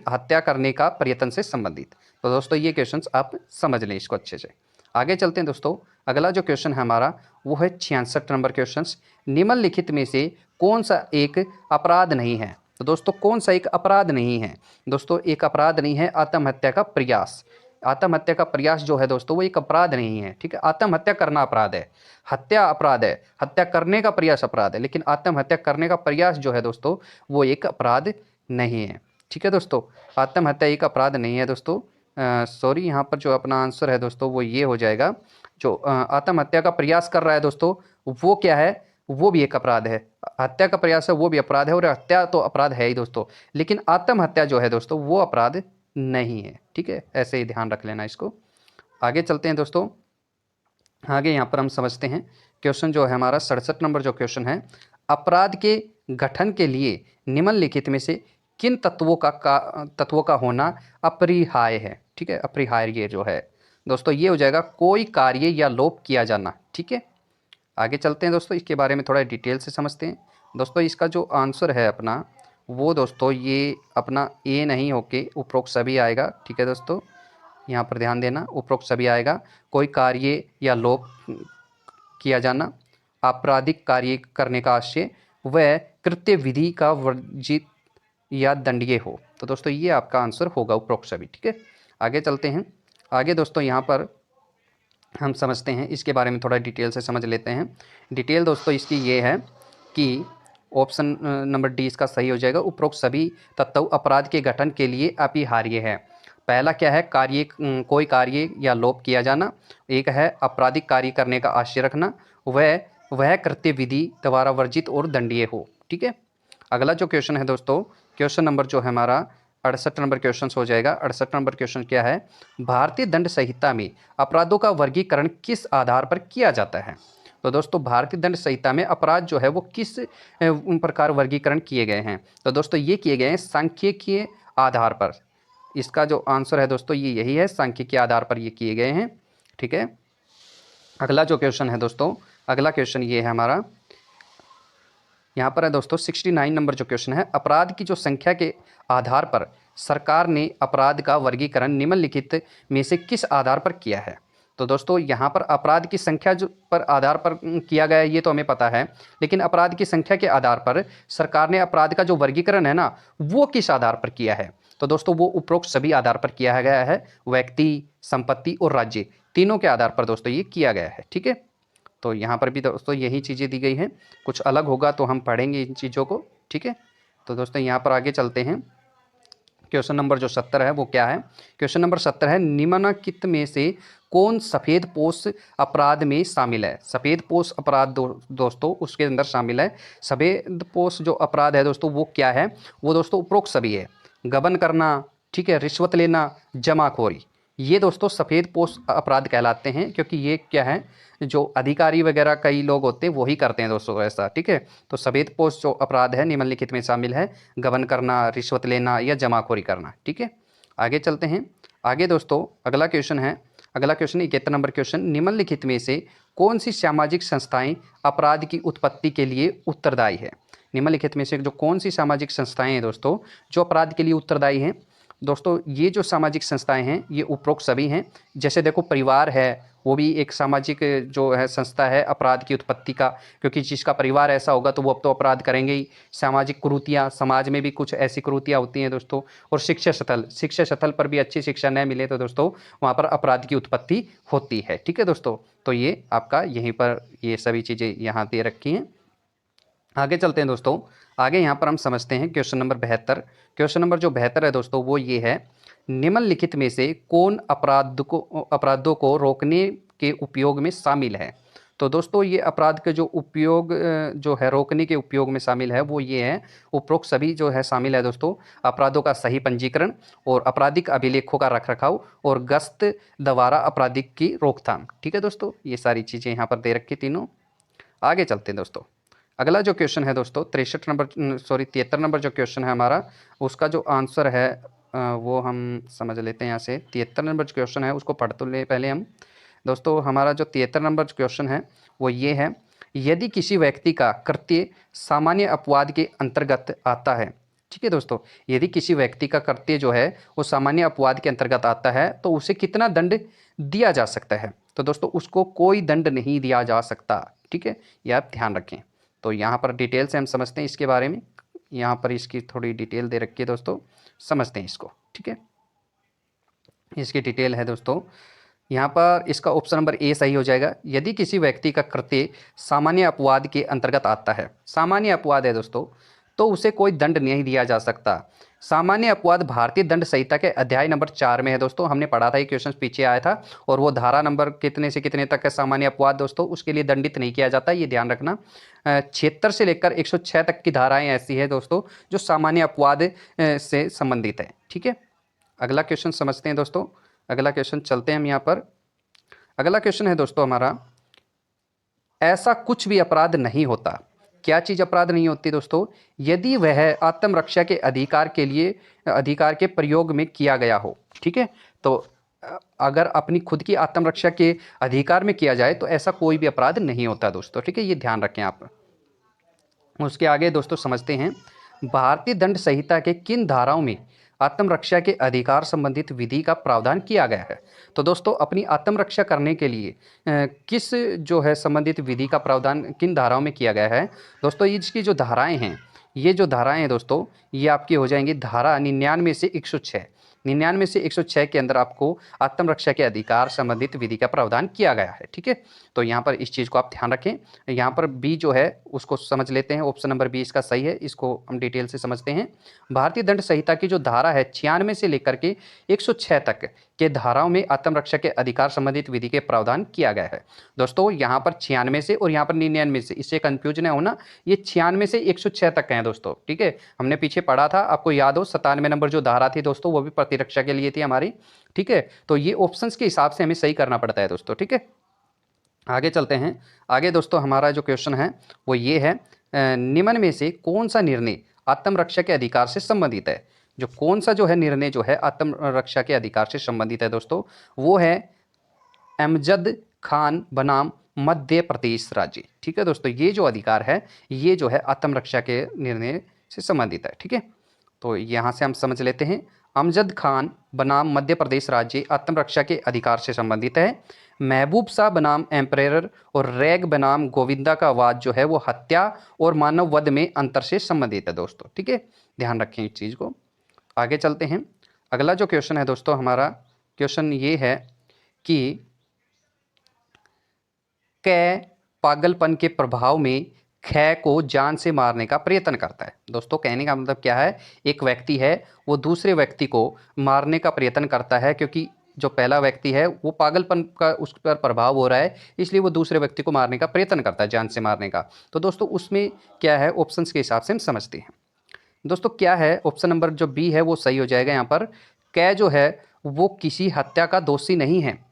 हत्या करने का प्रयत्न से संबंधित। तो दोस्तों ये क्वेश्चंस आप समझ लें इसको अच्छे से। आगे चलते हैं दोस्तों। अगला जो क्वेश्चन है हमारा वो है 66 नंबर क्वेश्चन, निम्नलिखित में से कौन सा एक अपराध नहीं है। तो दोस्तों कौन सा एक अपराध नहीं है, दोस्तों एक अपराध नहीं है आत्महत्या का प्रयास। आत्महत्या का प्रयास जो है दोस्तों वो एक अपराध नहीं है, ठीक है। आत्महत्या करना अपराध है, हत्या अपराध है, हत्या करने का प्रयास अपराध है, लेकिन आत्महत्या करने का प्रयास जो है दोस्तों वो एक अपराध नहीं है, ठीक है दोस्तों। आत्महत्या एक अपराध नहीं है दोस्तों। सॉरी, यहाँ पर जो अपना आंसर है दोस्तों वो ये हो जाएगा, जो आत्महत्या का प्रयास कर रहा है दोस्तों वो क्या है, वो भी एक अपराध है। हत्या का प्रयास है वो भी अपराध है, और हत्या तो अपराध है ही दोस्तों, लेकिन आत्महत्या जो है दोस्तों वो अपराध नहीं है, ठीक है। ऐसे ही ध्यान रख लेना इसको। आगे चलते हैं दोस्तों। आगे यहाँ पर हम समझते हैं क्वेश्चन जो है हमारा 67 नंबर जो क्वेश्चन है, अपराध के गठन के लिए निम्नलिखित में से किन तत्वों का होना अपरिहार्य है, ठीक है। अपरिहार्य जो है दोस्तों ये हो जाएगा कोई कार्य या लोप किया जाना, ठीक है। आगे चलते हैं दोस्तों, इसके बारे में थोड़ा डिटेल से समझते हैं दोस्तों। इसका जो आंसर है अपना वो दोस्तों ये अपना ए नहीं होके उपरोक्त सभी आएगा, ठीक है दोस्तों। यहाँ पर ध्यान देना, उपरोक्त सभी आएगा। कोई कार्य या लोप किया जाना, आपराधिक कार्य करने का आशय, वह कृत्य विधि का वर्जित या दंडनीय हो। तो दोस्तों ये आपका आंसर होगा उपरोक्त सभी, ठीक है। आगे चलते हैं। आगे दोस्तों यहाँ पर हम समझते हैं इसके बारे में थोड़ा डिटेल से समझ लेते हैं। डिटेल दोस्तों इसकी ये है कि ऑप्शन नंबर डी इसका सही हो जाएगा, उपरोक्त सभी तत्व अपराध के गठन के लिए अपरिहार्य है। पहला क्या है, कोई कार्य या लोप किया जाना। एक है आपराधिक कार्य करने का आशय रखना, वह कृत्य विधि द्वारा वर्जित और दंडनीय हो, ठीक है। अगला जो क्वेश्चन है दोस्तों, क्वेश्चन नंबर जो है हमारा 68 नंबर क्वेश्चन हो जाएगा। 68 नंबर क्वेश्चन क्या है? भारतीय दंड संहिता में अपराधों का वर्गीकरण किस आधार पर किया जाता है? तो दोस्तों भारतीय दंड संहिता में अपराध जो है वो किस प्रकार वर्गीकरण किए गए हैं? तो दोस्तों ये किए गए हैं सांख्यिकीय आधार पर। इसका जो आंसर है दोस्तों ये यही है, सांख्यिकीय आधार पर ये किए गए हैं। ठीक है, अगला जो क्वेश्चन है दोस्तों, अगला क्वेश्चन ये है हमारा, यहाँ पर है दोस्तों 69 नंबर जो क्वेश्चन है, अपराध की जो संख्या के आधार पर सरकार ने अपराध का वर्गीकरण निम्नलिखित में से किस आधार पर किया है? तो दोस्तों यहाँ पर अपराध की संख्या जो पर आधार पर किया गया है ये तो हमें पता है, लेकिन अपराध की संख्या के आधार पर सरकार ने अपराध का जो वर्गीकरण है ना वो किस आधार पर किया है? तो दोस्तों वो उपरोक्त सभी आधार पर किया गया है, व्यक्ति, संपत्ति और राज्य, तीनों के आधार पर दोस्तों ये किया गया है। ठीक है, तो यहाँ पर भी दोस्तों यही चीज़ें दी गई हैं, कुछ अलग होगा तो हम पढ़ेंगे इन चीज़ों को। ठीक है, तो दोस्तों यहाँ पर आगे चलते हैं। क्वेश्चन नंबर जो 70 है वो क्या है? क्वेश्चन नंबर 70 है, निम्नलिखित में से कौन सफ़ेद पोश अपराध में शामिल है? सफ़ेद पोश अपराध दोस्तों उसके अंदर शामिल है। सफ़ेद पोश जो अपराध है दोस्तों वो क्या है? वो दोस्तों उपरोक्त सभी है, गबन करना, ठीक है, रिश्वत लेना, जमाखोरी, ये दोस्तों सफ़ेद पोश अपराध कहलाते हैं, क्योंकि ये क्या है, जो अधिकारी वगैरह कई लोग होते हैं वही करते हैं दोस्तों ऐसा। ठीक है, तो सफ़ेद पोश जो अपराध है निम्नलिखित में शामिल है, गबन करना, रिश्वत लेना या जमाखोरी करना। ठीक है, आगे चलते हैं। आगे दोस्तों अगला क्वेश्चन है, अगला क्वेश्चन 71 नंबर क्वेश्चन, निम्नलिखित में से कौन सी सामाजिक संस्थाएं अपराध की उत्पत्ति के लिए उत्तरदायी है? निम्नलिखित में से जो कौन सी सामाजिक संस्थाएं हैं दोस्तों जो अपराध के लिए उत्तरदायी हैं? दोस्तों ये जो सामाजिक संस्थाएं हैं ये उपरोक्त सभी हैं। जैसे देखो परिवार है, वो भी एक सामाजिक जो है संस्था है अपराध की उत्पत्ति का, क्योंकि जिसका परिवार ऐसा होगा तो वो अब तो अपराध करेंगे ही। सामाजिक कुरीतियाँ, समाज में भी कुछ ऐसी कुरीतियाँ होती हैं दोस्तों। और शिक्षा स्थल, शिक्षा स्थल पर भी अच्छी शिक्षा न मिले तो दोस्तों वहाँ पर अपराध की उत्पत्ति होती है। ठीक है दोस्तों, तो ये आपका यहीं पर ये सभी चीज़ें यहाँ दे रखी हैं। आगे चलते हैं दोस्तों, आगे यहाँ पर हम समझते हैं क्वेश्चन नंबर 72। क्वेश्चन नंबर जो 72 है दोस्तों वो ये है, निम्नलिखित में से कौन अपराधों को रोकने के उपयोग में शामिल है? तो दोस्तों ये अपराध के जो उपयोग जो है रोकने के उपयोग में शामिल है वो ये है, उपरोक्त सभी जो है शामिल है दोस्तों, अपराधों का सही पंजीकरण और आपराधिक अभिलेखों का रखरखाव और गश्त द्वारा आपराधिक की रोकथाम। ठीक है दोस्तों, ये सारी चीज़ें यहाँ पर दे रखी तीनों। आगे चलते हैं दोस्तों, अगला जो क्वेश्चन है दोस्तों 73 नंबर जो क्वेश्चन है हमारा, उसका जो आंसर है वो हम समझ लेते हैं यहाँ से। 73 नंबर जो क्वेश्चन है उसको पढ़ तो ले पहले हम दोस्तों। हमारा जो 73 नंबर क्वेश्चन है वो ये है, यदि किसी व्यक्ति का कृत्य सामान्य अपवाद के अंतर्गत आता है, ठीक है दोस्तों, यदि किसी व्यक्ति का कृत्य जो है वो सामान्य अपवाद के अंतर्गत आता है तो उसे कितना दंड दिया जा सकता है? तो दोस्तों उसको कोई दंड नहीं दिया जा सकता। ठीक है, ये आप ध्यान रखें। तो यहाँ पर डिटेल से हम समझते हैं इसके बारे में, यहाँ पर इसकी थोड़ी डिटेल दे रखी है दोस्तों, समझते हैं इसको। ठीक है, इसकी डिटेल है दोस्तों, यहाँ पर इसका ऑप्शन नंबर ए सही हो जाएगा। यदि किसी व्यक्ति का कृत्य सामान्य अपवाद के अंतर्गत आता है, सामान्य अपवाद है दोस्तों, तो उसे कोई दंड नहीं दिया जा सकता। सामान्य अपवाद भारतीय दंड संहिता के अध्याय नंबर 4 में है दोस्तों, हमने पढ़ा था, ये क्वेश्चन पीछे आया था, और वो धारा नंबर कितने से कितने तक है सामान्य अपवाद दोस्तों, उसके लिए दंडित नहीं किया जाता, ये ध्यान रखना। 76 से लेकर 106 तक की धाराएं ऐसी है दोस्तों जो सामान्य अपवाद से संबंधित है। ठीक है, अगला क्वेश्चन समझते हैं दोस्तों। अगला क्वेश्चन चलते हैं हम यहाँ पर। अगला क्वेश्चन है दोस्तों हमारा, ऐसा कुछ भी अपराध नहीं होता। क्या चीज़ अपराध नहीं होती दोस्तों? यदि वह आत्मरक्षा के अधिकार के प्रयोग में किया गया हो। ठीक है, तो अगर अपनी खुद की आत्मरक्षा के अधिकार में किया जाए तो ऐसा कोई भी अपराध नहीं होता दोस्तों। ठीक है, ये ध्यान रखें आप। उसके आगे दोस्तों समझते हैं, भारतीय दंड संहिता के किन धाराओं में आत्मरक्षा के अधिकार संबंधित विधि का प्रावधान किया गया है? तो दोस्तों अपनी आत्मरक्षा करने के लिए किस जो है संबंधित विधि का प्रावधान किन धाराओं में किया गया है? दोस्तों इसकी जो धाराएं हैं, ये जो धाराएं हैं दोस्तों ये आपकी हो जाएंगी धारा 99 से 106। 99 से 106 के अंदर आपको आत्मरक्षा के अधिकार संबंधित विधि का प्रावधान किया गया है। ठीक है, तो यहाँ पर इस चीज़ को आप ध्यान रखें। यहाँ पर बी जो है उसको समझ लेते हैं, ऑप्शन नंबर बी इसका सही है, इसको हम डिटेल से समझते हैं। भारतीय दंड संहिता की जो धारा है 96 से लेकर के 106 तक के धाराओं में आत्मरक्षा के अधिकार संबंधित विधि के प्रावधान किया गया है। दोस्तों यहाँ पर 96 से और यहाँ पर 99 से, इससे कंफ्यूजन है होना, ये 96 से 106 तक हैं दोस्तों, ठीक है। हमने पीछे पढ़ा था, आपको याद हो 97 नंबर जो धारा थी दोस्तों वो भी प्रतिरक्षा के लिए थी हमारी, ठीक है। तो ये ऑप्शंस के हिसाब से हमें सही करना पड़ता है दोस्तों, ठीक है। आगे चलते हैं। आगे दोस्तों हमारा जो क्वेश्चन है वो ये है, निम्न में से कौन सा निर्णय आत्मरक्षा के अधिकार से संबंधित है। जो कौन सा जो है निर्णय जो है आत्मरक्षा के अधिकार से संबंधित है दोस्तों, वो है अमजद खान बनाम मध्य प्रदेश राज्य, ठीक है दोस्तों। ये जो अधिकार है ये जो है आत्मरक्षा के निर्णय से संबंधित है, ठीक है। तो यहाँ से हम समझ लेते हैं, अमजद खान बनाम मध्य प्रदेश राज्य आत्मरक्षा के अधिकार से संबंधित है। महबूब शाह बनाम एम्परेयर और रैग बनाम गोविंदा का वाद जो है वो हत्या और मानव वध में अंतर से संबंधित है दोस्तों, ठीक है। ध्यान रखें इस चीज़ को। आगे चलते हैं। अगला जो क्वेश्चन है दोस्तों हमारा, क्वेश्चन ये है कि कै पागलपन के प्रभाव में खै को जान से मारने का प्रयत्न करता है। दोस्तों कहने का मतलब क्या है, एक व्यक्ति है वो दूसरे व्यक्ति को मारने का प्रयत्न करता है, क्योंकि जो पहला व्यक्ति है वो पागलपन का उस पर प्रभाव हो रहा है, इसलिए वो दूसरे व्यक्ति को मारने का प्रयत्न करता है, जान से मारने का। तो दोस्तों उसमें क्या है, ऑप्शंस के हिसाब से हम समझते हैं। दोस्तों क्या है, ऑप्शन नंबर जो बी है वो सही हो जाएगा। यहाँ पर कै जो है वो किसी हत्या का दोषी नहीं है,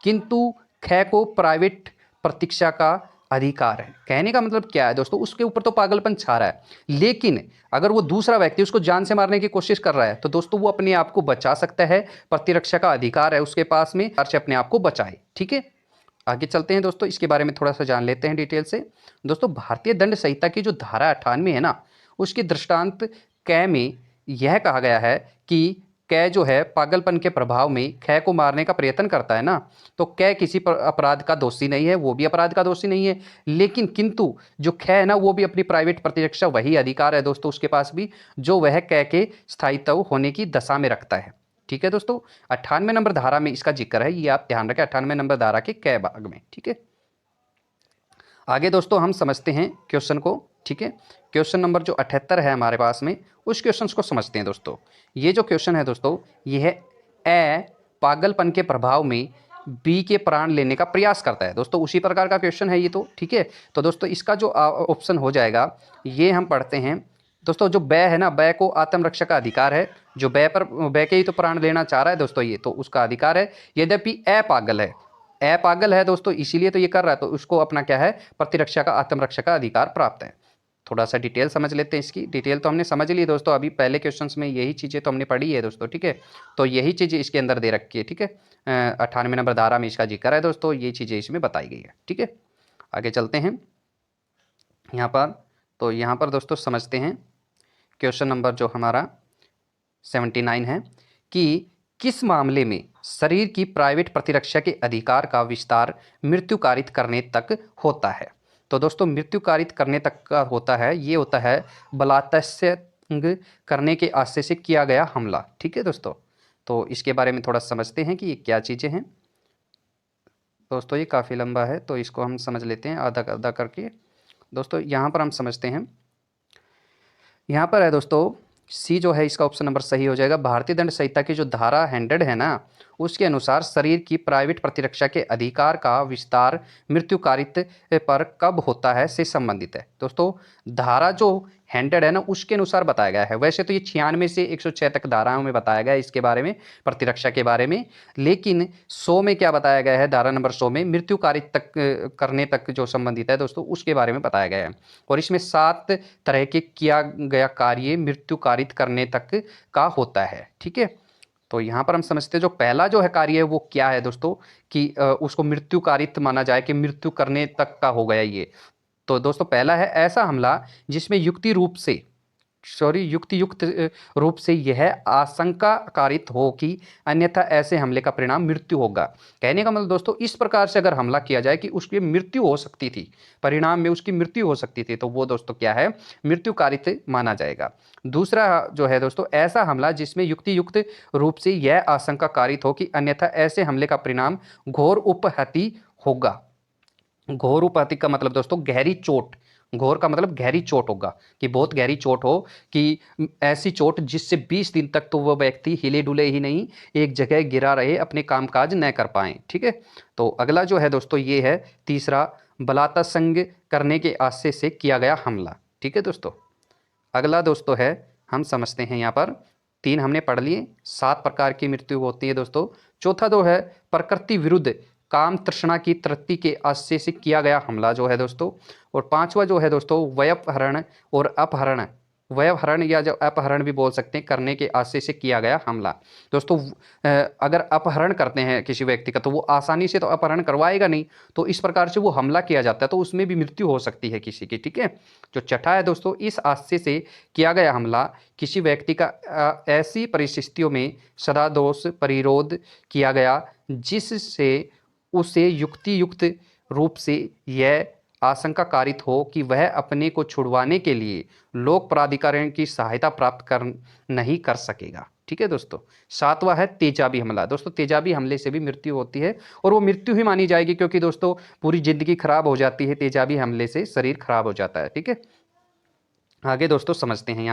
किंतु खै को प्राइवेट प्रतीक्षा का अधिकार है। कहने का मतलब क्या है दोस्तों, उसके ऊपर तो पागलपन छा रहा है, लेकिन अगर वो दूसरा व्यक्ति उसको जान से मारने की कोशिश कर रहा है तो दोस्तों वो अपने आप को बचा सकता है, प्रतिरक्षा का अधिकार है उसके पास में, से अपने आप को बचाए, ठीक है। आगे चलते हैं दोस्तों, इसके बारे में थोड़ा सा जान लेते हैं डिटेल से। दोस्तों भारतीय दंड संहिता की जो धारा 98 है ना, उसकी दृष्टांत कै में यह कहा गया है कि कै जो है पागलपन के प्रभाव में खै को मारने का प्रयत्न करता है ना, तो कै किसी अपराध का दोषी नहीं है, वो भी अपराध का दोषी नहीं है, लेकिन किंतु जो खै है ना वो भी अपनी प्राइवेट प्रतिरक्षा, वही अधिकार है दोस्तों उसके पास भी जो वह कै के स्थायित्व होने की दशा में रखता है, ठीक है दोस्तों। 98 नंबर धारा में इसका जिक्र है, ये आप ध्यान रखें, 98 नंबर धारा के कै भाग में, ठीक है। आगे दोस्तों हम समझते हैं क्वेश्चन को, ठीक है। क्वेश्चन नंबर जो 78 है हमारे पास में, उस क्वेश्चन को समझते हैं दोस्तों। ये जो क्वेश्चन है दोस्तों ये है, ए पागलपन के प्रभाव में बी के प्राण लेने का प्रयास करता है। दोस्तों उसी प्रकार का क्वेश्चन है ये तो, ठीक है। तो दोस्तों इसका जो ऑप्शन हो जाएगा ये हम पढ़ते हैं दोस्तों। जो बै है ना, बै को आत्मरक्षा का अधिकार है, जो बै के ही तो प्राण लेना चाह रहा है दोस्तों, ये तो उसका अधिकार है। यद्यपि ए पागल है, ए पागल है दोस्तों, इसीलिए तो ये कर रहा है, तो उसको अपना क्या है, प्रतिरक्षा का, आत्मरक्षा का अधिकार प्राप्त है। थोड़ा सा डिटेल समझ लेते हैं। इसकी डिटेल तो हमने समझ ली दोस्तों, अभी पहले क्वेश्चंस में यही चीज़ें तो हमने पढ़ी है दोस्तों, ठीक है। तो यही चीज़ें इसके अंदर दे रखी है, ठीक है। 98 नंबर धारा में इसका जिक्र है दोस्तों, ये चीज़ें इसमें बताई गई है, ठीक है। आगे चलते हैं यहाँ पर। तो यहाँ पर दोस्तों समझते हैं क्वेश्चन नंबर जो हमारा 79 है कि किस मामले में शरीर की प्राइवेट प्रतिरक्षा के अधिकार का विस्तार मृत्यु कारित करने तक होता है। तो दोस्तों मृत्यु कारित करने तक का होता है, ये होता है बलात्कार करने के आशय से किया गया हमला, ठीक है दोस्तों। तो इसके बारे में थोड़ा समझते हैं कि ये क्या चीज़ें हैं दोस्तों। ये काफ़ी लंबा है तो इसको हम समझ लेते हैं आधा आधा करके दोस्तों। यहाँ पर हम समझते हैं, यहाँ पर है दोस्तों सी जो है इसका ऑप्शन नंबर सही हो जाएगा। भारतीय दंड संहिता की जो धारा 100 है ना, उसके अनुसार शरीर की प्राइवेट प्रतिरक्षा के अधिकार का विस्तार मृत्यु कारित पर कब होता है से संबंधित है। दोस्तों धारा जो 100 है ना उसके अनुसार बताया गया है। वैसे तो ये 96 से 106 तक धाराओं में बताया गया है इसके बारे में, प्रतिरक्षा के बारे में, लेकिन 100 में क्या बताया गया है, धारा नंबर 100 में मृत्यु कारित तक करने तक जो संबंधित है दोस्तों उसके बारे में बताया गया है। और इसमें 7 तरह के किया गया कार्य मृत्यु कारित करने तक का होता है, ठीक है। तो यहाँ पर हम समझते हैं जो पहला जो है कार्य है वो क्या है दोस्तों, कि उसको मृत्यु कारित माना जाए कि मृत्यु करने तक का हो गया ये। तो दोस्तों पहला है ऐसा हमला जिसमें युक्तियुक्त रूप से यह आशंका कारित हो कि अन्यथा ऐसे हमले का परिणाम मृत्यु होगा। कहने का मतलब दोस्तों इस प्रकार से अगर हमला किया जाए कि उसकी मृत्यु हो सकती थी, परिणाम में उसकी मृत्यु हो सकती थी, तो वो दोस्तों क्या है, मृत्यु कारित माना जाएगा। दूसरा जो है दोस्तों ऐसा हमला जिसमें युक्तियुक्त रूप से यह आशंका कारित हो कि अन्यथा ऐसे हमले का परिणाम घोर उपहति होगा। घोर उपहति का मतलब दोस्तों गहरी चोट घोर का मतलब गहरी चोट होगा, कि बहुत गहरी चोट हो, कि ऐसी चोट जिससे 20 दिन तक तो वह व्यक्ति हिले डुले ही नहीं, एक जगह गिरा रहे, अपने कामकाज न कर पाए। ठीक है, तो अगला जो है दोस्तों ये है तीसरा, बलात्संग करने के आशय से किया गया हमला। ठीक है दोस्तों, अगला दोस्तों है, हम समझते हैं यहाँ पर 3 हमने पढ़ लिए, 7 प्रकार की मृत्यु होती है दोस्तों। चौथा जो है प्रकृति विरुद्ध काम तृष्णा की तृप्ति के आशय से किया गया हमला जो है दोस्तों। और 5वां जो है दोस्तों व्यपहरण और अपहरण, व्यवहरण या जो अपहरण भी बोल सकते हैं, करने के आशय से किया गया हमला। दोस्तों अगर अपहरण करते हैं किसी व्यक्ति का तो वो आसानी से तो अपहरण करवाएगा नहीं, तो इस प्रकार से वो हमला किया जाता है तो उसमें भी मृत्यु हो सकती है किसी की। ठीक है, जो छठा है दोस्तों, इस आशय से किया गया हमला किसी व्यक्ति का ऐसी परिस्थितियों में सदा दोष परिरोध किया गया जिससे उसे युक्ति युक्त रूप से यह आशंका कारित हो कि वह अपने को छुड़वाने के लिए लोक प्राधिकरण की सहायता प्राप्त कर नहीं कर सकेगा। ठीक है दोस्तों, 7वां है तेजाबी हमला। दोस्तों तेजाबी हमले से भी मृत्यु होती है और वो मृत्यु ही मानी जाएगी, क्योंकि दोस्तों पूरी जिंदगी खराब हो जाती है, तेजाबी हमले से शरीर खराब हो जाता है। ठीक है, आगे दोस्तों समझते हैं,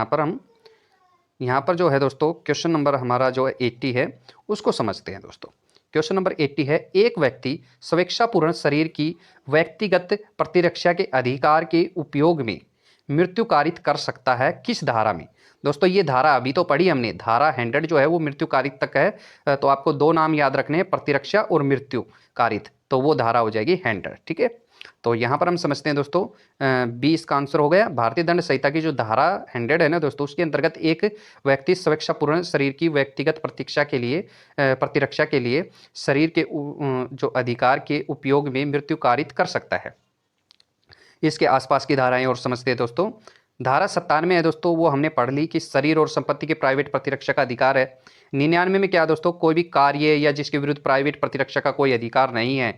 यहाँ पर जो है दोस्तों क्वेश्चन नंबर हमारा जो 80 है उसको समझते हैं दोस्तों। क्वेश्चन नंबर 80 है, एक व्यक्ति स्वेच्छापूर्ण शरीर की व्यक्तिगत प्रतिरक्षा के अधिकार के उपयोग में मृत्यु कारित कर सकता है किस धारा में? दोस्तों ये धारा अभी तो पढ़ी हमने, धारा 100 जो है वो मृत्यु कारित तक है, तो आपको 2 नाम याद रखने हैं, प्रतिरक्षा और मृत्यु कारित, तो वो धारा हो जाएगी 100। ठीक है, तो यहाँ पर हम समझते हैं दोस्तों 20 का आंसर हो गया। भारतीय दंड संहिता की जो धारा 100 है ना दोस्तों, उसके अंतर्गत एक व्यक्ति स्वेच्छापूर्ण शरीर की व्यक्तिगत प्रतिरक्षा के लिए शरीर के जो अधिकार के उपयोग में मृत्यु कारित कर सकता है। इसके आसपास की धाराएं और समझते हैं दोस्तों। धारा 97 है दोस्तों, वो हमने पढ़ ली कि शरीर और संपत्ति के प्राइवेट प्रतिरक्षा का अधिकार है। 99 में क्या दोस्तों, कोई भी कार्य या जिसके विरुद्ध प्राइवेट प्रतिरक्षा का कोई अधिकार नहीं है,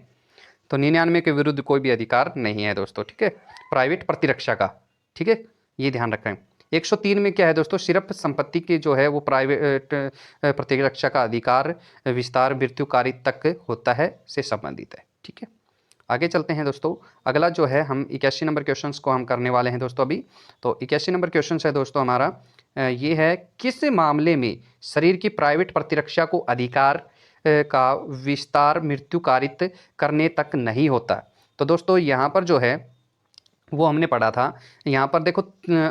तो 99 के विरुद्ध कोई भी अधिकार नहीं है दोस्तों। ठीक है, प्राइवेट प्रतिरक्षा का। ठीक है, ये ध्यान रखें। 103 में क्या है दोस्तों, सिर्फ संपत्ति की जो है वो प्राइवेट प्रतिरक्षा का अधिकार विस्तार मृत्यु कारित तक होता है से संबंधित है। ठीक है, आगे चलते हैं दोस्तों। अगला जो है हम 81 नंबर क्वेश्चन को हम करने वाले हैं दोस्तों अभी। तो 81 नंबर क्वेश्चन है दोस्तों हमारा ये है, किस मामले में शरीर की प्राइवेट प्रतिरक्षा को अधिकार का विस्तार मृत्यु कारित करने तक नहीं होता? तो दोस्तों यहाँ पर जो है वो हमने पढ़ा था, यहाँ पर देखो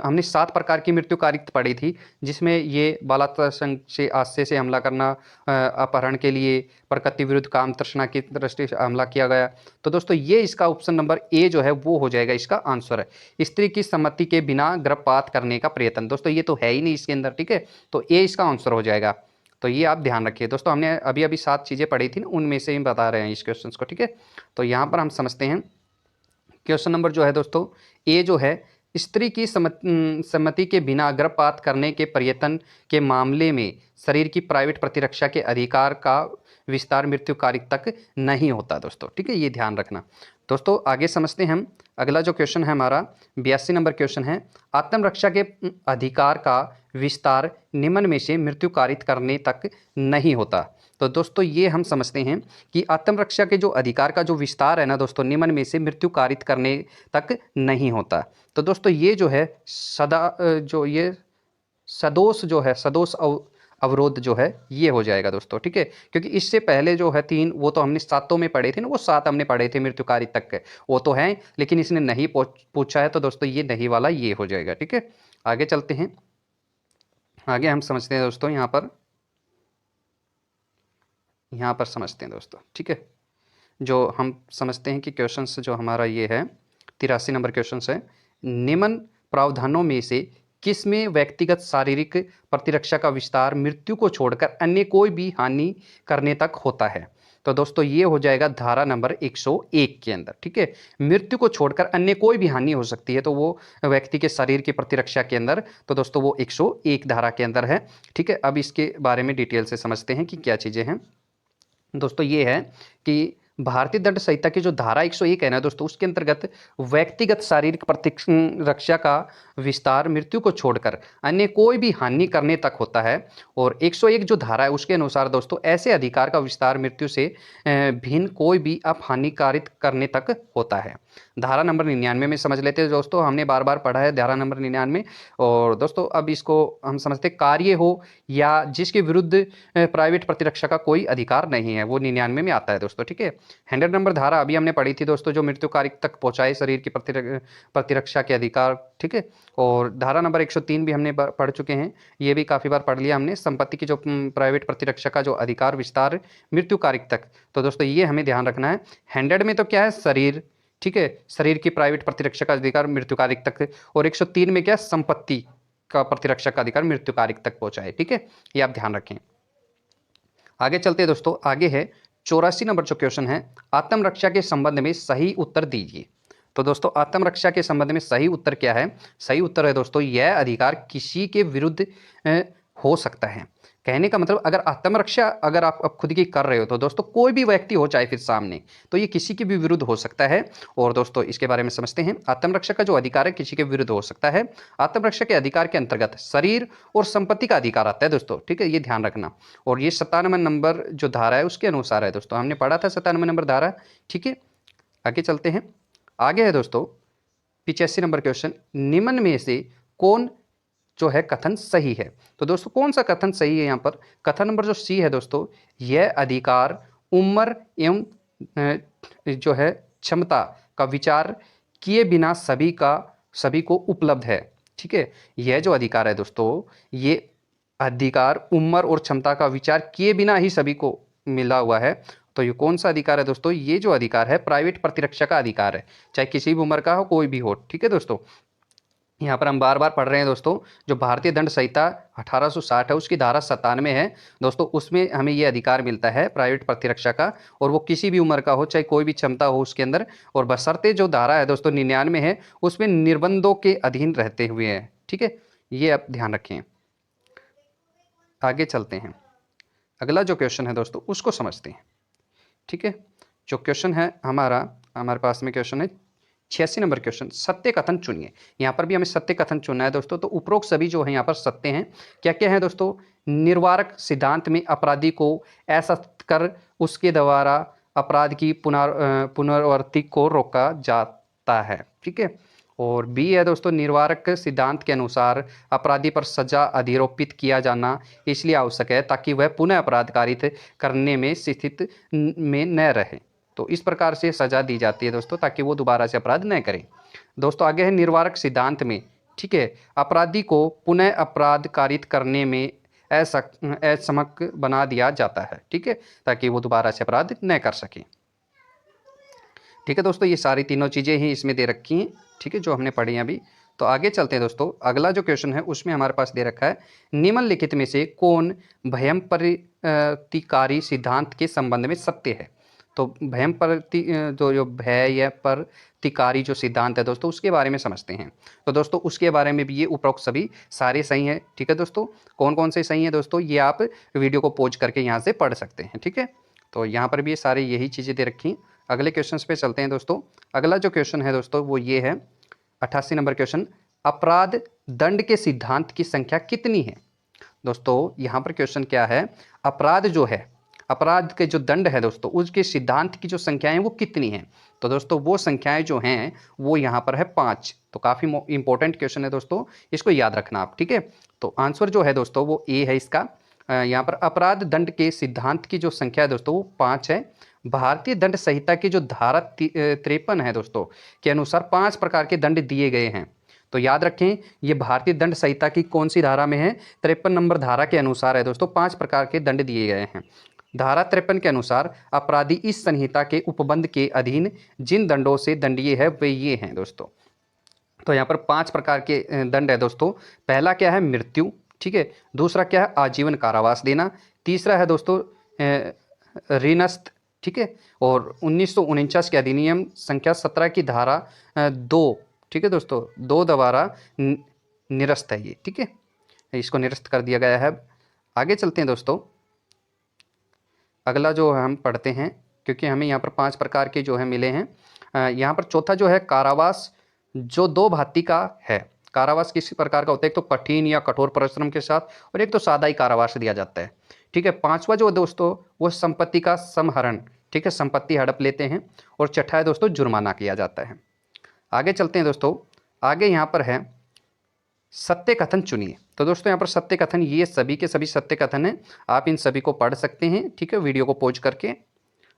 हमने 7 प्रकार की मृत्यु कारित पढ़ी थी, जिसमें ये बलात्संग से आशय से हमला करना, अपहरण के लिए प्रकृति विरुद्ध काम तृष्णा की दृष्टि से हमला किया गया। तो दोस्तों ये इसका ऑप्शन नंबर ए जो है वो हो जाएगा, इसका आंसर है। स्त्री की सम्मति के बिना गर्भपात करने का प्रयत्न, दोस्तों ये तो है ही नहीं इसके अंदर। ठीक है, तो ए इसका आंसर हो जाएगा, तो ये आप ध्यान रखिए दोस्तों। हमने अभी अभी 7 चीज़ें पढ़ी थी ना, उनमें से ही बता रहे हैं इस क्वेश्चन को। ठीक है, तो यहाँ पर हम समझते हैं क्वेश्चन नंबर जो है दोस्तों ए जो है, स्त्री की सम्मति के बिना गर्भपात करने के प्रयत्न के मामले में शरीर की प्राइवेट प्रतिरक्षा के अधिकार का विस्तार मृत्यु कारित तक नहीं होता दोस्तों। ठीक है, ये ध्यान रखना दोस्तों। आगे समझते हैं हम, अगला जो क्वेश्चन है हमारा 82 नंबर क्वेश्चन है, आत्मरक्षा के अधिकार का विस्तार निम्न में से मृत्यु कारित करने तक नहीं होता। तो दोस्तों ये हम समझते हैं कि आत्मरक्षा के जो अधिकार का जो विस्तार है ना दोस्तों, निम्न में से मृत्यु कारित करने तक नहीं होता। तो दोस्तों ये जो है सदोष जो है, सदोष अवरोध जो है ये हो जाएगा दोस्तों। ठीक है, क्योंकि इससे पहले जो है 3 वो तो हमने 7 में पढ़े थे ना, वो 7 हमने पढ़े थे मृत्यु कारित तक के, वो तो हैं, लेकिन इसने नहीं पूछा है, तो दोस्तों ये नहीं वाला ये हो जाएगा। ठीक है, आगे चलते हैं, आगे हम समझते हैं दोस्तों यहाँ पर समझते हैं दोस्तों। ठीक है, जो हम समझते हैं कि क्वेश्चंस जो हमारा ये है 83 नंबर क्वेश्चंस है, निम्न प्रावधानों में से किस में व्यक्तिगत शारीरिक प्रतिरक्षा का विस्तार मृत्यु को छोड़कर अन्य कोई भी हानि करने तक होता है? तो दोस्तों ये हो जाएगा धारा नंबर 101 के अंदर। ठीक है, मृत्यु को छोड़कर अन्य कोई भी हानि हो सकती है, तो वो व्यक्ति के शरीर की प्रतिरक्षा के अंदर, तो दोस्तों वो 101 धारा के अंदर है। ठीक है, अब इसके बारे में डिटेल से समझते हैं कि क्या चीज़ें हैं दोस्तों। ये है कि भारतीय दंड संहिता की जो धारा 101 है ना दोस्तों, उसके अंतर्गत व्यक्तिगत शारीरिक प्रतिरक्षा का विस्तार मृत्यु को छोड़कर अन्य कोई भी हानि करने तक होता है। और 101 जो धारा है उसके अनुसार दोस्तों ऐसे अधिकार का विस्तार मृत्यु से भिन्न कोई भी अपहानिकारित करने तक होता है। धारा नंबर 99 में समझ लेते हैं दोस्तों। हमने बार बार पढ़ा है धारा नंबर 99। और दोस्तों अब इसको हम समझते हैं, कार्य हो या जिसके विरुद्ध प्राइवेट प्रतिरक्षा का कोई अधिकार नहीं है, वो 99 में आता है दोस्तों। ठीक है, 100 नंबर धारा अभी हमने पढ़ी थी दोस्तों, जो मृत्युकारिक तक पहुंचाए शरीर की प्रतिरक्षा के अधिकार। ठीक है, और धारा नंबर 103 भी हमने पढ़ चुके हैं, ये भी काफ़ी बार पढ़ लिया हमने, संपत्ति की जो प्राइवेट प्रतिरक्षा का जो अधिकार विस्तार मृत्युकारिक तक। तो दोस्तों ये हमें ध्यान रखना है। 100 में तो क्या है, शरीर। ठीक है, शरीर की प्राइवेट प्रतिरक्षा का अधिकार मृत्युकारिक तक। और 103 में क्या है, संपत्ति का प्रतिरक्षा का अधिकार मृत्युकारिक तक पहुंचाए। ठीक है, ये आप ध्यान रखें। आगे चलते हैं दोस्तों, आगे है 84 नंबर जो क्वेश्चन है, आत्मरक्षा के संबंध में सही उत्तर दीजिए। तो दोस्तों आत्मरक्षा के संबंध में सही उत्तर क्या है? सही उत्तर है दोस्तों, यह अधिकार किसी के विरुद्ध हो सकता है। कहने का मतलब, अगर आत्मरक्षा अगर आप खुद की कर रहे हो तो दोस्तों कोई भी व्यक्ति हो चाहे फिर सामने, तो ये किसी के भी विरुद्ध हो सकता है। और दोस्तों इसके बारे में समझते हैं। आत्मरक्षा का जो अधिकार है किसी के विरुद्ध हो सकता है। आत्मरक्षा के अधिकार के अंतर्गत शरीर और संपत्ति का अधिकार आता है दोस्तों। ठीक है, ये ध्यान रखना। और ये 97 नंबर जो धारा है उसके अनुसार है दोस्तों, हमने पढ़ा था 97 नंबर धारा। ठीक है, आगे चलते हैं। आगे है दोस्तों 85 नंबर क्वेश्चन, निम्न में से कौन जो है कथन सही है? तो दोस्तों कौन सा कथन सही है? यहाँ पर कथन नंबर जो सी है दोस्तों, यह अधिकार उम्र एवं जो है क्षमता का विचार किए बिना सभी को उपलब्ध है। ठीक है, यह जो अधिकार है दोस्तों, ये अधिकार उम्र और क्षमता का विचार किए बिना ही सभी को मिला हुआ है। तो ये कौन सा अधिकार है दोस्तों? ये जो अधिकार है प्राइवेट प्रतिरक्षा का अधिकार है, चाहे किसी भी उम्र का हो, कोई भी हो। ठीक है दोस्तों, यहाँ पर हम बार बार पढ़ रहे हैं दोस्तों, जो भारतीय दंड संहिता 1860 है उसकी धारा 97 है दोस्तों, उसमें हमें ये अधिकार मिलता है प्राइवेट प्रतिरक्षा का। और वो किसी भी उम्र का हो, चाहे कोई भी क्षमता हो उसके अंदर। और बशर्ते जो धारा है दोस्तों 99 है, उसमें निर्बंधों के अधीन रहते हुए है। ठीक है, ये आप ध्यान रखें। आगे चलते हैं, अगला जो क्वेश्चन है दोस्तों उसको समझते हैं। ठीक है, जो क्वेश्चन है हमारे पास में क्वेश्चन है 86 नंबर क्वेश्चन, सत्य कथन चुनिए। यहाँ पर भी हमें सत्य कथन चुनना है दोस्तों। तो उपरोक्त सभी जो है यहाँ पर सत्य हैं। क्या क्या है दोस्तों? निर्वारक सिद्धांत में अपराधी को ऐसा कर उसके द्वारा अपराध की पुनरावृत्ति को रोका जाता है। ठीक है, और बी है दोस्तों, निर्वारक सिद्धांत के अनुसार अपराधी पर सजा अधिरोपित किया जाना इसलिए आवश्यक है ताकि वह पुनः अपराध कारित करने में स्थिति में न रहे। तो इस प्रकार से सजा दी जाती है दोस्तों, ताकि वो दोबारा से अपराध न करें। दोस्तों आगे है निर्वारक सिद्धांत में, ठीक है, अपराधी को पुनः अपराध कारित करने में असमर्थ बना दिया जाता है। ठीक है, ताकि वो दोबारा से अपराध न कर सके। ठीक है दोस्तों, ये सारी तीनों चीज़ें ही इसमें दे रखी हैं। ठीक है, जो हमने पढ़ी अभी। तो आगे चलते हैं दोस्तों, अगला जो क्वेश्चन है उसमें हमारे पास दे रखा है, निम्नलिखित में से कौन भयम प्रतिकारी सिद्धांत के संबंध में सत्य है? तो भयम प्रति जो भय या प्रतिकारी जो सिद्धांत है दोस्तों उसके बारे में समझते हैं। तो दोस्तों उसके बारे में भी ये उपरोक्त सभी सारे सही हैं। ठीक है दोस्तों, कौन कौन से सही हैं दोस्तों, ये आप वीडियो को पॉज करके यहाँ से पढ़ सकते हैं। ठीक है, तो यहाँ पर भी ये सारे यही चीज़ें दे रखी। अगले क्वेश्चन पे चलते हैं दोस्तों। अगला जो क्वेश्चन है दोस्तों वो ये है 88 नंबर क्वेश्चन, अपराध दंड के सिद्धांत की संख्या कितनी है? दोस्तों यहाँ पर क्वेश्चन क्या है, अपराध जो है, अपराध के जो दंड है दोस्तों उसके सिद्धांत की जो संख्याएं वो कितनी हैं? तो दोस्तों वो संख्याएं जो हैं वो यहाँ पर है 5। तो काफ़ी इंपॉर्टेंट क्वेश्चन है दोस्तों, इसको याद रखना आप। ठीक है, तो आंसर जो है दोस्तों वो ए है इसका। यहाँ पर अपराध दंड के सिद्धांत की जो संख्या है दोस्तों वो 5 है। भारतीय दंड संहिता की जो धारा 53 है दोस्तों के अनुसार 5 प्रकार के दंड दिए गए हैं। तो याद रखें, ये भारतीय दंड संहिता की कौन सी धारा में है? 53 नंबर धारा के अनुसार है दोस्तों, 5 प्रकार के दंड दिए गए हैं। धारा 53 के अनुसार अपराधी इस संहिता के उपबंध के अधीन जिन दंडों से दंडनीय है वे ये हैं दोस्तों। तो यहाँ पर 5 प्रकार के दंड है दोस्तों। पहला क्या है? मृत्यु। ठीक है, दूसरा क्या है? आजीवन कारावास देना। तीसरा है दोस्तों ऋणस्थ। ठीक है, और 1949 के अधिनियम संख्या 17 की धारा 2, ठीक है दोस्तों, 2 द्वारा निरस्त है ये। ठीक है, इसको निरस्त कर दिया गया है। आगे चलते हैं दोस्तों, अगला जो हम पढ़ते हैं, क्योंकि हमें यहाँ पर 5 प्रकार के जो है मिले हैं। यहाँ पर चौथा जो है कारावास, जो 2 भांति का है। कारावास किसी प्रकार का होता है, एक तो कठिन या कठोर परिश्रम के साथ, और एक तो सादा ही कारावास दिया जाता है। ठीक है, 5वां जो दोस्तों वो संपत्ति का समहरण। ठीक है, संपत्ति हड़प लेते हैं। और छठा है दोस्तों जुर्माना किया जाता है। आगे चलते हैं दोस्तों। आगे यहाँ पर है सत्य कथन चुनिए। तो दोस्तों यहाँ पर सत्य कथन, ये सभी के सभी सत्य कथन हैं, आप इन सभी को पढ़ सकते हैं, ठीक है, वीडियो को पॉज करके।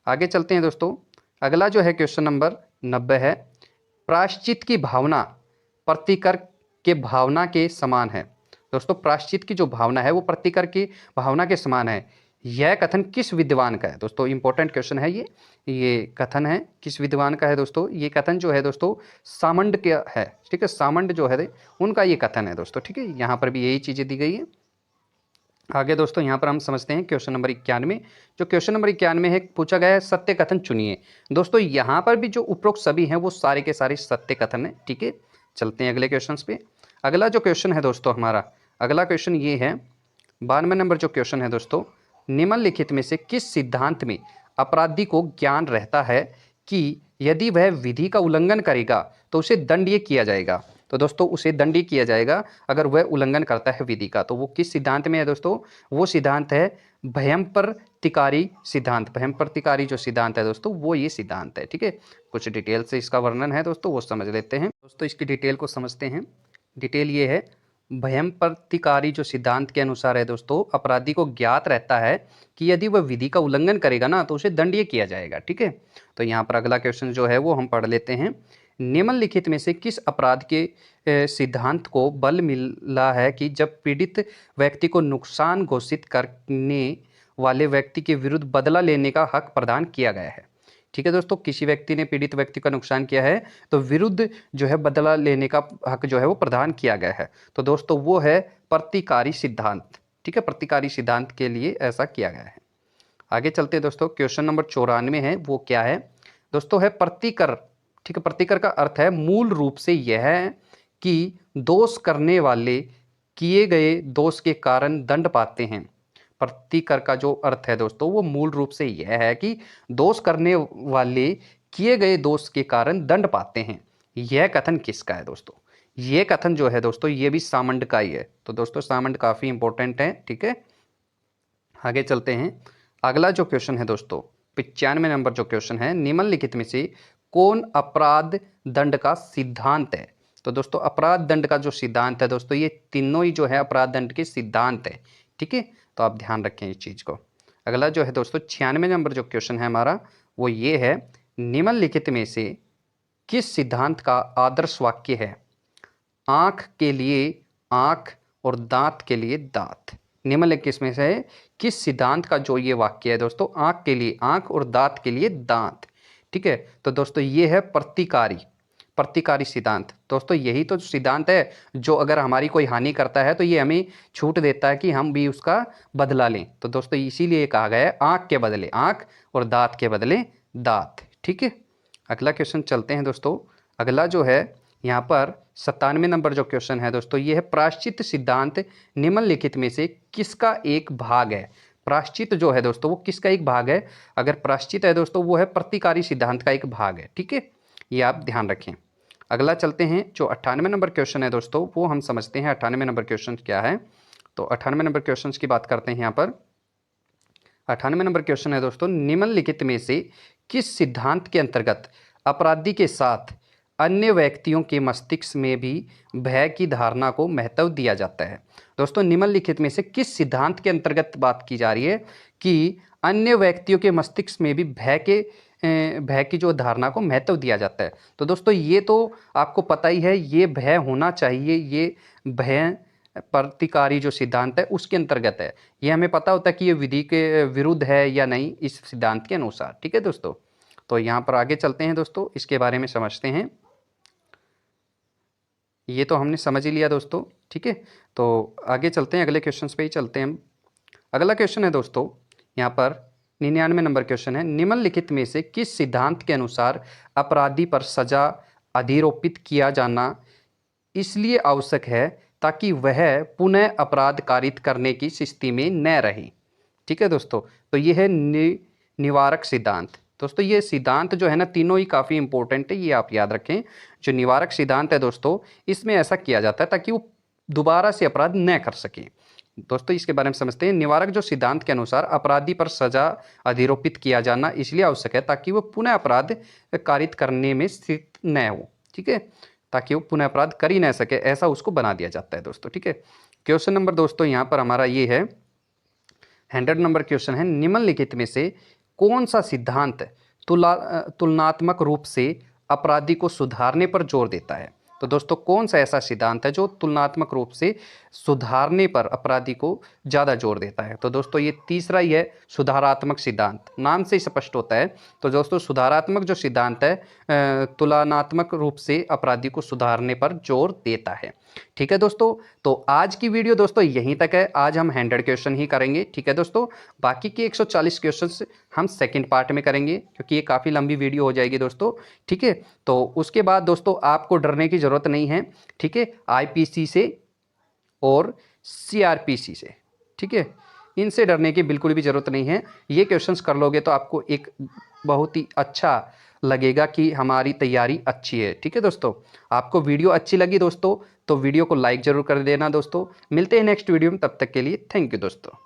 आगे चलते हैं दोस्तों। अगला जो है क्वेश्चन नंबर 90 है, प्रायश्चित की भावना प्रतिकर के भावना के समान है। दोस्तों प्रायश्चित की जो भावना है वो प्रतिकर की भावना के समान है, यह कथन किस विद्वान का है। दोस्तों इंपॉर्टेंट क्वेश्चन है ये कथन है किस विद्वान का है दोस्तों। ये कथन जो है दोस्तों सामंड का है, ठीक है, सामंड जो है उनका ये कथन है दोस्तों, ठीक है। यहाँ पर भी यही चीज़ें दी गई है। आगे दोस्तों यहाँ पर हम समझते हैं क्वेश्चन नंबर 91। जो क्वेश्चन नंबर 91 है, पूछा गया है सत्य कथन चुनिए। दोस्तों यहाँ पर भी जो उपरोक्त सभी हैं वो सारे के सारे सत्य कथन है, ठीक है। चलते हैं अगले क्वेश्चन पे। अगला जो क्वेश्चन है दोस्तों हमारा, अगला क्वेश्चन ये है 92 नंबर जो क्वेश्चन है दोस्तों, निम्नलिखित में से किस सिद्धांत में अपराधी को ज्ञान रहता है कि यदि वह विधि का उल्लंघन करेगा तो उसे दंडनीय किया जाएगा। तो दोस्तों उसे दंडनीय किया जाएगा अगर वह उल्लंघन करता है विधि का। तो वो किस सिद्धांत में है दोस्तों, वो सिद्धांत है भयम प्रतिकारी सिद्धांत। भयम प्रतिकारी जो सिद्धांत है दोस्तों वो ये सिद्धांत है, ठीक है। कुछ डिटेल से इसका वर्णन है दोस्तों, वो समझ लेते हैं। दोस्तों इसकी डिटेल को समझते हैं। डिटेल ये है, भयम प्रतिकारी जो सिद्धांत के अनुसार है दोस्तों, अपराधी को ज्ञात रहता है कि यदि वह विधि का उल्लंघन करेगा ना तो उसे दंडनीय किया जाएगा, ठीक है। तो यहाँ पर अगला क्वेश्चन जो है वो हम पढ़ लेते हैं। निम्नलिखित में से किस अपराध के सिद्धांत को बल मिला है कि जब पीड़ित व्यक्ति को नुकसान घोषित करने वाले व्यक्ति के विरुद्ध बदला लेने का हक प्रदान किया गया है। ठीक है दोस्तों, किसी व्यक्ति ने पीड़ित व्यक्ति का नुकसान किया है तो विरुद्ध जो है बदला लेने का हक जो है वो प्रदान किया गया है। तो दोस्तों वो है प्रतिकारी सिद्धांत, ठीक है। प्रतिकारी सिद्धांत के लिए ऐसा किया गया है। आगे चलते हैं दोस्तों। क्वेश्चन नंबर 94 है, वो क्या है दोस्तों, है प्रतिकर, ठीक है। प्रतिकर का अर्थ है मूल रूप से यह है कि दोष करने वाले किए गए दोष के कारण दंड पाते हैं। प्रतिकर का जो अर्थ है दोस्तों वो मूल रूप से यह है कि दोष करने वाले किए गए दोष के कारण दंड पाते हैं। यह कथन किसका है दोस्तों, यह कथन जो है दोस्तों ये भी सामंड का ही है। तो दोस्तों सामंड काफी इंपॉर्टेंट है, ठीक है। आगे चलते हैं। अगला जो क्वेश्चन है दोस्तों 95 नंबर जो क्वेश्चन है, निम्नलिखित में से कौन अपराध दंड का सिद्धांत है। तो दोस्तों अपराध दंड का जो सिद्धांत है दोस्तों, ये तीनों ही जो है अपराध दंड के सिद्धांत है, ठीक है। तो आप ध्यान रखें इस चीज़ को। अगला जो है दोस्तों 96 नंबर जो क्वेश्चन है हमारा, वो ये है, निम्नलिखित में से किस सिद्धांत का आदर्श वाक्य है आँख के लिए आँख और दांत के लिए दांत। निम्नलिखित में से किस सिद्धांत का जो ये वाक्य है दोस्तों, आँख के लिए आँख और दांत के लिए दांत, ठीक है। तो दोस्तों ये है प्रतिकारी सिद्धांत। दोस्तों यही तो सिद्धांत है जो अगर हमारी कोई हानि करता है तो ये हमें छूट देता है कि हम भी उसका बदला लें। तो दोस्तों इसीलिए कहा गया है आँख के बदले आँख और दांत के बदले दांत, ठीक है। अगला क्वेश्चन चलते हैं दोस्तों। अगला जो है यहाँ पर 97 नंबर जो क्वेश्चन है दोस्तों, ये है प्रायश्चित सिद्धांत निम्नलिखित में से किसका एक भाग है। प्रायश्चित जो है दोस्तों वो किसका एक भाग है। अगर प्रायश्चित है दोस्तों वो है प्रतिकारी सिद्धांत का एक भाग है, ठीक है, ये आप ध्यान रखें। अगला चलते हैं। जो 98 नंबर क्वेश्चन है दोस्तों वो हम समझते हैं 98 नंबर क्वेश्चन क्या है। तो 98 नंबर क्वेश्चन की बात करते हैं यहाँ पर। 98 नंबर क्वेश्चन है दोस्तों, निम्नलिखित में से किस सिद्धांत के अंतर्गत अपराधी के साथ अन्य व्यक्तियों के मस्तिष्क में भी भय की धारणा को महत्व दिया जाता है। दोस्तों निम्नलिखित में से किस सिद्धांत के अंतर्गत बात की जा रही है कि अन्य व्यक्तियों के मस्तिष्क में भी भय की जो धारणा को महत्व दिया जाता है। तो दोस्तों ये तो आपको पता ही है, ये भय होना चाहिए, ये भय प्रतिकारी जो सिद्धांत है उसके अंतर्गत है। ये हमें पता होता है कि ये विधि के विरुद्ध है या नहीं इस सिद्धांत के अनुसार, ठीक है दोस्तों। तो यहाँ पर आगे चलते हैं दोस्तों, इसके बारे में समझते हैं। ये तो हमने समझ ही लिया दोस्तों, ठीक है। तो आगे चलते हैं, अगले क्वेश्चन पे ही चलते हैं हम। अगला क्वेश्चन है दोस्तों यहाँ पर 99 नंबर क्वेश्चन है, निम्नलिखित में से किस सिद्धांत के अनुसार अपराधी पर सजा अधिरोपित किया जाना इसलिए आवश्यक है ताकि वह पुनः अपराध कारित करने की स्थिति में न रहे, ठीक है दोस्तों। तो ये है निवारक सिद्धांत। दोस्तों ये सिद्धांत जो है ना तीनों ही काफ़ी इंपॉर्टेंट है, ये आप याद रखें। जो निवारक सिद्धांत है दोस्तों, इसमें ऐसा किया जाता है ताकि वो दोबारा से अपराध न कर सके। दोस्तों इसके बारे में समझते हैं। निवारक जो सिद्धांत के अनुसार अपराधी पर सजा अधिरोपित किया जाना इसलिए आवश्यक है ताकि वो पुनः अपराध कारित करने में स्थित न हो। ठीक है, ताकि वो पुनः अपराध कर ही ना सके, ऐसा उसको बना दिया जाता है दोस्तों। ठीक है, क्वेश्चन नंबर दोस्तों यहाँ पर हमारा ये है 100 नंबर क्वेश्चन है, निम्नलिखित में से कौन सा सिद्धांत तुलनात्मक रूप से अपराधी को सुधारने पर जोर देता है। तो दोस्तों कौन सा ऐसा सिद्धांत है जो तुलनात्मक रूप से सुधारने पर अपराधी को ज़्यादा जोर देता है। तो दोस्तों ये तीसरा ही है, सुधारात्मक सिद्धांत, नाम से ही स्पष्ट होता है। तो दोस्तों सुधारात्मक जो सिद्धांत है तुलनात्मक रूप से अपराधी को सुधारने पर जोर देता है। ठीक है दोस्तों, तो आज की वीडियो दोस्तों यहीं तक है। आज हम 100 क्वेश्चन ही करेंगे। ठीक है दोस्तों, बाकी के 140 क्वेश्चन हम सेकंड पार्ट में करेंगे, क्योंकि ये काफ़ी लंबी वीडियो हो जाएगी दोस्तों। ठीक है, तो उसके बाद दोस्तों आपको डरने की ज़रूरत नहीं है। ठीक है, आईपीसी से और सीआरपीसी से, ठीक है, इनसे डरने की बिल्कुल भी ज़रूरत नहीं है। ये क्वेश्चंस कर लोगे तो आपको एक बहुत ही अच्छा लगेगा कि हमारी तैयारी अच्छी है। ठीक है दोस्तों, आपको वीडियो अच्छी लगी दोस्तों तो वीडियो को लाइक ज़रूर कर देना दोस्तों। मिलते हैं नेक्स्ट वीडियो में, तब तक के लिए थैंक यू दोस्तों।